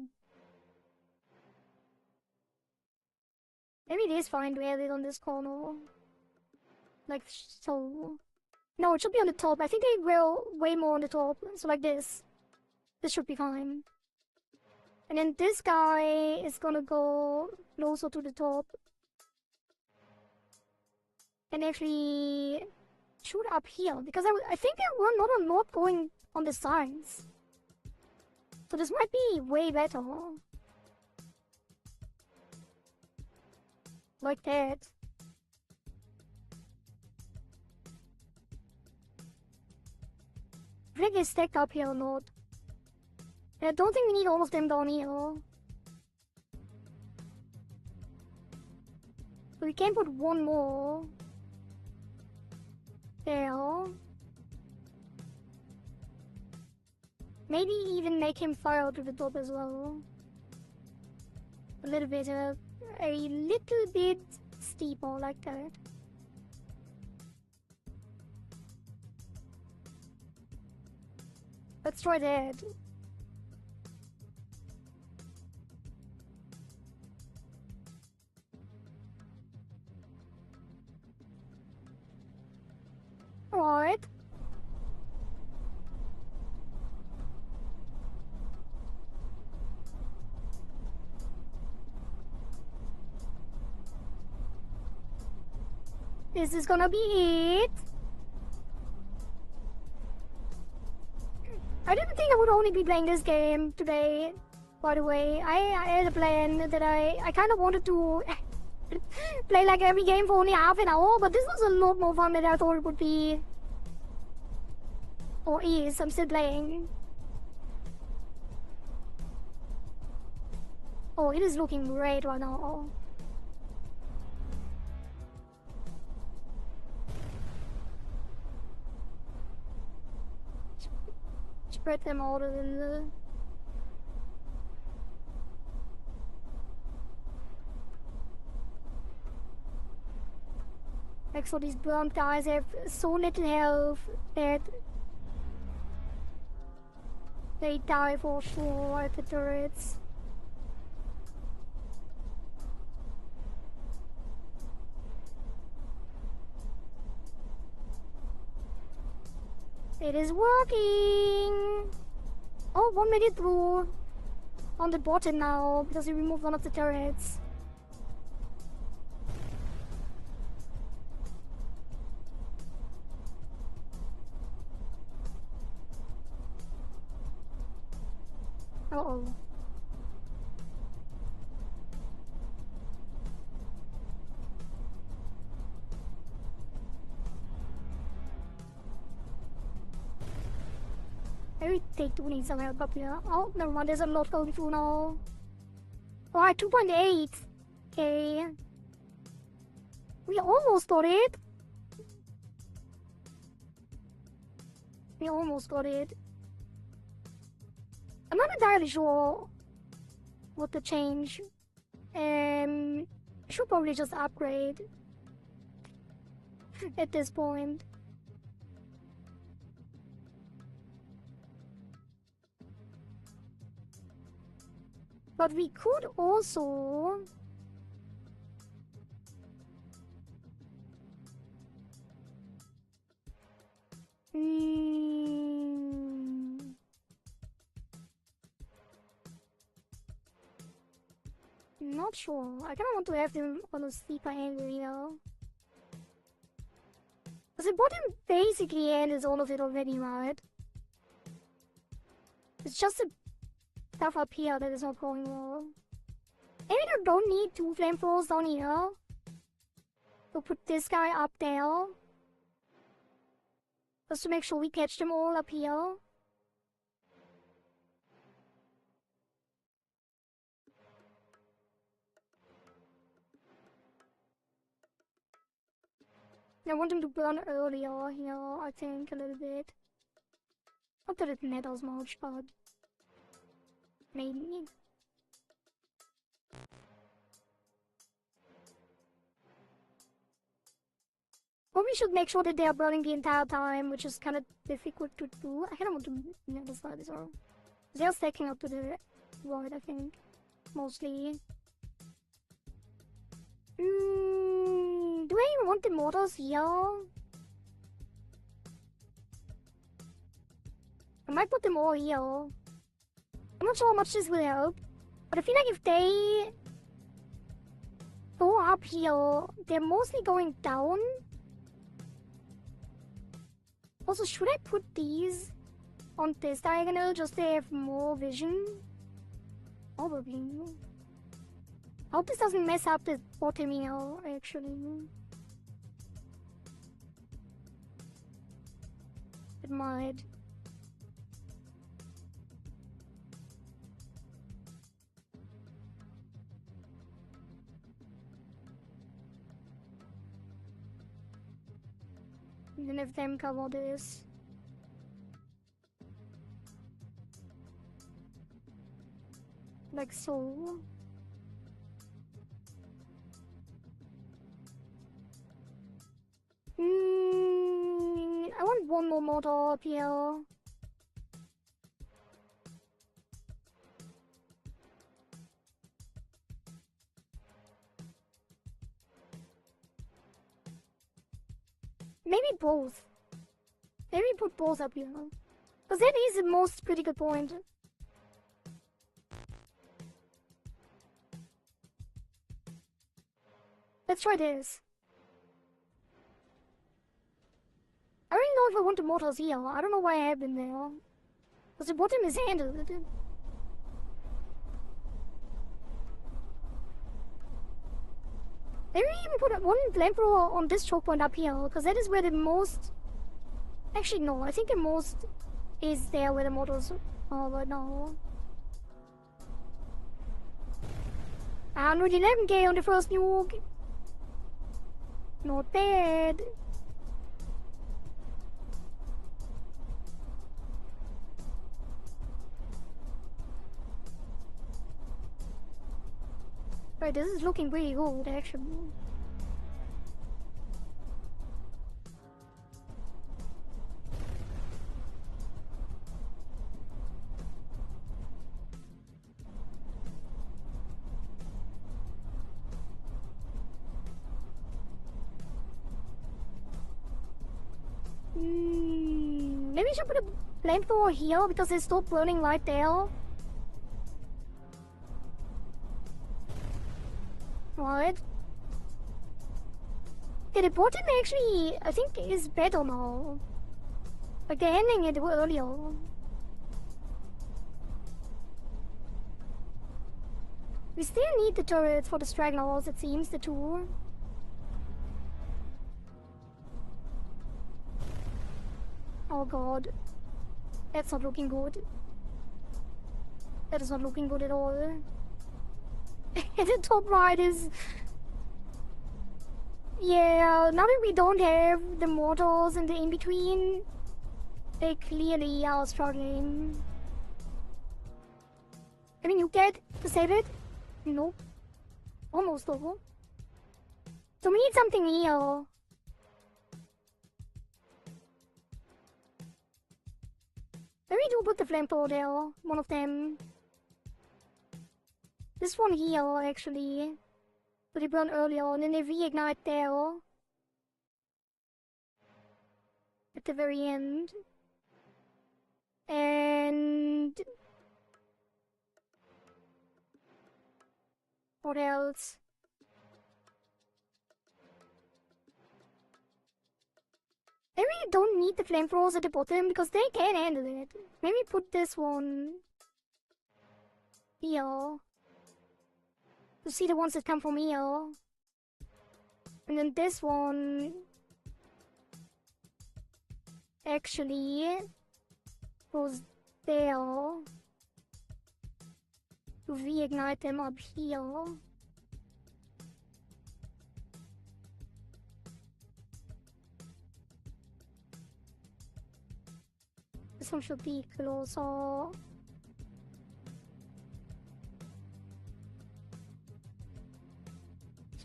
S1: Maybe it is fine to have it on this corner. Like so. No, it should be on the top. I think they were way more on the top. So like this. This should be fine. And then this guy is gonna go closer to the top. And actually shoot up here. Because I think there were not a lot going on the sides. So this might be way better. Like that. I think they stacked up here or not. I don't think we need all of them down here. So we can put one more there. Maybe even make him fire to the top as well. A little bit steeper like that. Let's try that. Alright. This is gonna be it. I didn't think I would only be playing this game today, by the way. I had a plan that I kind of wanted to play like every game for only half an hour, but this was a lot more fun than I thought it would be. Or is, I'm still playing. Oh, it is looking great right now. Spread them out a little. make sure these burnt guys have so little health that they die for sure at the turrets. It is working! Oh, 1 minute through on the bottom now because we removed one of the turrets. Uh-oh. Maybe take 2 needs some help up here. Oh, never mind, there's a lot going through now. Alright, 2.8. Okay. We almost got it. We almost got it. I'm not entirely sure what to change. Should probably just upgrade at this point. But we could also not sure. I kinda want to have them on a sleeper angle, you know? Because the bottom basically end is all of it already, right? It's just the stuff up here that is not going well. Maybe I don't need 2 flamethrowers down here. We'll put this guy up there. Just to make sure we catch them all up here. I want him to burn earlier here, I think, a little bit. Not that it matters much, but maybe. Probably should make sure that they are burning the entire time, which is kind of difficult to do. I kind of want to never start this or they're stacking up to the right, I think, mostly. Do I even want the mortars here? I might put them all here. I'm not sure how much this will help, but I feel like if they go up here, they're mostly going down. Also, should I put these on this diagonal just to have more vision? Probably. I hope this doesn't mess up the bottom here, actually. It might. And then have them cover this. Like so. I want one more mortar up here. Maybe both. Maybe put both up here. Because that is the most critical point. Let's try this. I don't even know if I want the mortars here. I don't know why I have them there. Because the bottom is handled. Maybe even put one flamethrower on this choke point up here, because that is where the most... Actually, no, I think the most is there where the mortars are right now. 111k on the first nuke. Not bad. Right, this is looking pretty good, actually. Maybe we should put a flamethrower here because it's still burning right there. Right. Okay, the bottom actually, I think, is better now. Like the ending it earlier. We still need the turrets for the stragglers, it seems, the two. Oh god. That's not looking good. That is not looking good at all. The top right is... Yeah, now that we don't have the mortals and the in-between, they clearly are struggling. I mean, you get to save it? Nope. Almost over. So we need something here. Maybe do put the flamethrower there, one of them. This one here, actually. But they burn earlier, and then they reignite there. At the very end. And... what else? Maybe we don't need the flamethrowers at the bottom because they can handle it. Maybe put this one here. To see the ones that come from here. And then this one actually goes there. To reignite them up here. This one should be closer. So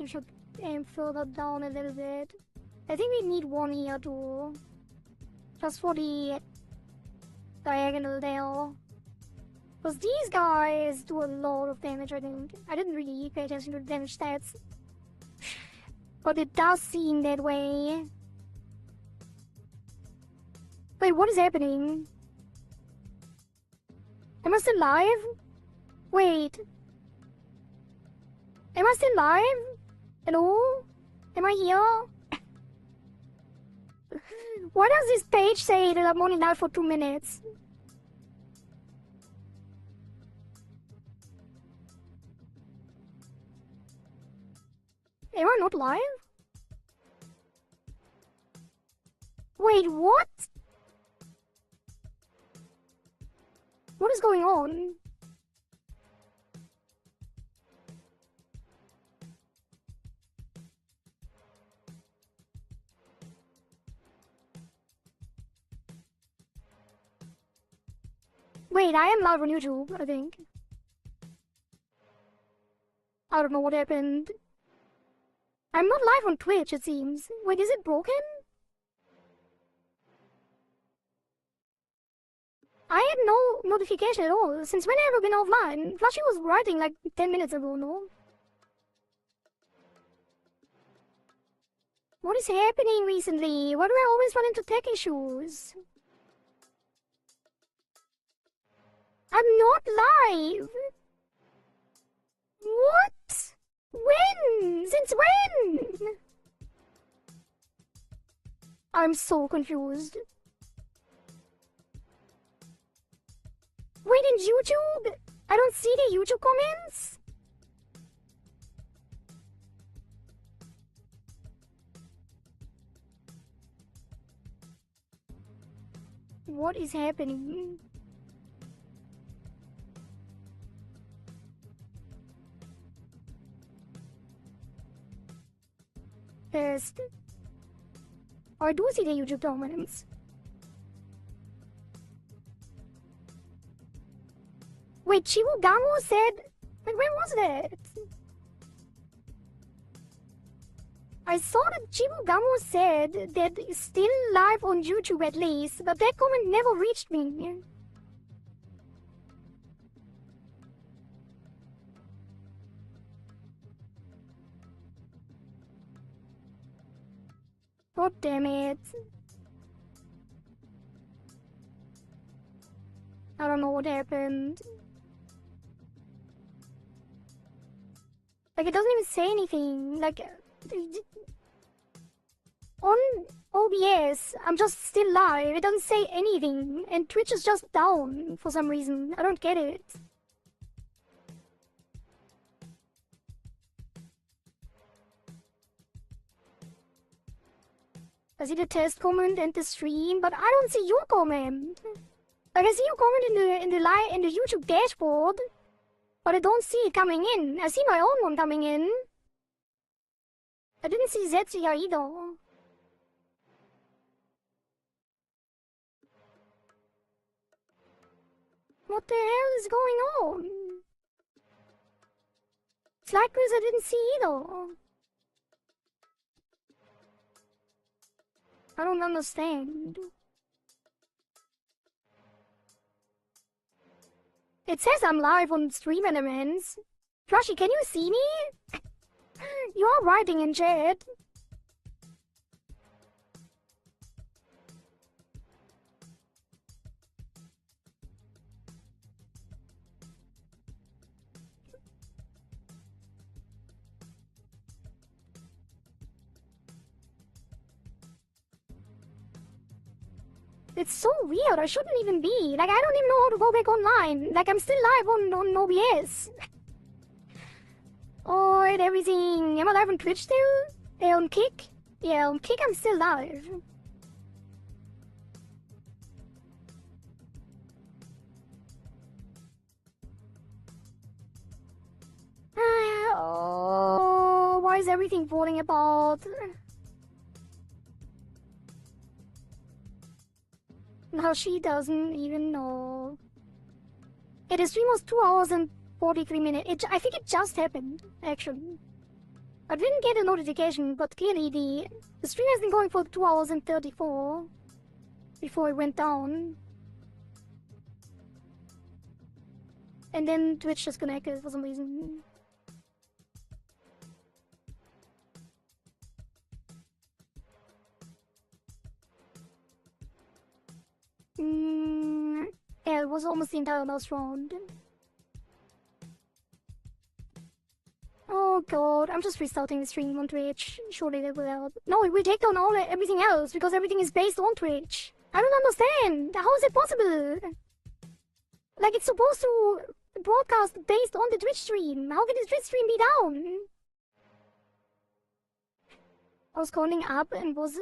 S1: we should aim further down a little bit. I think we need one here too. Just for the diagonal there. Because these guys do a lot of damage, I think. I didn't really pay attention to the damage stats. But it does seem that way. Wait, what is happening? Am I still live? Wait. Am I still live? Hello? Am I here? Why does this page say that I'm only live for 2 minutes? Am I not live? Wait, what? What is going on? Wait, I am live on YouTube, I think. I don't know what happened. I'm not live on Twitch, it seems. Wait, is it broken? I had no notification at all. Since when have I been offline? Flushy was writing like 10 minutes ago, no? What is happening recently? Why do I always run into tech issues? I'm not live! What? When? Since when? I'm so confused. Wait, in YouTube? I don't see the YouTube comments? What is happening? Test. Oh, I do see the YouTube comments. Wait, Chibugamo said... Like, when was that? I saw that Chibugamo said that it's still live on YouTube at least, but that comment never reached me. God damn it. I don't know what happened. Like, it doesn't even say anything. Like, on OBS, I'm just still live. It doesn't say anything. And Twitch is just down for some reason. I don't get it. I see the test comment and the stream, but I don't see your comment. Like, I see your comment in the YouTube dashboard, but I don't see it coming in. I see my own one coming in. I didn't see Zetsuya either. What the hell is going on? Slackers I didn't see either. I don't understand. It says I'm live on Stream Elements. Flushy, can you see me? You are writing in chat. It's so weird, I shouldn't even be. Like, I don't even know how to go back online. Like, I'm still live on OBS. Oh, and everything. Am I live on Twitch still? Yeah, on Kick? Yeah, on Kick I'm still live. Oh, why is everything falling apart? Now she doesn't even know. Yeah, the stream was 2 hours and 43 minutes. I think it just happened, actually. I didn't get a notification, but clearly the stream has been going for 2 hours and 34 before it went down. And then Twitch disconnected for some reason. Yeah, it was almost the entire last round. Oh god, I'm just restarting the stream on Twitch. Surely that will help. No, it will take down everything else because everything is based on Twitch. I don't understand. How is it possible? Like, it's supposed to broadcast based on the Twitch stream. How can the Twitch stream be down? I was counting up and was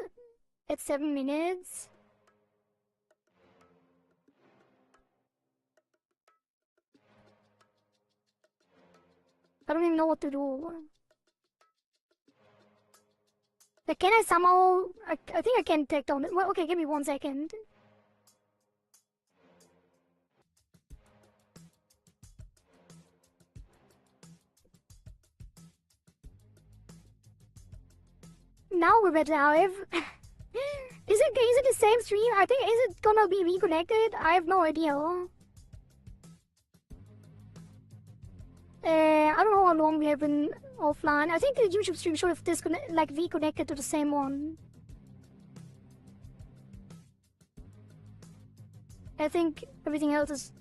S1: at 7 minutes. I don't even know what to do. Like, can I somehow... I think I can take down... Well, okay, give me 1 second. Now we're back live. Is it the same stream? I think, is it gonna be reconnected? I have no idea. I don't know how long we have been offline. I think the YouTube stream should have reconnected to the same one. I think everything else is...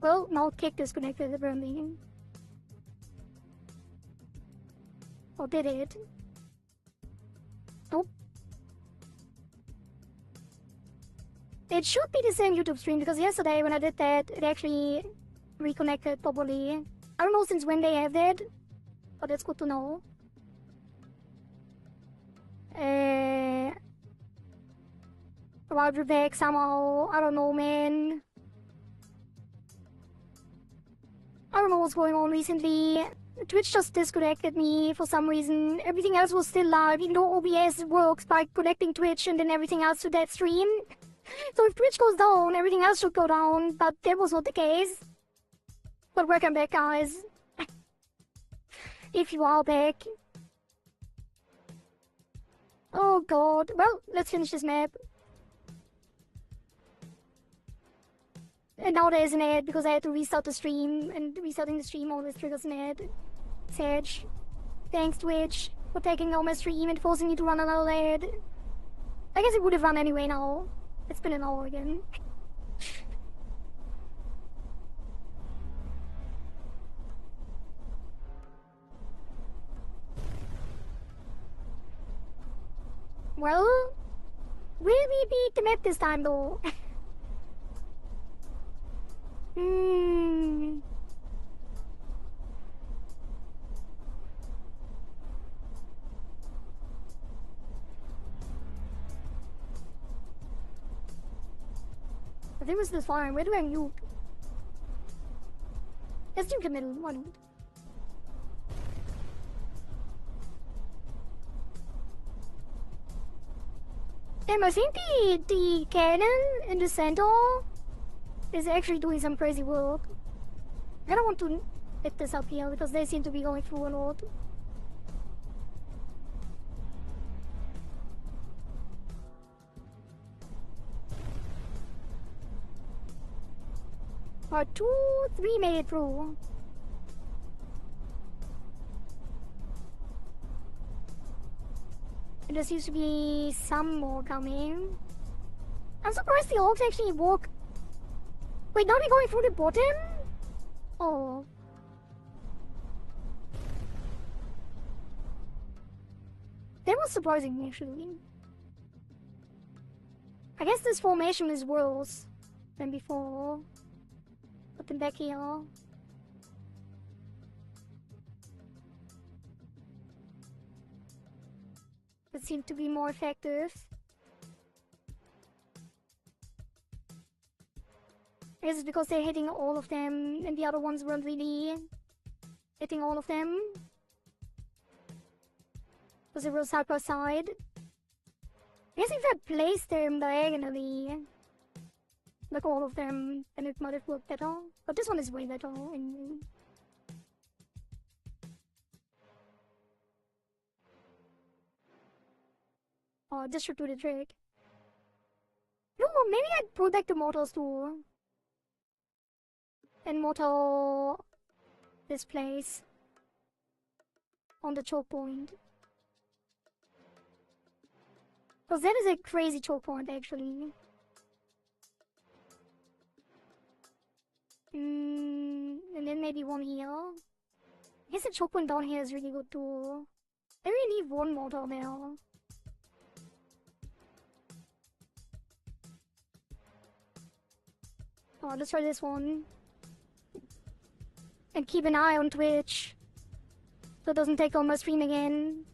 S1: Well, now Kick disconnected apparently. Or did it? Nope. It should be the same YouTube stream because yesterday when I did that, it actually reconnected properly. I don't know since when they have that, but that's good to know. About we're back somehow. I don't know, man. I don't know what's going on recently. Twitch just disconnected me for some reason. Everything else was still live, even though OBS works by connecting Twitch and then everything else to that stream. So if Twitch goes down, everything else should go down, but that was not the case. But welcome back, guys. If you are back. Oh god. Well, let's finish this map. And now there is an ad because I had to restart the stream, and restarting the stream always triggers an ad. Sage. Thanks, Twitch, for taking down my stream and forcing me to run another ad. I guess it would have run anyway now. It's been an hour again. Well, will we beat the map this time though? Hmm. I think this is fine. Where do I nuke? Let's nuke the middle. Why not? I think the cannon in the center is actually doing some crazy work. I don't want to hit this up here because they seem to be going through a lot. Part 2, 3 made it through. And there seems to be some more coming. I'm surprised the orcs actually walk. Wait, now they're going through the bottom? Oh. That was surprising, actually. I guess this formation is worse than before. Put them back here. That seemed to be more effective. I guess it's because they're hitting all of them and the other ones weren't really hitting all of them. Because it was side by side. I guess if I placed them diagonally, like all of them, then it might have worked better. But this one is way better anyway. Oh, this should do the trick. No, maybe I'd pull back the mortals too. And mortal this place on the choke point. Because that is a crazy choke point actually. And then maybe one here. I guess the choke point down here is really good too. I really need one mortal there. Oh, let's try this one. And keep an eye on Twitch. So it doesn't take on my stream again.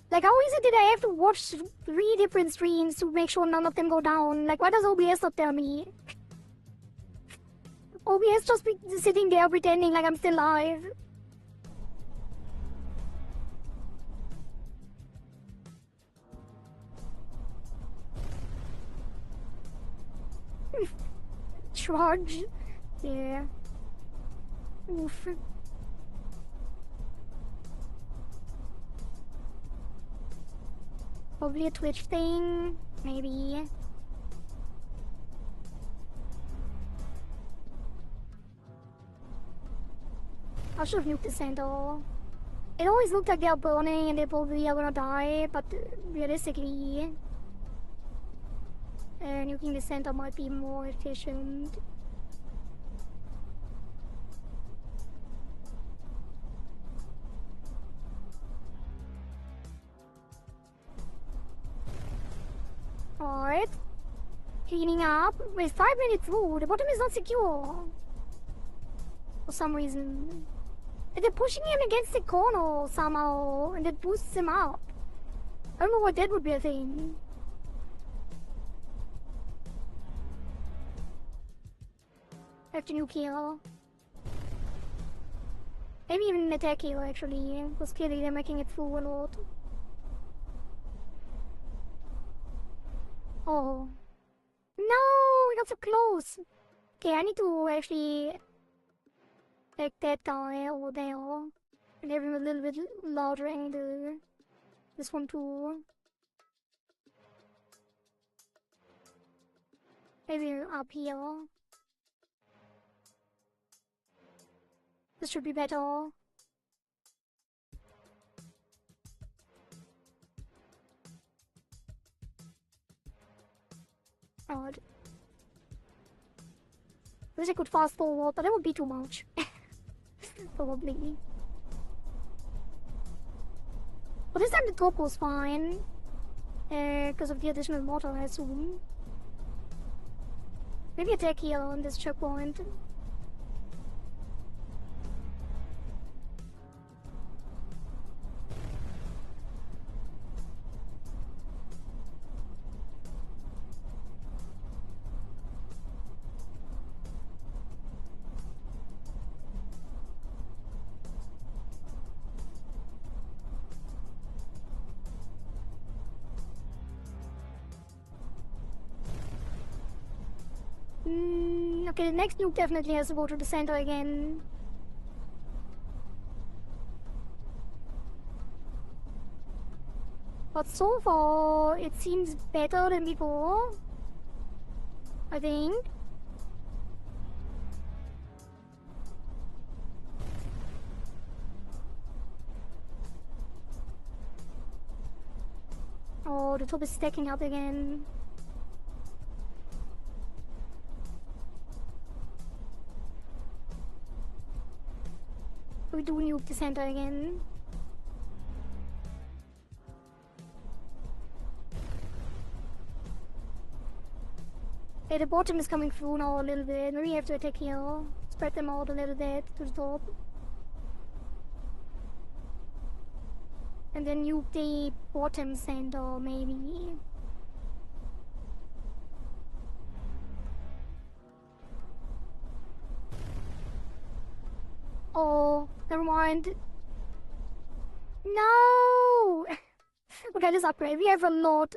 S1: Like, how easy did I have to watch 3 different streams to make sure none of them go down? Like, why does OBS not tell me? OBS just be sitting there pretending like I'm still live. Charge. Yeah. Oof. Probably a Twitch thing, maybe. I should have nuked the center. It always looked like they are burning and they probably are gonna die, but realistically, nuking the center might be more efficient. Alright. Cleaning up. Wait, 5 minutes through. The bottom is not secure. For some reason. And they're pushing him against the corner somehow. And that boosts him up. I don't know why that would be a thing. I have to nuke here. Maybe even an attack here actually. Because clearly they're making it through a lot. Oh. No, we got so close. Okay, I need to actually take that guy over there and have him a little bit larger angle. This one too. Maybe up here. This should be better. Odd. Wish I could fast forward, but that would be too much. Probably. But this time the top was fine. Because of the additional mortar, I assume. Maybe attack here on this checkpoint. Okay, the next nuke definitely has to go to the center again. But so far, it seems better than before. I think. Oh, the top is stacking up again. We do nuke the center again. Okay, the bottom is coming through now a little bit. Maybe we have to attack here. Spread them out a little bit to the top. And then nuke the bottom center, maybe. Oh, never mind. No! Okay, let's upgrade. We have a lot.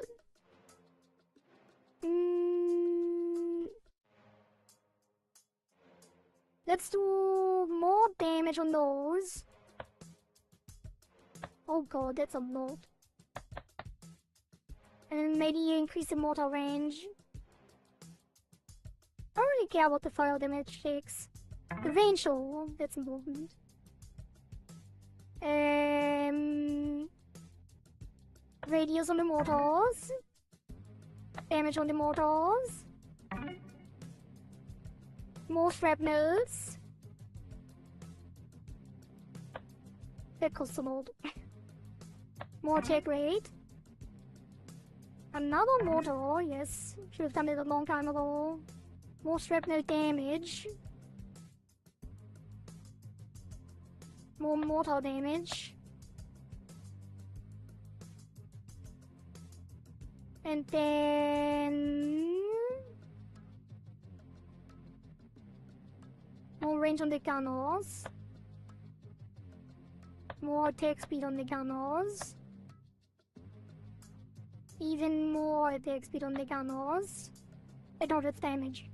S1: Let's do more damage on those. Oh god, that's a lot. And maybe increase the mortar range. I don't really care about the fire damage takes. The range, though, that's important. Radius on the mortars. Damage on the mortars. More shrapnels. That costs a lot. More attack rate. Another mortar, yes. Should have done it a long time ago. More shrapnel damage. More mortar damage. And then... more range on the gunners. More attack speed on the gunners. Even more attack speed on the gunners. I know that's damage.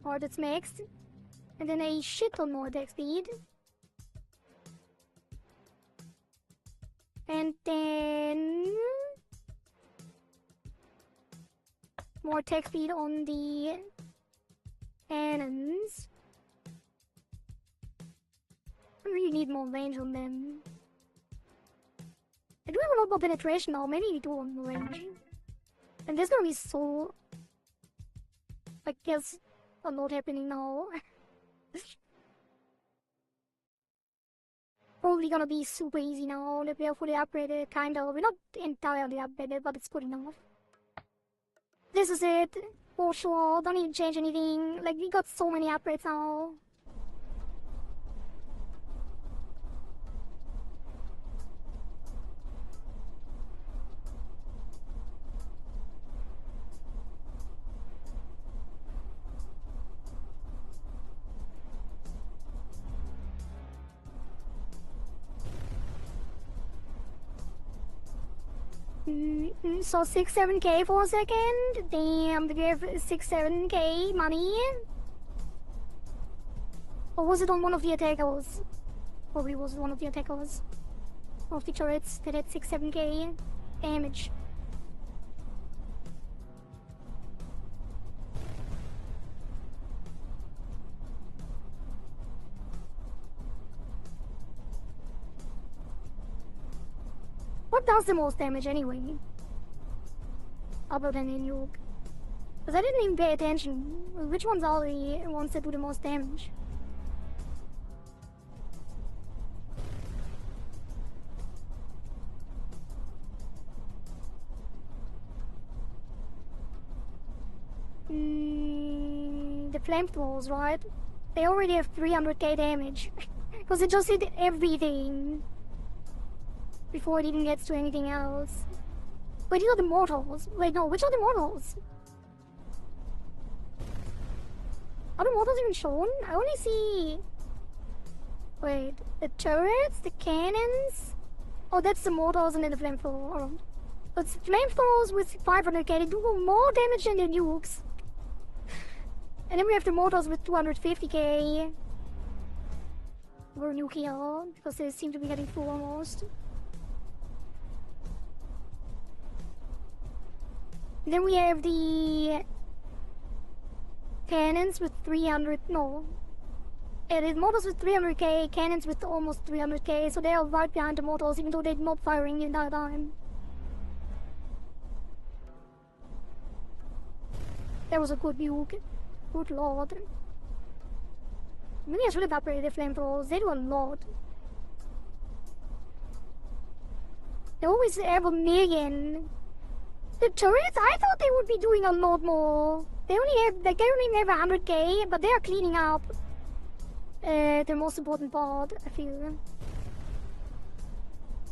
S1: Or that's mixed. And then a shit ton more attack speed. And then... more attack speed on the cannons. I really need more range on them. I do have a lot more penetration now, maybe we do want more range. And there's gonna be so... I guess a lot happening now. Probably gonna be super easy now that we are fully upgraded, kinda. We're not entirely upgraded, but it's good enough. This is it, for sure. Don't need to change anything. Like, we got so many upgrades now. So 6-7k for a second. Damn, we have 6-7k money. Or was it on one of the attackers? Probably was one of the attackers. One of the turrets that had 6-7k damage. What does the most damage anyway? Other than a nuke. Because I didn't even pay attention. Which ones are the ones that do the most damage? The flamethrowers, right? They already have 300k damage. Because it just hit everything before it even gets to anything else. Wait, these are the mortals. Wait, no, which are the mortals? Are the mortals even shown? I only see... Wait, the turrets, the cannons... Oh, that's the mortals and then the flamethrower. Oh. It's flamethrowers with 500k, they do more damage than the nukes. And then we have the mortals with 250k. We're nuclear, because they seem to be getting full almost. Then we have the cannons with 300, no. Yeah, the mortals with 300k, cannons with almost 300k, so they are right behind the mortals, even though they're not firing the entire time. That was a good nuke. Good lord. Maybe I should have upgraded the flamethrowers, they do a lot. They always have a million. The turrets, I thought they would be doing a lot more. They only have, like, they only have 100k, but they are cleaning up the most important part, I feel.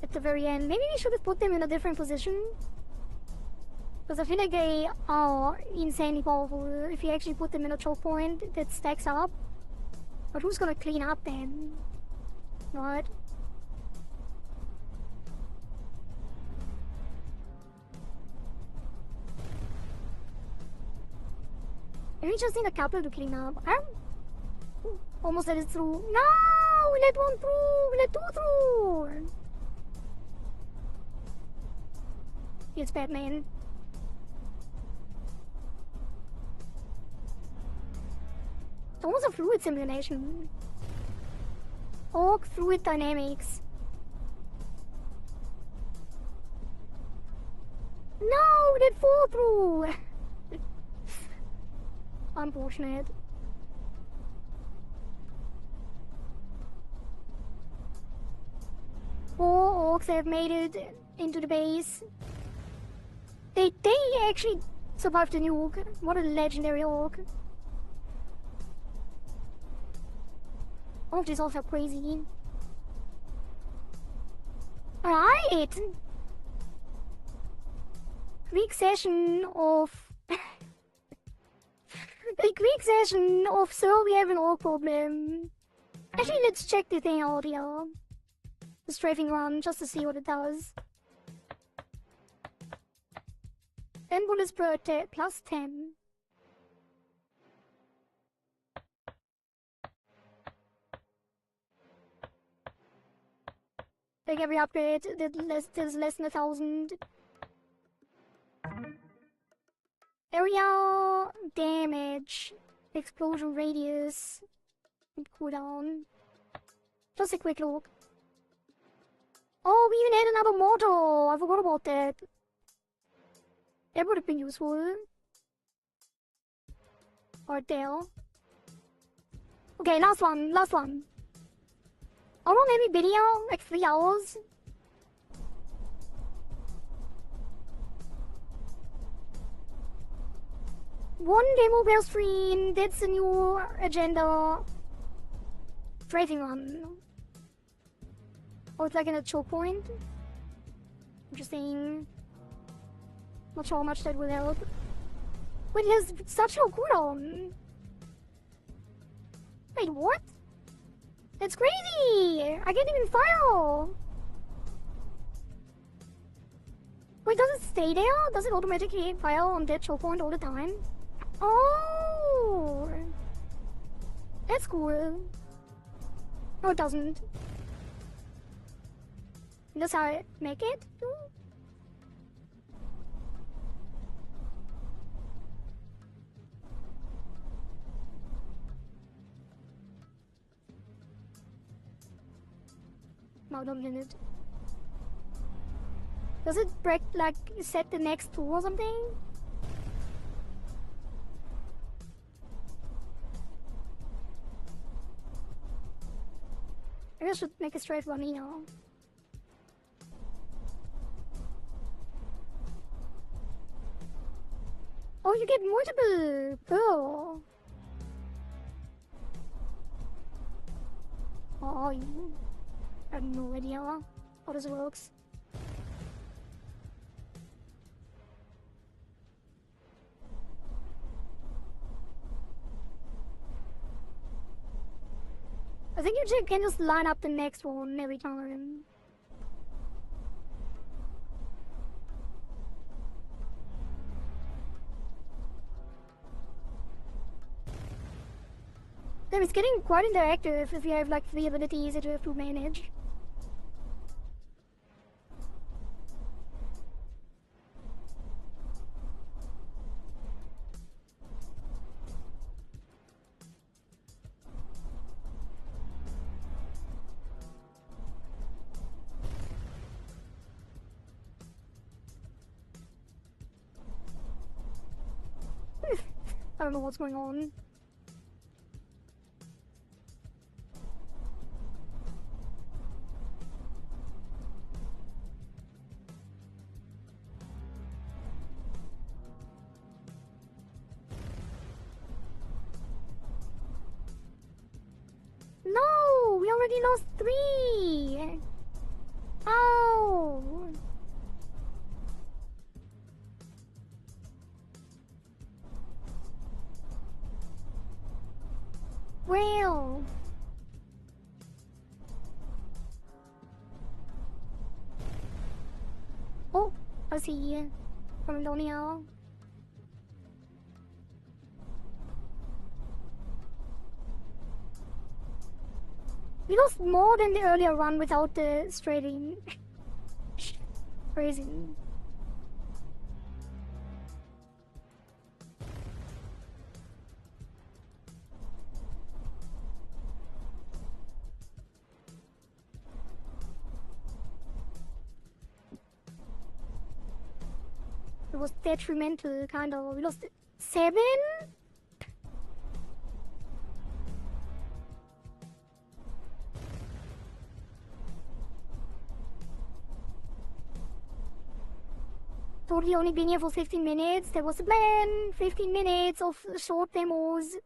S1: At the very end. Maybe we should have put them in a different position. Because I feel like they are insanely powerful if you actually put them in a choke point that stacks up. But who's gonna clean up then? Right? We just need a couple to clean up. Almost let it through. No! We let one through! We let two through! It's Batman. It's almost a fluid simulation. Orc fluid dynamics. No! We let four through! Unfortunate. Four orcs have made it into the base. They actually survived the nuke. What a legendary orc. All of these orcs are crazy. Alright! Quick session of... A quick session of so we have an Orc Problem. Actually, let's check the thing out here. The strafing run, just to see what it does. 10 bullets per attack, plus 10. Like every upgrade, there's less than 1,000. Area damage, explosion radius, and cooldown. Just a quick look. Oh, we even had another mortal! I forgot about that. That would have been useful. Right there. Okay, last one, last one. How long have we been here? Like 3 hours? One demo bell stream, that's a new agenda. Strafing run. Oh, it's like in a choke point. Interesting. Not sure how much that will help. Wait, it has such low cooldown. Wait, what? That's crazy! I can't even fire! Wait, does it stay there? Does it automatically fire on that choke point all the time? Oh! That's cool. No, it doesn't. That's how I make it? No, don't minute. Does it break, like, set the next two or something? Maybe I should make a straight run here. Oh you get multiple pearl. Oh, I have no idea how this works. I think you can just line up the next one every time. Damn, it's getting quite interactive if you have like 3 abilities that you have to manage. I don't know what's going on. No, we already lost 3. Oh. Well. Oh, I see. From Donio. We lost more than the earlier run without the straighting. Crazy. It was detrimental, kind of. We lost 7? Totally only been here for 15 minutes. That was the plan. 15 minutes of short demos.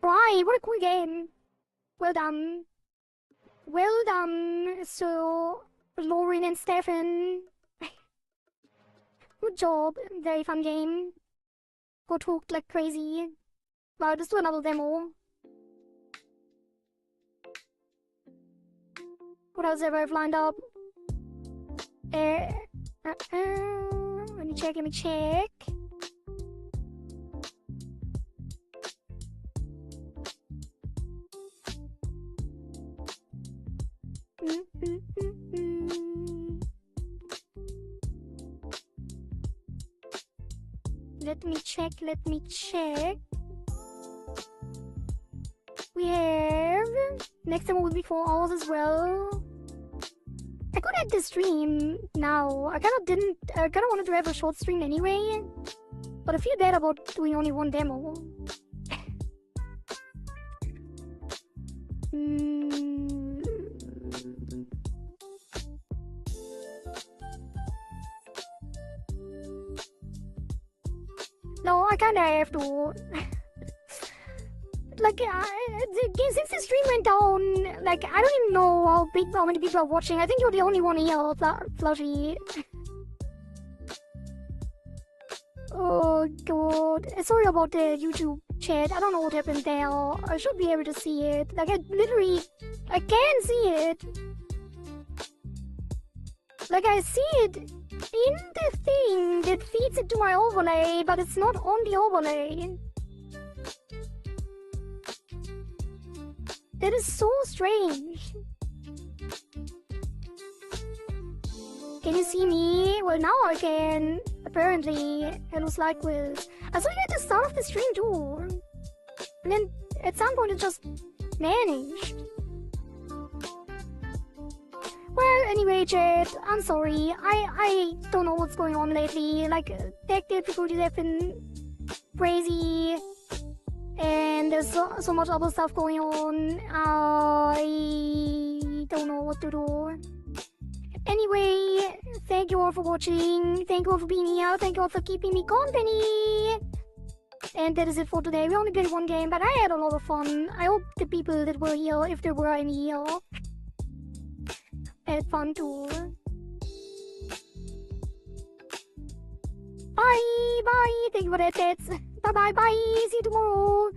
S1: Right, what a cool game. Well done. Well done, so Lauren and Stefan. Good job. Very fun game. Got hooked like crazy. Wow, let's do another demo. What else have I lined up? Let me check. Let me check. We have... Next time will be 4 hours as well. I could end the stream now. I kinda wanted to have a short stream anyway. But I feel bad about doing only one demo. No, I kinda have to. Like, since the stream went down, like, I don't even know how many people are watching. I think you're the only one here, Flushy. Oh, God. Sorry about the YouTube chat. I don't know what happened there. I should be able to see it. Like, I can see it. Like, I see it in the thing that feeds it to my overlay, but it's not on the overlay. That is so strange. Can you see me? Well, now I can. Apparently, it was like with... I saw you at the start of the stream too. And then at some point it just vanished. Well, anyway, chat, I'm sorry. I don't know what's going on lately. Like, tech difficulties have been crazy. And there's so much other stuff going on. I don't know what to do. Anyway, thank you all for watching. Thank you all for being here. Thank you all for keeping me company. And that is it for today. We only played one game, but I had a lot of fun. I hope the people that were here, if there were any here, had fun too. Bye, bye. Thank you for that, Tets. Bye, bye, bye. See you tomorrow.